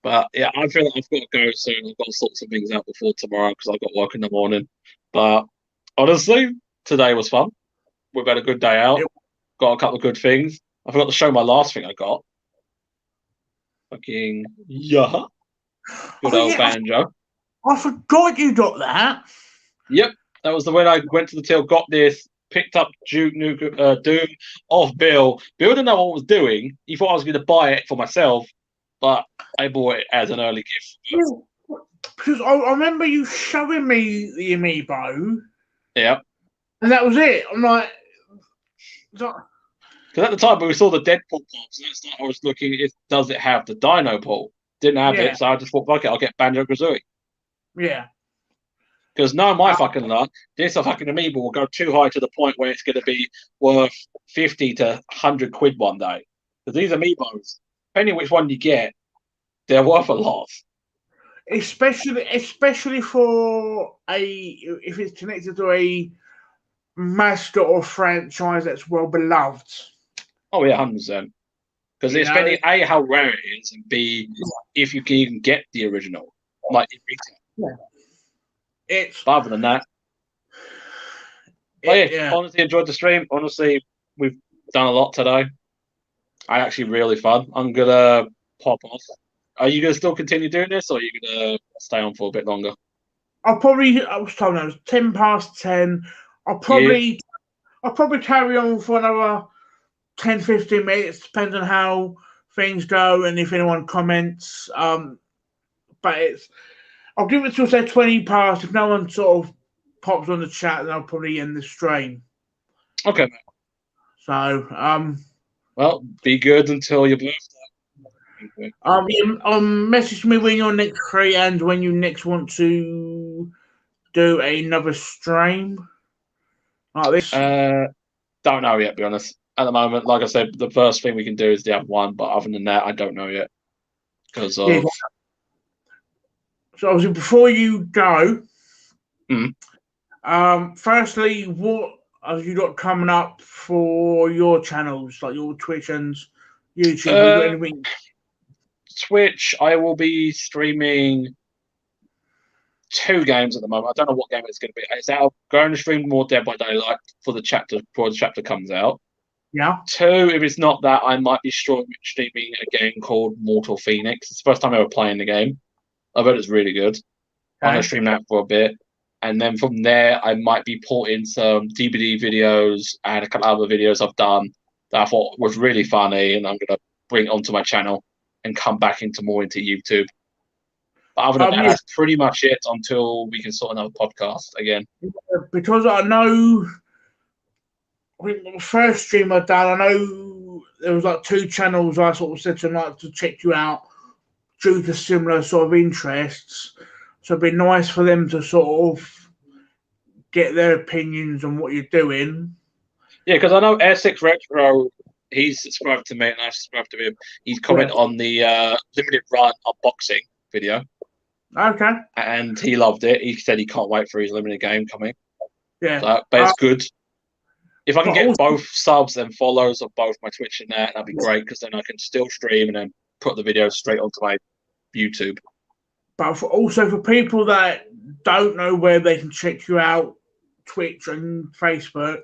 But yeah, I feel like I've got to go soon. I've got to sort some things out before tomorrow because I've got work in the morning. But honestly, today was fun. We've had a good day out. Got a couple of good things. I forgot to show my last thing I got. Fucking yeah. Good old banjo.
I forgot you got that.
Yep. That was the when I went to the till, got this, picked up Doom off Bill. Bill didn't know what I was doing. He thought I was going to buy it for myself, but I bought it as an early gift.
Yeah, because I remember you showing me the amiibo.
Yeah.
And that was it. I'm like,
because at the time when we saw the Deadpool pops, that's not I was looking. Does it have the Dino Pool? Didn't have it, so I just thought, fuck it, I'll get Banjo Kazooie.
Yeah.
Because no, my fucking luck, this fucking amiibo will go too high to the point where it's going to be worth 50 to 100 quid one day. Because these amiibos, depending which one you get, they're worth a lot.
Especially for if it's connected to a master or franchise that's well beloved.
Oh yeah, 100%. Because it's depending A, how rare it is, and B, if you can even get the original, like in retail.
Yeah.
But other than that, honestly enjoyed the stream. Honestly, we've done a lot today. I actually really fun. I'm gonna pop off. Are you gonna still continue doing this, or are you gonna stay on for a bit longer?
I was told it was 10:10. I'll probably carry on for another 10, 15 minutes, depends on how things go and if anyone comments. But I'll give it till say 20 past. If no one sort of pops on the chat, then I'll probably end the stream.
Okay.
So,
well, be good until your birthday.
Message me when you're next free and when you next want to do another stream like this.
Don't know yet, to be honest. At the moment, like I said, the first thing we can do is the other one, but other than that, I don't know yet. Because of...
So obviously, before you go, firstly, what have you got coming up for your channels, like your Twitch and YouTube? Have you got anything?
Twitch, I will be streaming 2 games at the moment. I don't know what game it's going to be. It's out. Going to stream more Dead by Daylight before the chapter comes out.
Yeah.
2, if it's not that, I might be streaming a game called Mortal Phoenix. It's the first time ever playing the game. I bet it's really good. Okay. I'm going to stream that for a bit. And then from there, I might be porting some DBD videos and a couple other videos I've done that I thought was really funny, and I'm going to bring it onto my channel. and come back into YouTube. But other than that, that's pretty much it until we can sort another podcast again.
Because I know, the first stream I done, I know there was like 2 channels I sort of said to like to check you out due to similar sort of interests. So it'd be nice for them to sort of get their opinions on what you're doing.
Yeah, because I know Air6 Retro, he's subscribed to me and I subscribed to him. He's commented on the limited run unboxing video.
Okay.
And he loved it. He said he can't wait for his limited game coming.
Yeah.
So, but it's good. If I can get both subs and follows of both my Twitch and that'd be great, because then I can still stream and then put the videos straight onto my YouTube.
But also for people that don't know where they can check you out, Twitch and Facebook,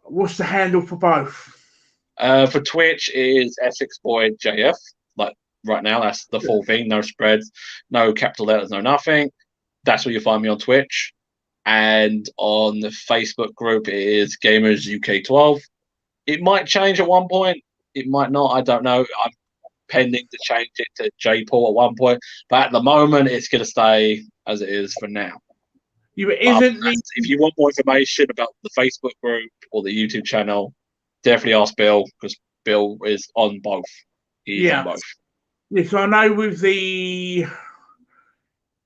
what's the handle for both?
For Twitch is EssexBoyJF. Like right now, that's the full thing. No spreads, no capital letters, no nothing. That's where you find me on Twitch. And on the Facebook group, it is Gamers UK 12. It might change at one point. It might not. I don't know. I'm pending to change it to JPaul at one point. But at the moment, it's going to stay as it is for now. If you want more information about the Facebook group or the YouTube channel, definitely ask Bill, because Bill is on both. He's on both.
Yeah, so I know with the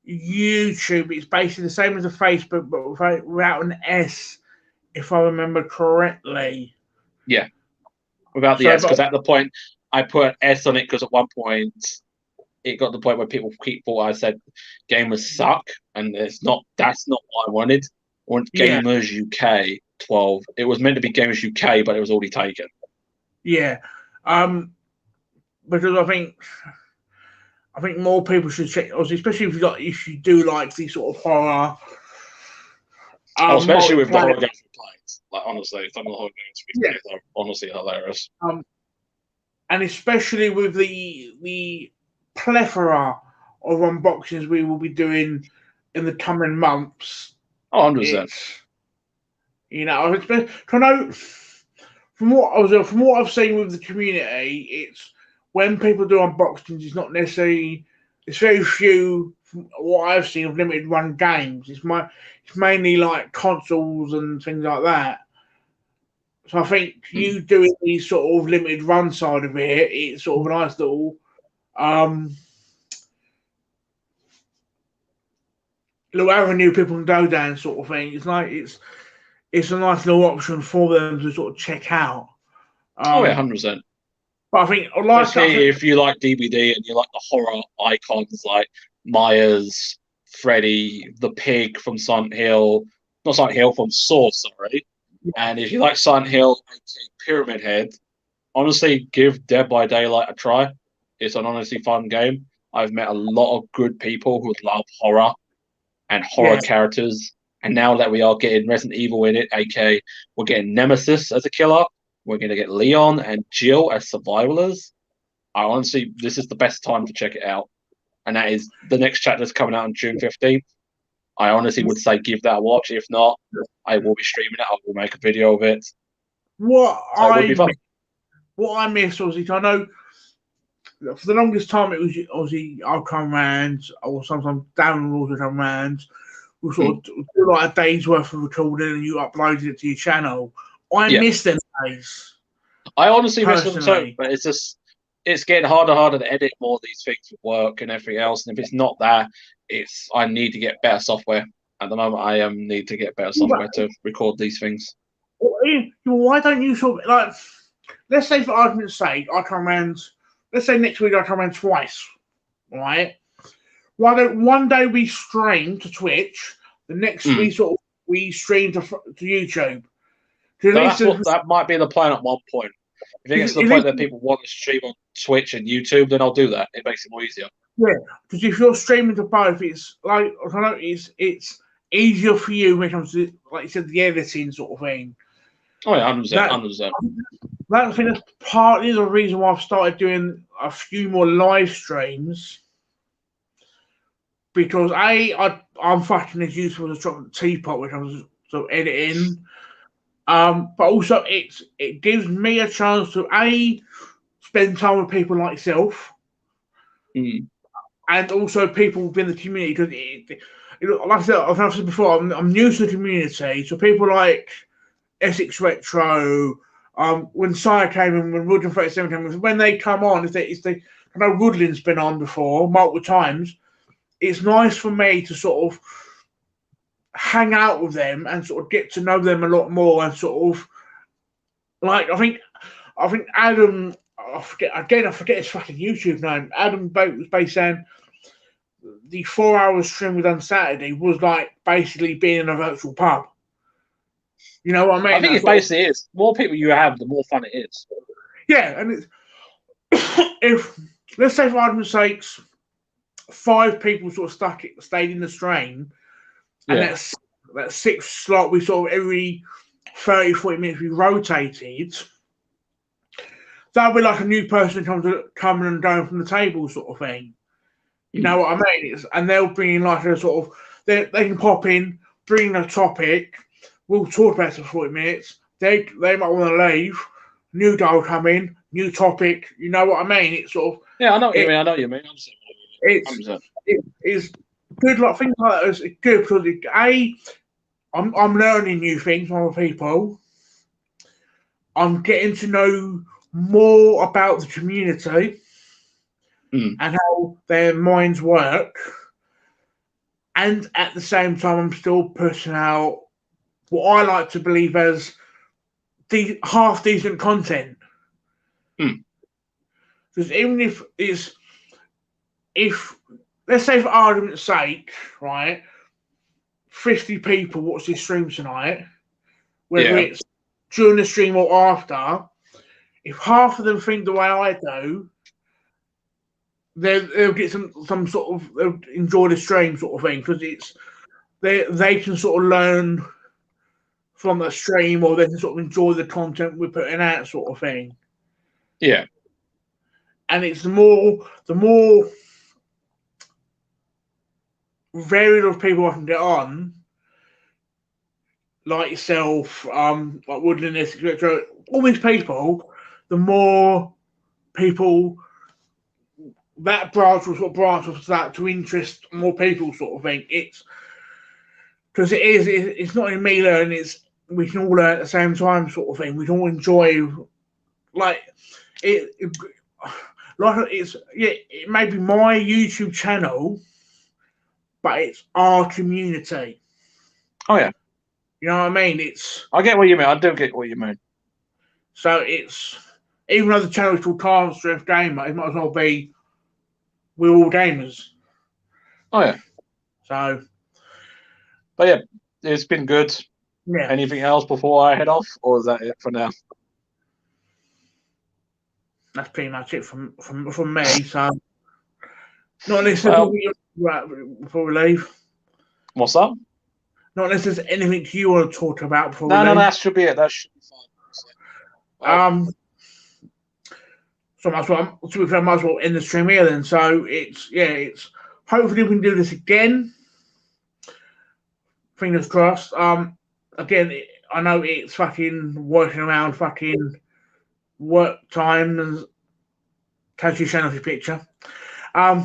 YouTube, it's basically the same as the Facebook, but without an S, if I remember correctly.
Yeah, without the S, because at the point I put an S on it, because at one point it got to the point where people thought I said gamers suck, and that's not what I wanted. I want Gamers UK 12. It was meant to be Gamers UK, but it was already taken.
Yeah, because I think more people should check, especially if you do like these sort of horror.
Especially with the horror games we played. Like honestly, some of the horror games we played are honestly hilarious.
And especially with the plethora of unboxings we will be doing in the coming months.
100%.
You know, I know from what I've seen with the community, it's when people do unboxings, it's not necessarily. It's very few. From what I've seen of limited run games, it's mainly like consoles and things like that. So I think you doing these sort of limited run side of it, it's sort of a nice little little avenue people can go down, sort of thing. It's like it's a nice little option for them to sort of check out.
100%.
But I think,
especially if you like DBD and you like the horror icons like Myers, Freddy, the pig from Silent Hill, not Silent Hill, from Saw, sorry. And if you like Silent Hill, Pyramid Head, honestly, give Dead by Daylight a try. It's an honestly fun game. I've met a lot of good people who love horror and horror characters. And now that we are getting Resident Evil in it, aka we're getting Nemesis as a killer, we're going to get Leon and Jill as survivors. I honestly, this is the best time to check it out. And that is the next chapter is coming out on June 15th. I honestly would say give that a watch. If not, I will be streaming it. I will make a video of it.
What I miss, obviously, I know for the longest time it was obviously I'll come round, or sometimes Dan will also come round. We'll sort of do like a day's worth of recording and you upload it to your channel. I miss them days.
I honestly miss them too, but it's getting harder to edit more of these things with work and everything else. And if it's not that, I need to get better software. At the moment, I need to get better software to record these things.
Why don't you sort of, like, let's say for argument's sake, I come around, let's say next week I come around twice, right? Why don't one day we stream to Twitch, the next we stream to YouTube?
That might be the plan at one point. If it gets to the point that people want to stream on Twitch and YouTube, then I'll do that. It makes it more easier. Yeah,
because if you're streaming to both, it's like I don't know, it's easier for you when it comes to, like you said, the editing sort of thing.
Oh yeah, 100%.
I think that's partly the reason why I've started doing a few more live streams. Because I'm fucking as useful as a chocolate teapot when it comes to editing. But also it gives me a chance to spend time with people like yourself,
Mm.
and also people within the community. Because, like I've said before, I'm new to the community, so people like Essex Retro, when Sire came in, when Woodland 37 came in, when they come on, I know Woodland's been on before multiple times. It's nice for me to sort of hang out with them and sort of get to know them a lot more, and sort of like I think Adam, I forget his fucking YouTube name. Adam Boat was based saying the 4 hour stream we done Saturday was like basically being in a virtual pub. You know what I
I
mean?
think it
That's sort of,
basically is. The more people you have, the more fun it is.
yeah, and it's if let's say for argument's sakes, 5 people sort of stayed in the stream, and
Yeah.
that sixth slot we sort of every 30, 40 minutes we rotated. That'll be like a new person coming and going from the table sort of thing. You know what I mean? And they'll bring in like a sort of they can pop in, bring a topic. We'll talk about it for 40 minutes. They might want to leave. New guy will come in, new topic. You know what I mean? It's sort of
Yeah, I know what you mean. I know what you mean.
it's good. Like things like that is good because I'm learning new things from other people. I'm getting to know more about the community and how their minds work. And at the same time, I'm still pushing out what I like to believe as the half decent content. Because even if let's say for argument's sake, right, 50 people watch this stream tonight, whether it's during the stream or after, if half of them think the way I do, they'll get some sort of they'll enjoy the stream sort of thing, because they can sort of learn from the stream, or they can sort of enjoy the content we're putting out sort of thing.
Yeah.
And it's the more varied of people I can get on, like yourself, like Woodland, etc. All these people, the more people that branch will sort of branch off that to interest more people, sort of thing. It's because it's not in me learning, it's we can all learn at the same time, sort of thing. We can all enjoy like it like it may be my YouTube channel, but it's our community.
Oh yeah.
You know what I mean?
I get what you mean. I do get what you mean.
So it's even though the channel is called Carl Strength Gamer, it might as well be We're All Gamers.
Oh yeah.
So,
but yeah, it's been good.
Yeah.
Anything else before I head off, or is that it for now?
That's pretty much it from me. So, not unless before we leave.
What's up?
Not unless there's anything you want to talk about before
no,
we leave.
No, that should be it. That should be fine.
So might as well end the stream here then. So it's hopefully we can do this again. Fingers crossed. Again, I know it's fucking working around fucking work time and Tattoo Shannon's picture. I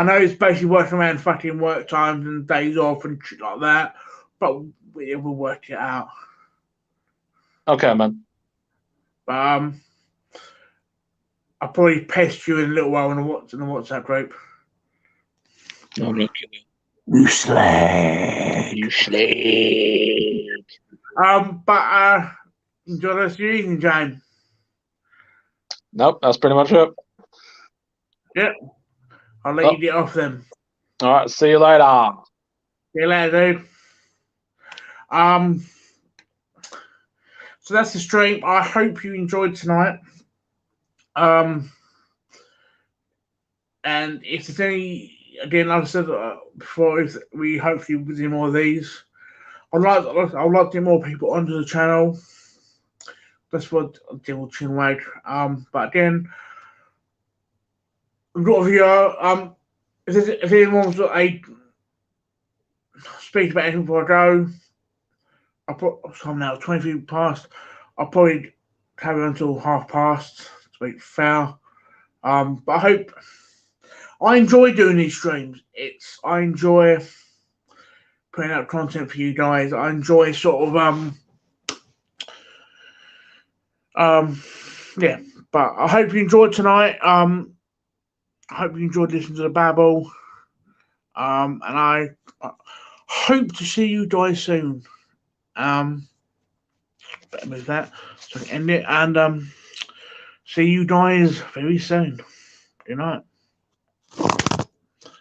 know it's basically working around fucking work times and days off and shit like that, but we'll work it out.
Okay, man.
I'll probably pest you in a little while in the WhatsApp group.
No, I'm not kidding.
You slag. But enjoy the rest of your evening, James.
Nope, that's pretty much it.
Yep. I'll let you get off then.
All right, see you later.
See you later, dude. So that's the stream. I hope you enjoyed tonight. And if there's any, again, like I said before, if we hopefully will do more of these. I'd like to get more people onto the channel. That's what Devil Chin Wag. But again, we've got a video. If anyone wants to speak about anything before I go, I'll put some now 23 past. I'll probably carry on until past to be fair. But I hope I enjoy doing these streams. I enjoy putting out content for you guys. I enjoy sort of yeah. But I hope you enjoyed tonight. I hope you enjoyed listening to the babble. And I hope to see you guys soon. Better move that so I can end it, and see you guys very soon. Good night.